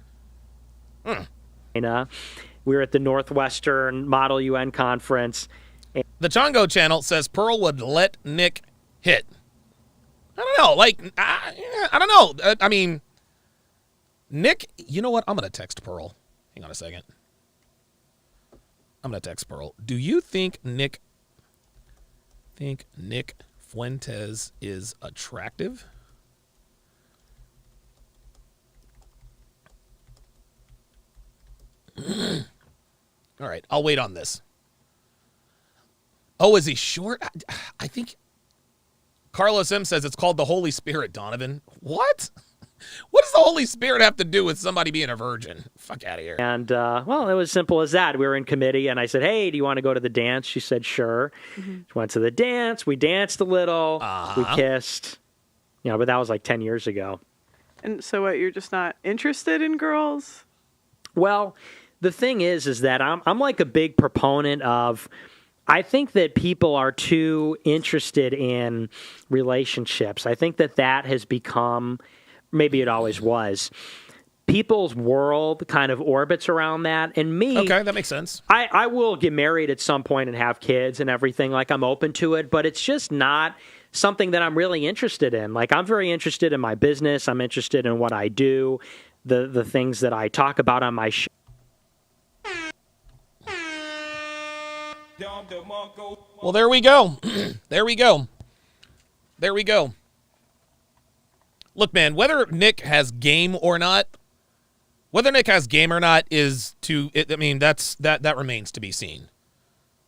S2: We were at the Northwestern Model UN conference.
S1: The Chongo channel says Pearl would let Nick hit. I don't know. I don't know. I mean, Nick, you know what? I'm going to text Pearl. Hang on a second. I'm going to text Pearl. Do you think Nick Fuentes is attractive? All right, I'll wait on this. Oh, is he short? I think Carlos M says it's called the Holy Spirit, Donovan. What? What does the Holy Spirit have to do with somebody being a virgin? Fuck out of here.
S2: And, well, it was simple as that. We were in committee, and I said, hey, do you want to go to the dance? She said, sure. She went to the dance. We danced a little. We kissed. But that was like 10 years ago.
S3: And so what, you're just not interested in girls?
S2: Well, the thing is that I'm like a big proponent of, I think that people are too interested in relationships. I think that has become, maybe it always was, people's world kind of orbits around that. And me,
S1: okay, that makes sense.
S2: I will get married at some point and have kids and everything. Like, I'm open to it, but it's just not something that I'm really interested in. Like, I'm very interested in my business. I'm interested in what I do, the things that I talk about on my show.
S1: Well, there we go. There we go. Look, man, whether Nick has game or not is that remains to be seen.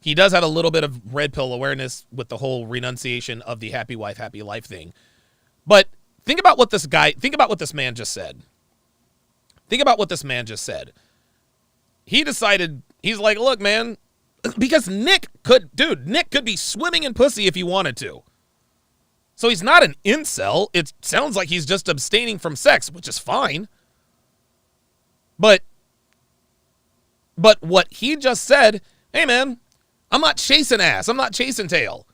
S1: He does have a little bit of red pill awareness with the whole renunciation of the happy wife, happy life thing. But think about what this man just said. He decided, he's like, look, man, because Nick could be swimming in pussy if he wanted to. So he's not an incel. It sounds like he's just abstaining from sex, which is fine. But what he just said, hey, man, I'm not chasing ass. I'm not chasing tail.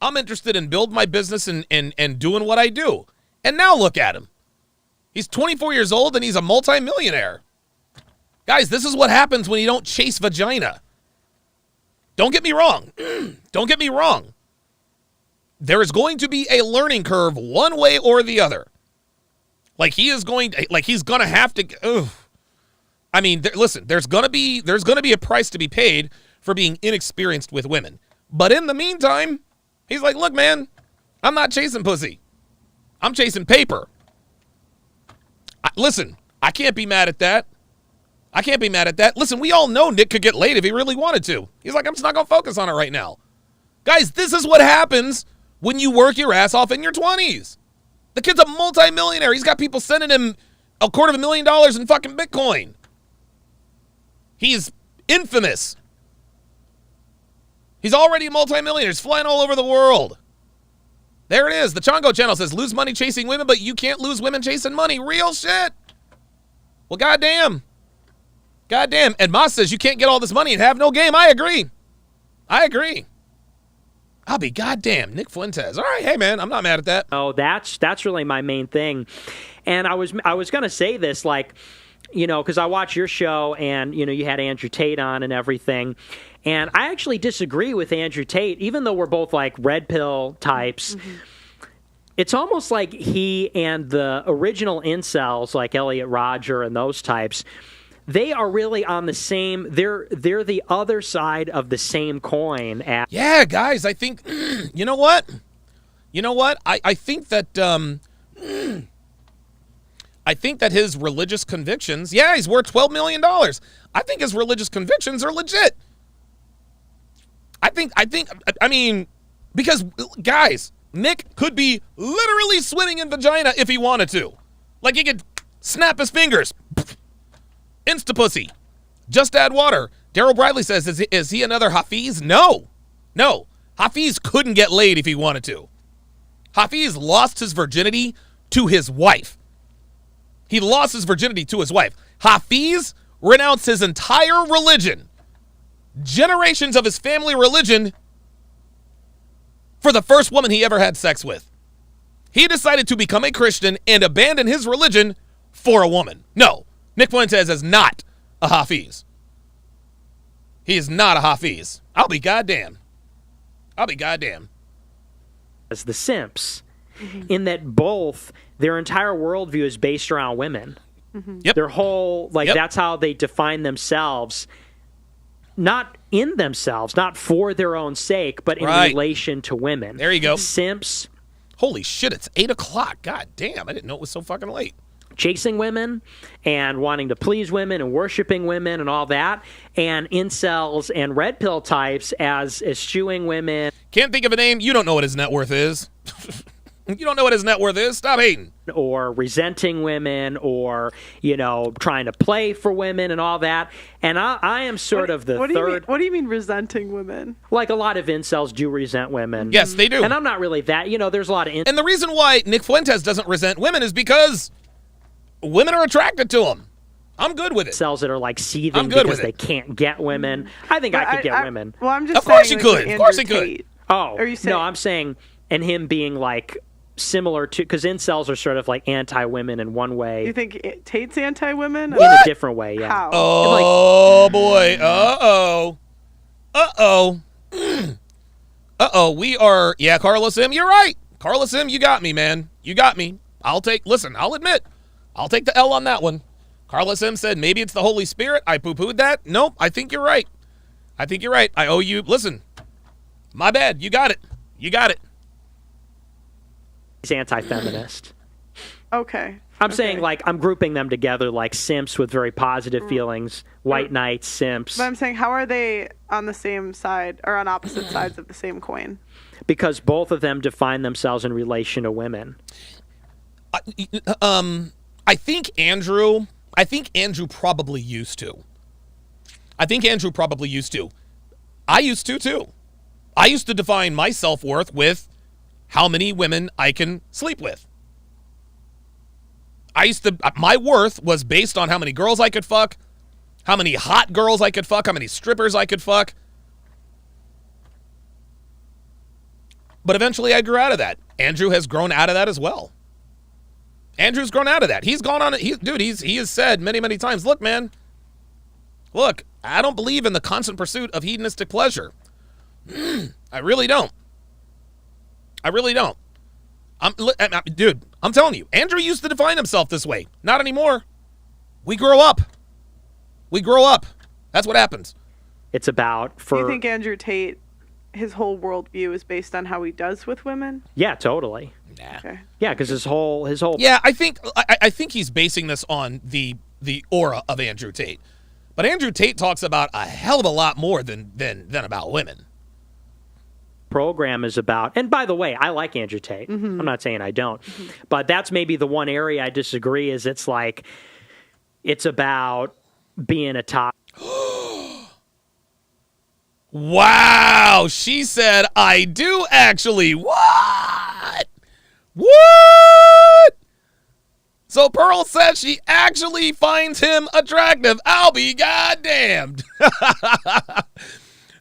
S1: I'm interested in building my business and doing what I do. And now look at him. He's 24 years old and he's a multimillionaire. Guys, this is what happens when you don't chase vagina. Don't get me wrong. There is going to be a learning curve one way or the other. He's going to have to. I mean, listen. There's going to be a price to be paid for being inexperienced with women. But in the meantime, he's like, look, man, I'm not chasing pussy. I'm chasing paper. Listen, I can't be mad at that. Listen, we all know Nick could get laid if he really wanted to. He's like, I'm just not going to focus on it right now. Guys, this is what happens when you work your ass off in your 20s. The kid's a multimillionaire. He's got people sending him $250,000 in fucking Bitcoin. He's infamous. He's already a multimillionaire. He's flying all over the world. There it is. The Chongo channel says, lose money chasing women, but you can't lose women chasing money. Real shit. Well, goddamn. And Moss says you can't get all this money and have no game. I agree. I'll be goddamn. Nick Fuentes. All right, hey, man, I'm not mad at that.
S2: Oh, that's really my main thing. And I was going to say this, because I watch your show and, you had Andrew Tate on and everything. And I actually disagree with Andrew Tate, even though we're both like red pill types. Mm-hmm. It's almost like he and the original incels like Elliot Rodger and those types, they are really on the same, they're the other side of the same coin.
S1: Yeah, guys, I think, you know what? I think that his religious convictions, yeah, he's worth $12 million. I think his religious convictions are legit. I mean, because, guys, Nick could be literally swimming in vagina if he wanted to. Like, he could snap his fingers. Insta-pussy. Just add water. Daryl Bradley says, is he another Hafiz? No. Hafiz couldn't get laid if he wanted to. Hafiz lost his virginity to his wife. He lost his virginity to his wife. Hafiz renounced his entire religion, generations of his family religion, for the first woman he ever had sex with. He decided to become a Christian and abandon his religion for a woman. No, Nick Fuentes is not a Hafiz. He is not a Hafiz. I'll be goddamn.
S2: As the simps, in that both their entire worldview is based around women.
S1: Yep.
S2: Their whole, like,
S1: Yep.
S2: that's how they define themselves. Not in themselves, not for their own sake, but in
S1: Right.
S2: relation to women.
S1: There you go.
S2: Simps
S1: Holy shit, it's 8 o'clock. God damn, I didn't know it was so fucking late.
S2: chasing women and wanting to please women and worshiping women and all that, and incels and red pill types as eschewing women
S1: Can't think of a name. You don't know what his net worth is. You don't know what his net worth is. Stop hating.
S2: or resenting women or, trying to play for women and all that. And I am sort of the
S3: What do you mean,
S2: third,
S3: what do you mean resenting women?
S2: like a lot of incels do resent women.
S1: Yes, they do.
S2: And I'm not really that, there's a lot of
S1: And the reason why Nick Fuentes doesn't resent women is because women are attracted to him. I'm good with it.
S2: incels that are like
S1: I'm
S2: seething
S1: good
S2: because
S1: with
S2: they
S1: it.
S2: can't get women. I think I could get women.
S3: Well, I'm just
S1: Of course
S3: saying,
S1: you
S3: like,
S1: could.
S3: with
S1: Of course
S3: Andrew
S1: you could.
S3: Tate.
S2: Oh,
S3: Are you saying-
S2: no, I'm saying, and him being like similar to, because incels are sort of like anti-women in one way,
S3: You think Tate's anti-women?
S2: in a different way, yeah.
S3: How?
S1: Oh, boy. Uh-oh. Uh-oh. We are... Yeah, Carlos M., you're right. Carlos M., you got me, man. You got me. I'll take... Listen, I'll admit. I'll take the L on that one. Carlos M. said maybe it's the Holy Spirit. I poo-pooed that. Nope, I think you're right. I owe you... Listen. My bad. You got it.
S2: He's anti-feminist.
S3: Okay.
S2: I'm saying, like, I'm grouping them together like simps with very positive feelings, white knights, simps,
S3: But I'm saying, how are they on the same side or on opposite sides of the same coin?
S2: because both of them define themselves in relation to women.
S1: I think Andrew probably used to. I used to, too. I used to define my self-worth with how many women I can sleep with. My worth was based on how many girls I could fuck, how many hot girls I could fuck, how many strippers I could fuck. But eventually I grew out of that. Andrew has grown out of that as well. Andrew's grown out of that. He's gone on it. He has said many, many times, look, man, I don't believe in the constant pursuit of hedonistic pleasure. I really don't. I'm telling you, Andrew used to define himself this way. Not anymore. We grow up. That's what happens.
S2: It's about
S3: Do you think Andrew Tate, his whole worldview is based on how he does with women?
S2: yeah, totally.
S1: Nah.
S3: Okay.
S2: Yeah, because his whole
S1: Yeah, I think he's basing this on the aura of Andrew Tate. But Andrew Tate talks about a hell of a lot more than about women.
S2: program is about, and by the way, I like Andrew Tate. I'm not saying I don't, but that's maybe the one area I disagree is it's about being a top.
S1: Wow, she said, I do actually. What? So Pearl says she actually finds him attractive. I'll be goddamned.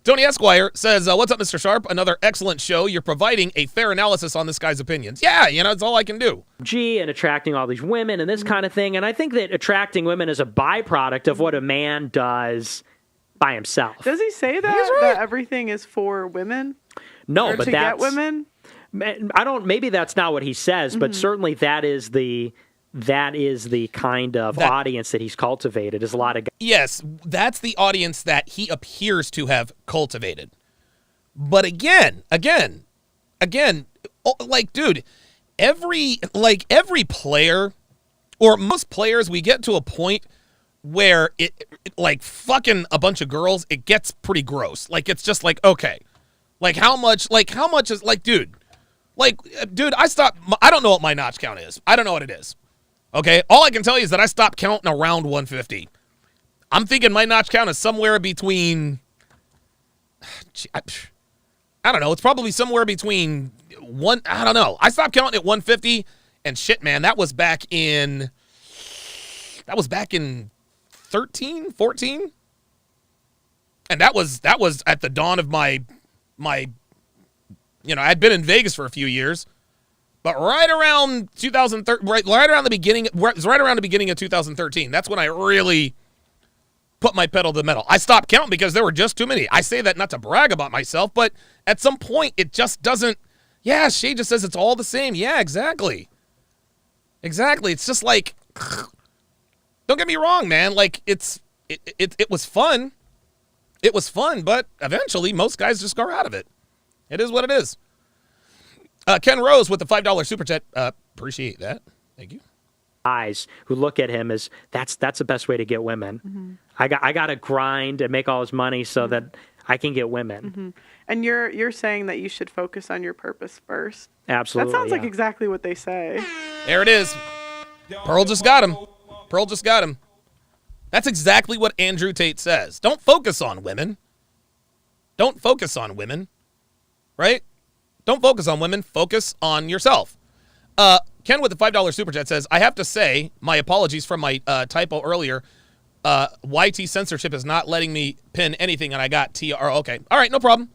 S1: Tony Esquire says, what's up, Mr. Sharpe? Another excellent show. You're providing a fair analysis on this guy's opinions. Yeah, it's all I can do.
S2: And attracting all these women and this kind of thing. And I think that attracting women is a byproduct of what a man does by himself.
S3: Does he say that,
S1: He's right.
S3: that everything is for women?
S2: No,
S3: Or
S2: but
S3: to
S2: that's
S3: get women?
S2: maybe that's not what he says, but certainly that is the kind of audience that he's cultivated. Is a lot of guys.
S1: Yes, that's the audience that he appears to have cultivated. But again, dude, every player, or most players, we get to a point where it like fucking a bunch of girls, it gets pretty gross. Like, it's just like, okay, how much is dude, I don't know what my notch count is. I don't know what it is. Okay, all I can tell you is that I stopped counting around 150. I'm thinking my notch count is somewhere between, I don't know. It's probably somewhere between I don't know. I stopped counting at 150, and shit, man, that was back in 13, 14. And that was at the dawn of my I'd been in Vegas for a few years, but right around 2013, right around the beginning of 2013, that's when I really put my pedal to the metal. I stopped counting because there were just too many. I say that not to brag about myself, but at some point it just doesn't. Yeah, Shay just says it's all the same. Yeah, exactly. It's just like, don't get me wrong, man. Like it was fun. It was fun, but eventually most guys just go out of it. It is what it is. Ken Rose with the $5 super chat. Appreciate that. Thank you.
S2: Guys who look at him as that's the best way to get women. Mm-hmm. I got to grind and make all his money so that I can get women.
S3: Mm-hmm. And you're saying that you should focus on your purpose first.
S2: Absolutely.
S3: That sounds like exactly what they say.
S1: There it is. Pearl just got him. That's exactly what Andrew Tate says. Don't focus on women. Right? Don't focus on women. Focus on yourself. Ken with the $5 super chat says, I have to say, my apologies for my typo earlier. YT censorship is not letting me pin anything, and I got TR. Okay. All right, no problem.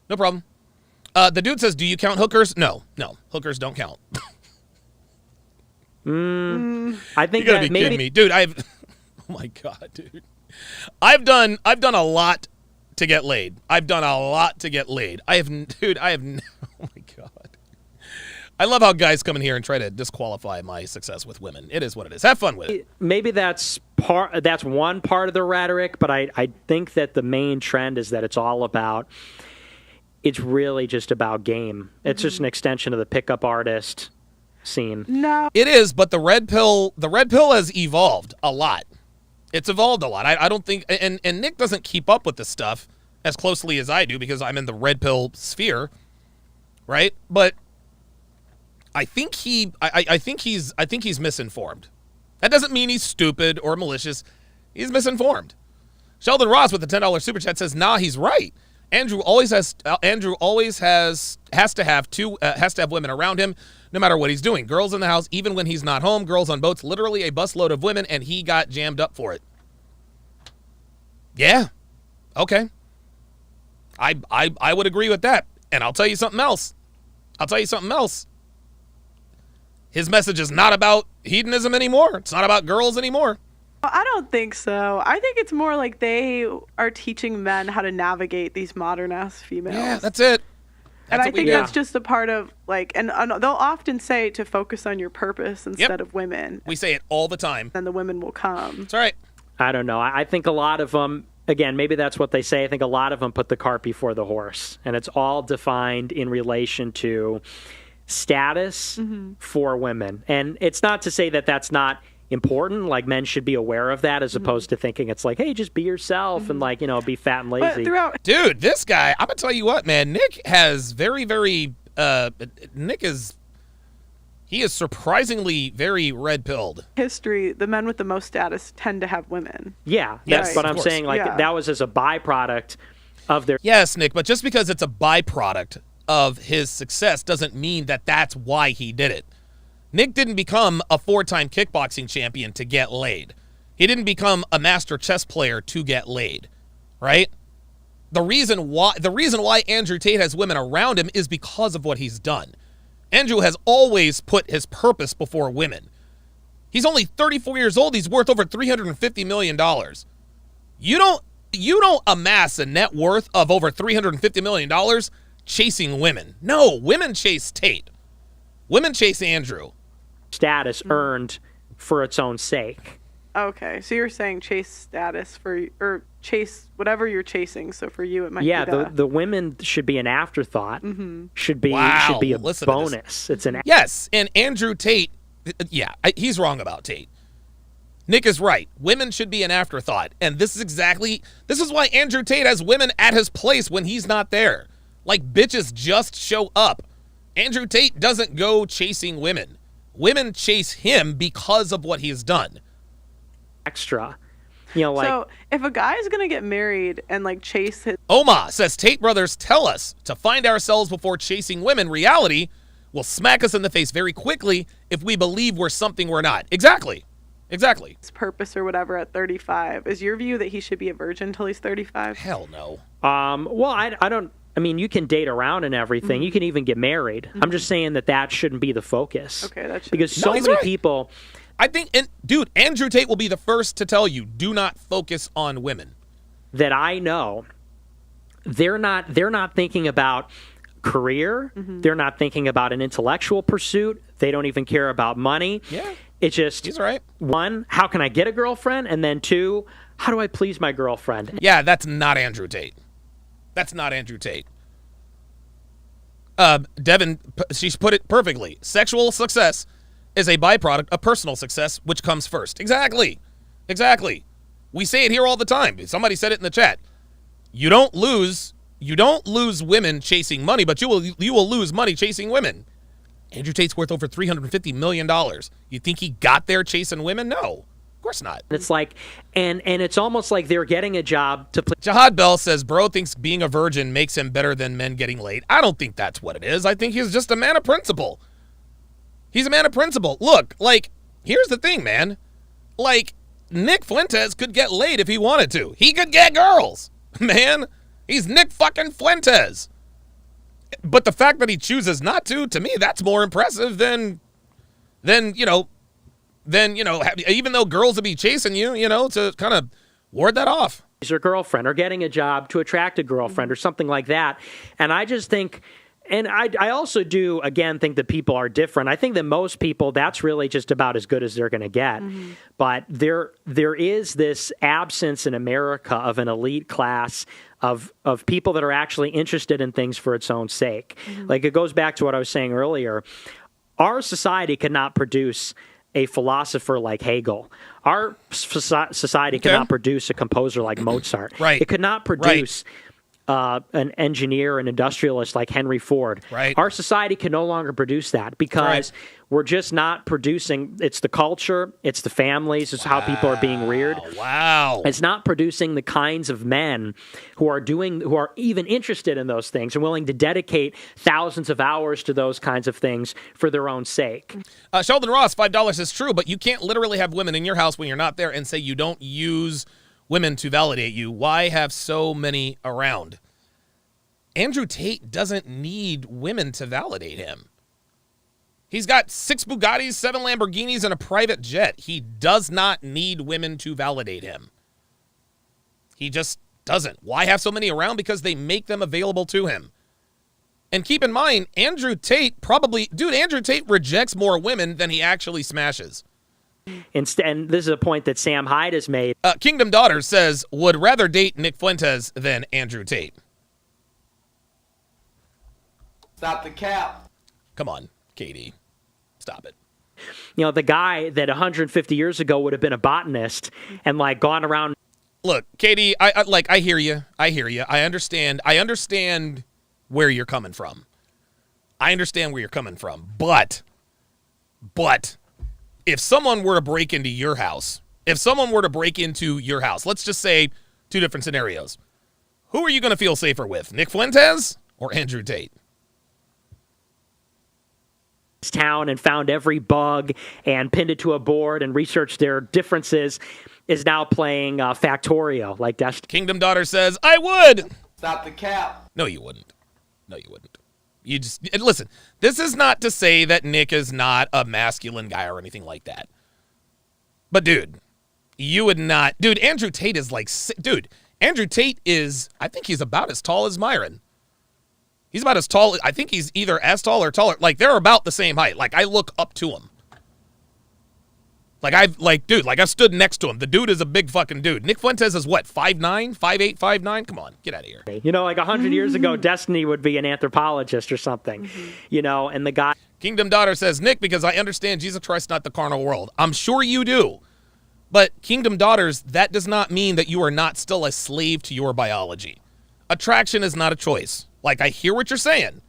S1: The dude says, do you count hookers? No. Hookers don't count.
S2: I think
S1: you gotta be kidding me. Dude, oh my God, dude. I've done a lot to get laid. I have, oh my God. I love how guys come in here and try to disqualify my success with women. It is what it is. Have fun with it.
S2: Maybe that's one part of the rhetoric, but I think that the main trend is that it's really just about game. It's just an extension of the pickup artist scene.
S3: No.
S1: It is, but the red pill has evolved a lot. It's evolved a lot. I don't think, and Nick doesn't keep up with this stuff as closely as I do because I'm in the red pill sphere, right? But I think he's misinformed. That doesn't mean he's stupid or malicious. He's misinformed. Sheldon Ross with the $10 super chat says, "Nah, he's right. Andrew always has to have women around him, no matter what he's doing. Girls in the house, even when he's not home. Girls on boats, literally a busload of women, and he got jammed up for it." Yeah. Okay. I would agree with that. And I'll tell you something else. His message is not about hedonism anymore. It's not about girls anymore.
S3: I don't think so. I think it's more like they are teaching men how to navigate these modern-ass females.
S1: Yeah, that's it.
S3: And I think that's just a part of, like, and they'll often say to focus on your purpose instead of women.
S1: We say it all the time.
S3: And the women will come.
S1: That's right.
S2: I don't know. I think a lot of them, again, maybe that's what they say. I think a lot of them put the cart before the horse. And it's all defined in relation to status for women. And it's not to say that that's not important. Like, men should be aware of that as opposed to thinking it's like, hey, just be yourself and, like, be fat and lazy.
S1: Dude, this guy, I'm gonna tell you what, man. Nick has he is surprisingly very red-pilled.
S3: History, the men with the most status tend to have women.
S2: Yeah, that's what I'm saying. Like, that was as a byproduct of their...
S1: Yes, Nick, but just because it's a byproduct of his success doesn't mean that that's why he did it. Nick didn't become a 4-time kickboxing champion to get laid. He didn't become a master chess player to get laid, right? The reason why Andrew Tate has women around him is because of what he's done. Andrew has always put his purpose before women. He's only 34 years old. He's worth over $350 million. You don't amass a net worth of over $350 million chasing women. No, women chase Tate. Women chase Andrew.
S2: Status earned for its own sake.
S3: Okay, so you're saying chase status or chase whatever you're chasing. So for you, it might be
S2: the women should be an afterthought. Should be a bonus. It's an
S1: yes, and Andrew Tate. Yeah, he's wrong about Tate. Nick is right. Women should be an afterthought, and this is why Andrew Tate has women at his place when he's not there. Like, bitches just show up. Andrew Tate doesn't go chasing women. Women chase him because of what he's done.
S2: Extra. You know, like
S3: So if a guy's gonna get married and like chase his
S1: Oma says Tate brothers tell us to find ourselves before chasing women. Reality will smack us in the face very quickly if we believe we're something we're not. Exactly.
S3: purpose or whatever at 35, is your view that he should be a virgin until he's 35?
S1: Hell no.
S2: well, I don't. I mean, you can date around and everything. You can even get married. I'm just saying that shouldn't be the focus.
S3: Okay, that should
S2: because so
S1: he's
S2: many
S1: right.
S2: people.
S1: I think, and dude, Andrew Tate will be the first to tell you, do not focus on women.
S2: That I know, they're not thinking about career. They're not thinking about an intellectual pursuit. They don't even care about money.
S1: Yeah.
S2: It's just
S1: He's right.
S2: one, how can I get a girlfriend? And then two, how do I please my girlfriend?
S1: Yeah, that's not Andrew Tate. That's not Andrew Tate. Devin, she's put it perfectly. Sexual success is a byproduct of personal success, which comes first. Exactly. We say it here all the time. Somebody said it in the chat. You don't lose women chasing money, but you will lose money chasing women. Andrew Tate's worth over $350 million. You think he got there chasing women? No, of course not.
S2: It's like, and it's almost like they're getting a job to play.
S1: Jihad Bell says, bro thinks being a virgin makes him better than men getting laid. I don't think that's what it is. I think he's just a man of principle. He's a man of principle. Look, like, here's the thing, man. Like, Nick Fuentes could get laid if he wanted to. He could get girls, man. He's Nick fucking Fuentes. But the fact that he chooses not to me, that's more impressive than even though girls would be chasing you, to kind of ward that off.
S2: Or girlfriend, or getting a job to attract a girlfriend, or something like that. And I just think, and I also do, again, think that people are different. I think that most people, that's really just about as good as they're going to get. But there is this absence in America of an elite class of people that are actually interested in things for its own sake. Like, it goes back to what I was saying earlier. Our society cannot produce a philosopher like Hegel. Our society cannot produce a composer like Mozart.
S1: Right.
S2: It could not produce an engineer, an industrialist like Henry Ford.
S1: Right.
S2: Our society can no longer produce that because we're just not producing. It's the culture, it's the families, it's how people are being reared.
S1: Wow.
S2: It's not producing the kinds of men who are even interested in those things and willing to dedicate thousands of hours to those kinds of things for their own sake.
S1: Sheldon Ross, $5 is true, but you can't literally have women in your house when you're not there and say you don't use women to validate you. Why have so many around? Andrew Tate doesn't need women to validate him. He's got 6 Bugattis, 7 Lamborghinis, and a private jet. He does not need women to validate him. He just doesn't. Why have so many around? Because they make them available to him. And keep in mind, Andrew Tate rejects more women than he actually smashes.
S2: Instead, and this is a point that Sam Hyde has made.
S1: Kingdom Daughter says, would rather date Nick Fuentes than Andrew Tate.
S6: Stop the cap.
S1: Come on, Katie. Stop it.
S2: You know, the guy that 150 years ago would have been a botanist and like gone around.
S1: Look, Katie, I hear you. I understand where you're coming from. But if someone were to break into your house, let's just say 2 different scenarios. Who are you going to feel safer with, Nick Fuentes or Andrew Tate?
S2: Town and found every bug and pinned it to a board and researched their differences is now playing Factorio like Destiny.
S1: Kingdom Daughter says, I would.
S6: Stop the cap.
S1: No, you wouldn't. You just listen. This is not to say that Nick is not a masculine guy or anything like that. But dude, you would not. Dude, Andrew Tate is Andrew Tate is, I think he's about as tall as Myron. He's about as tall. I think he's either as tall or taller. Like, they're about the same height. Like, I look up to him. I've stood next to him. The dude is a big fucking dude. Nick Fuentes is what, 5'9", 5'8", 5'9"? Come on, get out of here.
S2: You know, like 100 years ago, Destiny would be an anthropologist or something. You know, and the guy.
S1: Kingdom Daughter says, Nick, because I understand Jesus Christ, not the carnal world. I'm sure you do. But Kingdom Daughters, that does not mean that you are not still a slave to your biology. Attraction is not a choice. Like, I hear what you're saying.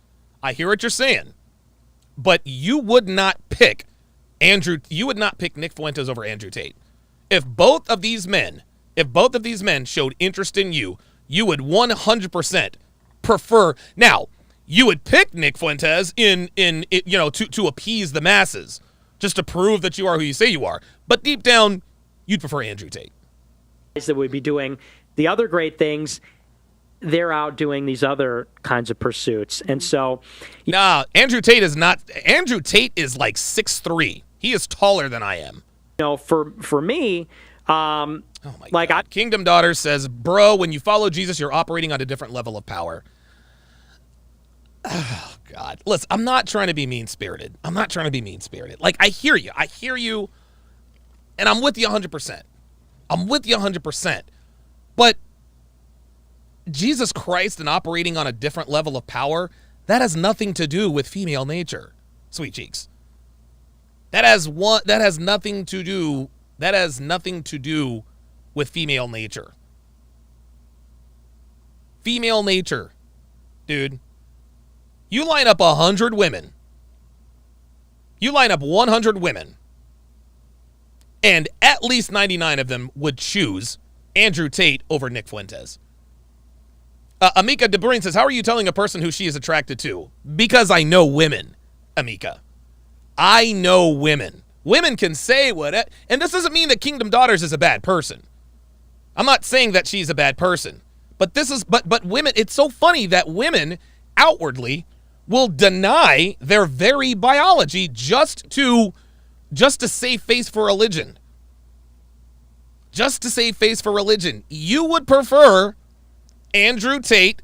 S1: But you would not pick Nick Fuentes over Andrew Tate. If both of these men if both of these men showed interest in you, you would 100% prefer. Now, you would pick Nick Fuentes to appease the masses, just to prove that you are who you say you are. But deep down, you'd prefer Andrew Tate.
S2: That would be doing the other great things. They're out doing these other kinds of pursuits. And so,
S1: nah, Andrew Tate is not. Andrew Tate is like 6'3". He is taller than I am.
S2: For me,
S1: oh my God. Kingdom Daughter says, bro, when you follow Jesus, you're operating on a different level of power. Oh, God. Listen, I'm not trying to be mean-spirited. Like, I hear you, and I'm with you 100%. But Jesus Christ and operating on a different level of power, that has nothing to do with female nature, sweet cheeks. That has nothing to do with female nature. Female nature, dude. You line up 100 women. You line up 100 women. And at least 99 of them would choose Andrew Tate over Nick Fuentes. Amika DeBruyne says, how are you telling a person who she is attracted to? Because I know women, Amika. I know women. Women can say what, and this doesn't mean that Kingdom Daughters is a bad person. I'm not saying that she's a bad person. But women, it's so funny that women outwardly will deny their very biology just to save face for religion. Just to save face for religion. You would prefer Andrew Tate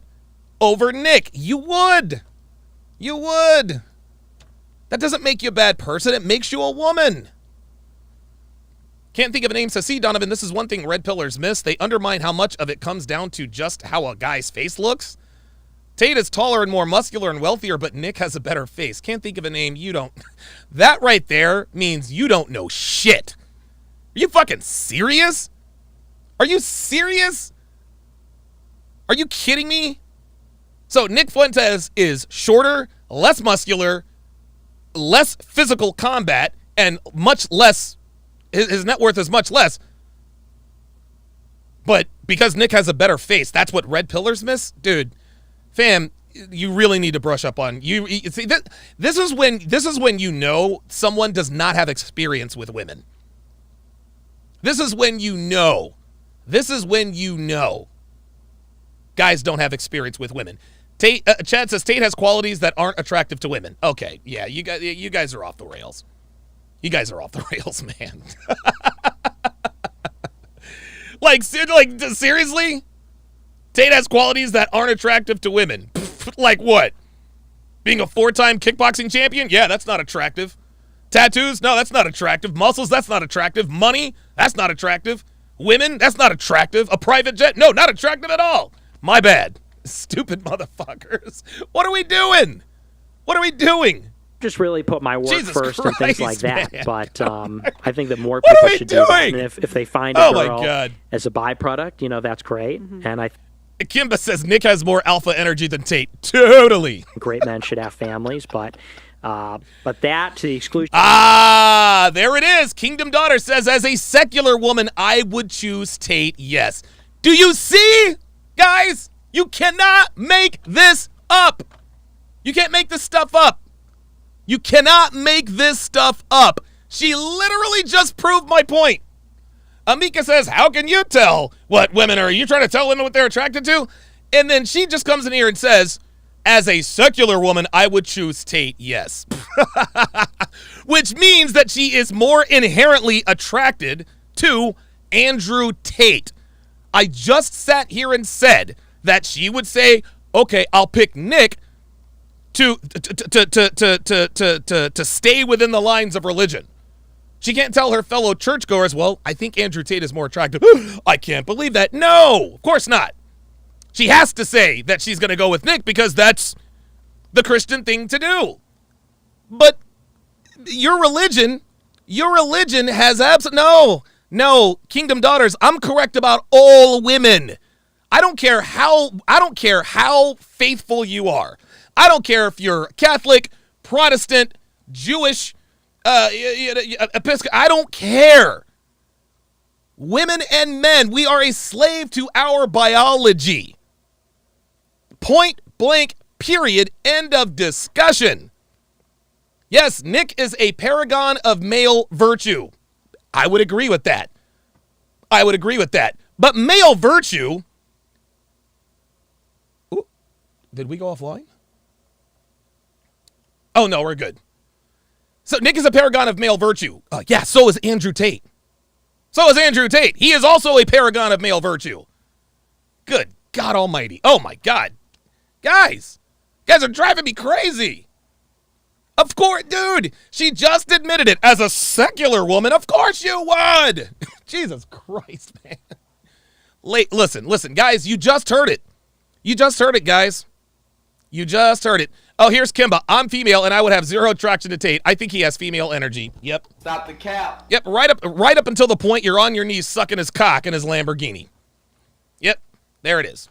S1: over Nick. You would. That doesn't make you a bad person. It makes you a woman. Can't think of a name. So see, Donovan, this is one thing red pillars miss. They undermine how much of it comes down to just how a guy's face looks. Tate is taller and more muscular and wealthier, but Nick has a better face. Can't think of a name. You don't. That right there means you don't know shit. Are you fucking serious? Are you serious? Are you kidding me? So Nick Fuentes is shorter, less muscular, less physical combat, and much less, his net worth is much less. But because Nick has a better face, that's what red pillars miss? Dude, fam, you really need to brush up on you see this is when you know someone does not have experience with women. This is when you know guys don't have experience with women. Tate, Chad says Tate has qualities that aren't attractive to women. Okay, yeah, you guys are off the rails. You guys are off the rails, man. like seriously? Tate has qualities that aren't attractive to women. Like what? Being a 4-time kickboxing champion? Yeah, that's not attractive. Tattoos? No, that's not attractive. Muscles? That's not attractive. Money? That's not attractive. Women? That's not attractive. A private jet? No, not attractive at all. My bad. Stupid motherfuckers. What are we doing?
S2: Just really put my work
S1: Jesus
S2: first
S1: Christ,
S2: and things like that.
S1: man.
S2: But I think that more people should do that.
S1: doing?
S2: And if they find a
S1: my
S2: girl
S1: God.
S2: as a byproduct, that's great. And I
S1: Kimba says Nick has more alpha energy than Tate. Totally.
S2: great men should have families, but that to the exclusion.
S1: There it is. Kingdom Daughter says, as a secular woman, I would choose Tate. Yes. Do you see, guys? You cannot make this up. You can't make this stuff up. You cannot make this stuff up. She literally just proved my point. Amika says, how can you tell what women are? You trying to tell women what they're attracted to? And then she just comes in here and says, as a secular woman, I would choose Tate, yes. Which means that she is more inherently attracted to Andrew Tate. I just sat here and said that she would say, okay, I'll pick Nick to stay within the lines of religion. She can't tell her fellow churchgoers, well, I think Andrew Tate is more attractive. I can't believe that. No, of course not. She has to say that she's going to go with Nick because that's the Christian thing to do. But your religion has no, Kingdom Daughters, I'm correct about all women. I don't care how faithful you are. I don't care if you're Catholic, Protestant, Jewish, Episcopal. I don't care. Women and men, we are a slave to our biology. Point blank, period, end of discussion. Yes, Nick is a paragon of male virtue. I would agree with that. But male virtue... Ooh, did we go offline? Oh, no, we're good. So Nick is a paragon of male virtue. Yeah, so is Andrew Tate. He is also a paragon of male virtue. Good God almighty. Oh, my God. Guys are driving me crazy. Of course, dude, she just admitted it. As a secular woman, of course you would. Jesus Christ, man. Listen, guys, you just heard it. Guys. You just heard it. Oh, here's Kimba. I'm female, and I would have zero attraction to Tate. I think he has female energy. Yep.
S6: Stop the cap.
S1: Yep, right up until the point you're on your knees sucking his cock in his Lamborghini. Yep, there it is.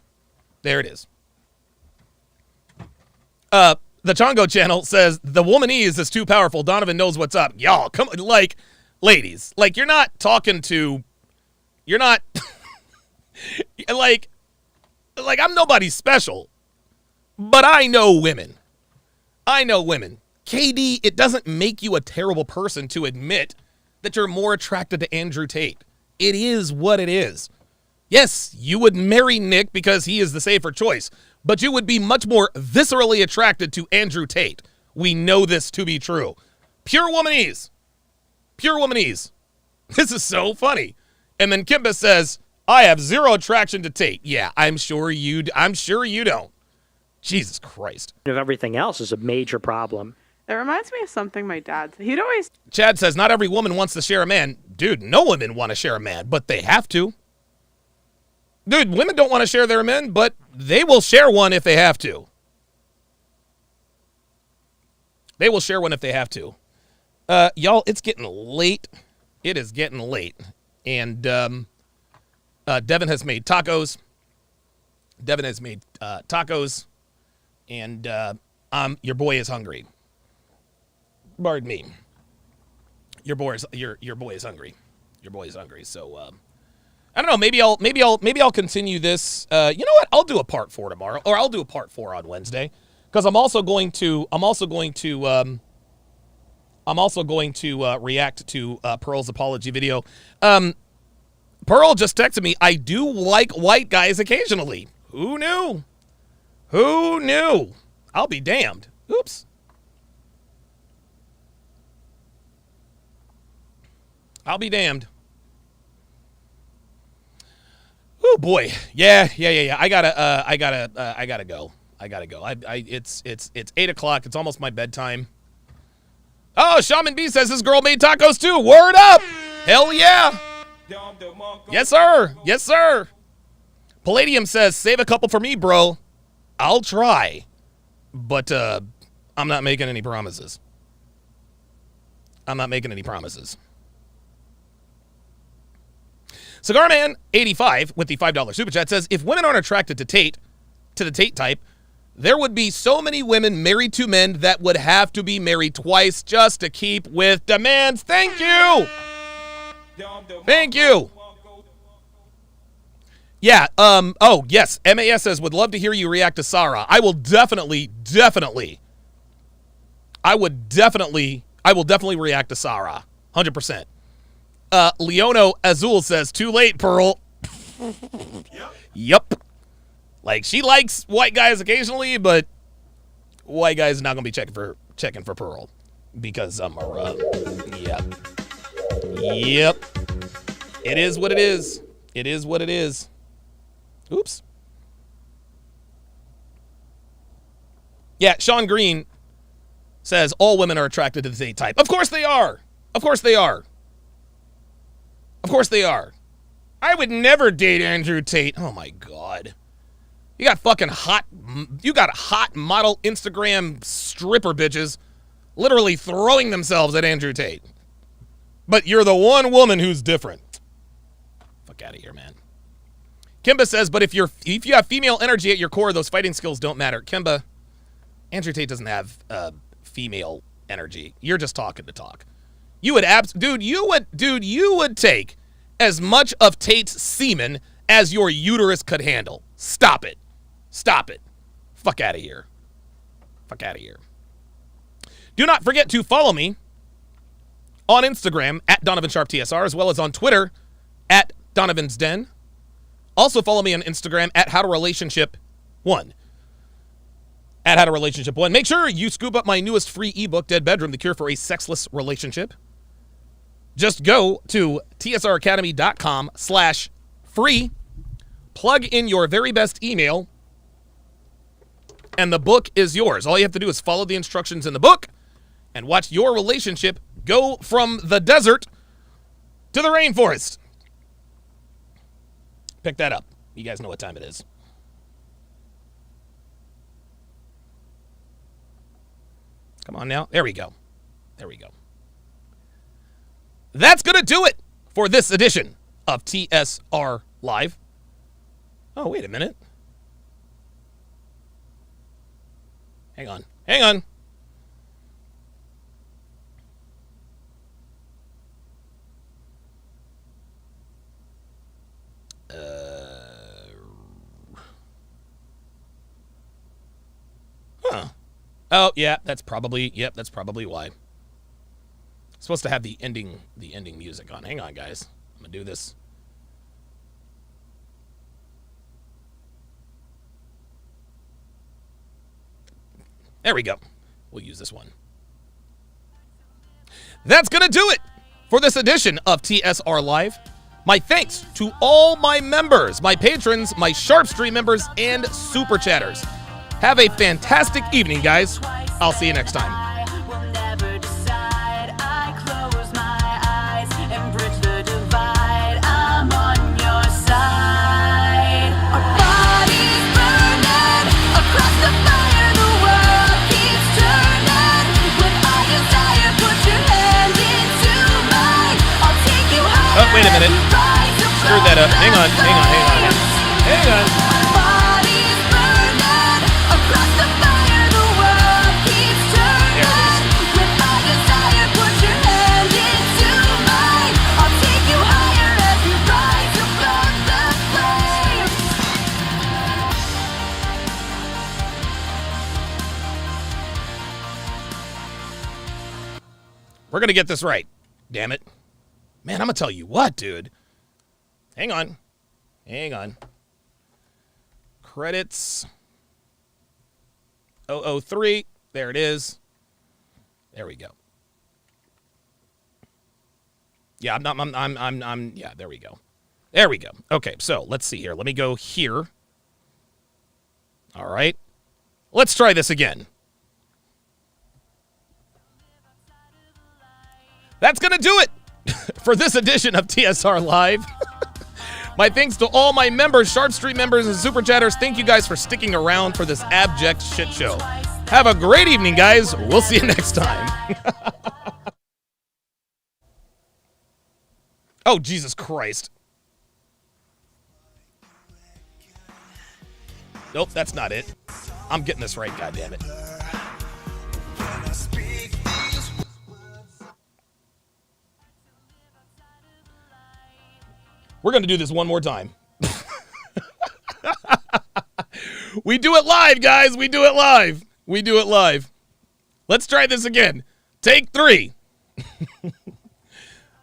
S1: The Chongo channel says, the womanese is too powerful. Donovan knows what's up. Y'all, come on, like, ladies, like, you're not, like, I'm nobody special, but I know women. KD, it doesn't make you a terrible person to admit that you're more attracted to Andrew Tate. It is what it is. Yes, you would marry Nick because he is the safer choice, but you would be much more viscerally attracted to Andrew Tate. We know this to be true. Pure womanese. This is so funny. And then Kimba says, I have zero attraction to Tate. Yeah, I'm sure you don't. Jesus Christ.
S2: Of everything else is a major problem.
S3: That reminds me of something my dad said. He'd always...
S1: Chad says, not every woman wants to share a man. Dude, no women want to share a man, but they have to. Dude, women don't want to share their men, but they will share one if they have to. Y'all, it's getting late. It is getting late. And Devin has made tacos. And your boy is hungry. Pardon me. Your boy is hungry. So I don't know. Maybe I'll continue this. You know what? I'll do a part 4 tomorrow, or I'll do a part 4 on Wednesday, because I'm also going to react to Pearl's apology video. Pearl just texted me, I do like white guys occasionally. Who knew? I'll be damned. Oops. I'll be damned. Oh boy. Yeah. I gotta go. It's 8:00. It's almost my bedtime. Oh, Shaman B says this girl made tacos too. Word up. Hell yeah. Yes, sir. Palladium says, save a couple for me, bro. I'll try. But I'm not making any promises. Cigarman85 with the $5 super chat says, if women aren't attracted to the Tate type, there would be so many women married to men that would have to be married twice just to keep with demands. Thank you. Yeah, oh, yes, MAS says, would love to hear you react to Sarah. I will definitely react to Sarah. 100%. Leono Azul says, too late, Pearl. Yep. Like, she likes white guys occasionally, but white guys not gonna be checking for Pearl because yep. It is what it is. Oops. Yeah, Sean Green says all women are attracted to the Tate type. Of course they are. I would never date Andrew Tate. Oh my God. You got hot model Instagram stripper bitches literally throwing themselves at Andrew Tate. But you're the one woman who's different. Fuck out of here, man. Kimba says, but if you have female energy at your core, those fighting skills don't matter. Kimba, Andrew Tate doesn't have female energy. You're just talking to talk. You would take as much of Tate's semen as your uterus could handle. Stop it. Stop it. Fuck out of here. Fuck out of here. Do not forget to follow me on Instagram at Donovan Sharpe TSR, as well as on Twitter at Donovan's Den. Also follow me on Instagram at HowToRelationship1. At HowToRelationship1. Make sure you scoop up my newest free ebook, Dead Bedroom, The Cure for a Sexless Relationship. Just go to tsracademy.com/free, plug in your very best email, and the book is yours. All you have to do is follow the instructions in the book and watch your relationship go from the desert to the rainforest. Pick that up. You guys know what time it is. Come on now. There we go. There we go. That's going to do it for this edition of TSR Live. Oh, wait a minute. Hang on. Hang on. Oh, yeah, that's probably why. Supposed to have the ending music on. Hang on, guys. I'm gonna do this. There we go. We'll use this one. That's gonna do it for this edition of TSR Live. My thanks to all my members, my patrons, my Sharpe Stream members, and Super Chatters. Have a fantastic evening, guys. I'll see you next time. Oh, wait a minute. Screwed that up. Hang on. We're going to get this right. Damn it. Man, I'm going to tell you what, dude. Hang on. Credits. 003. There it is. There we go. Yeah, yeah, there we go. There we go. Okay, so let's see here. Let me go here. All right. Let's try this again. That's going to do it for this edition of TSR Live. My thanks to all my members, Sharpe Street members, and Super Chatters. Thank you guys for sticking around for this abject shit show. Have a great evening, guys. We'll see you next time. Oh, Jesus Christ. Nope, that's not it. I'm getting this right, goddammit. We're going to do this one more time. We do it live, guys. We do it live. Let's try this again. Take 3.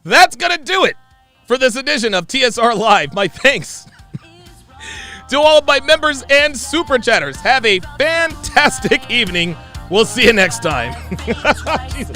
S1: That's going to do it for this edition of TSR Live. My thanks to all of my members and Super Chatters. Have a fantastic evening. We'll see you next time. Jesus.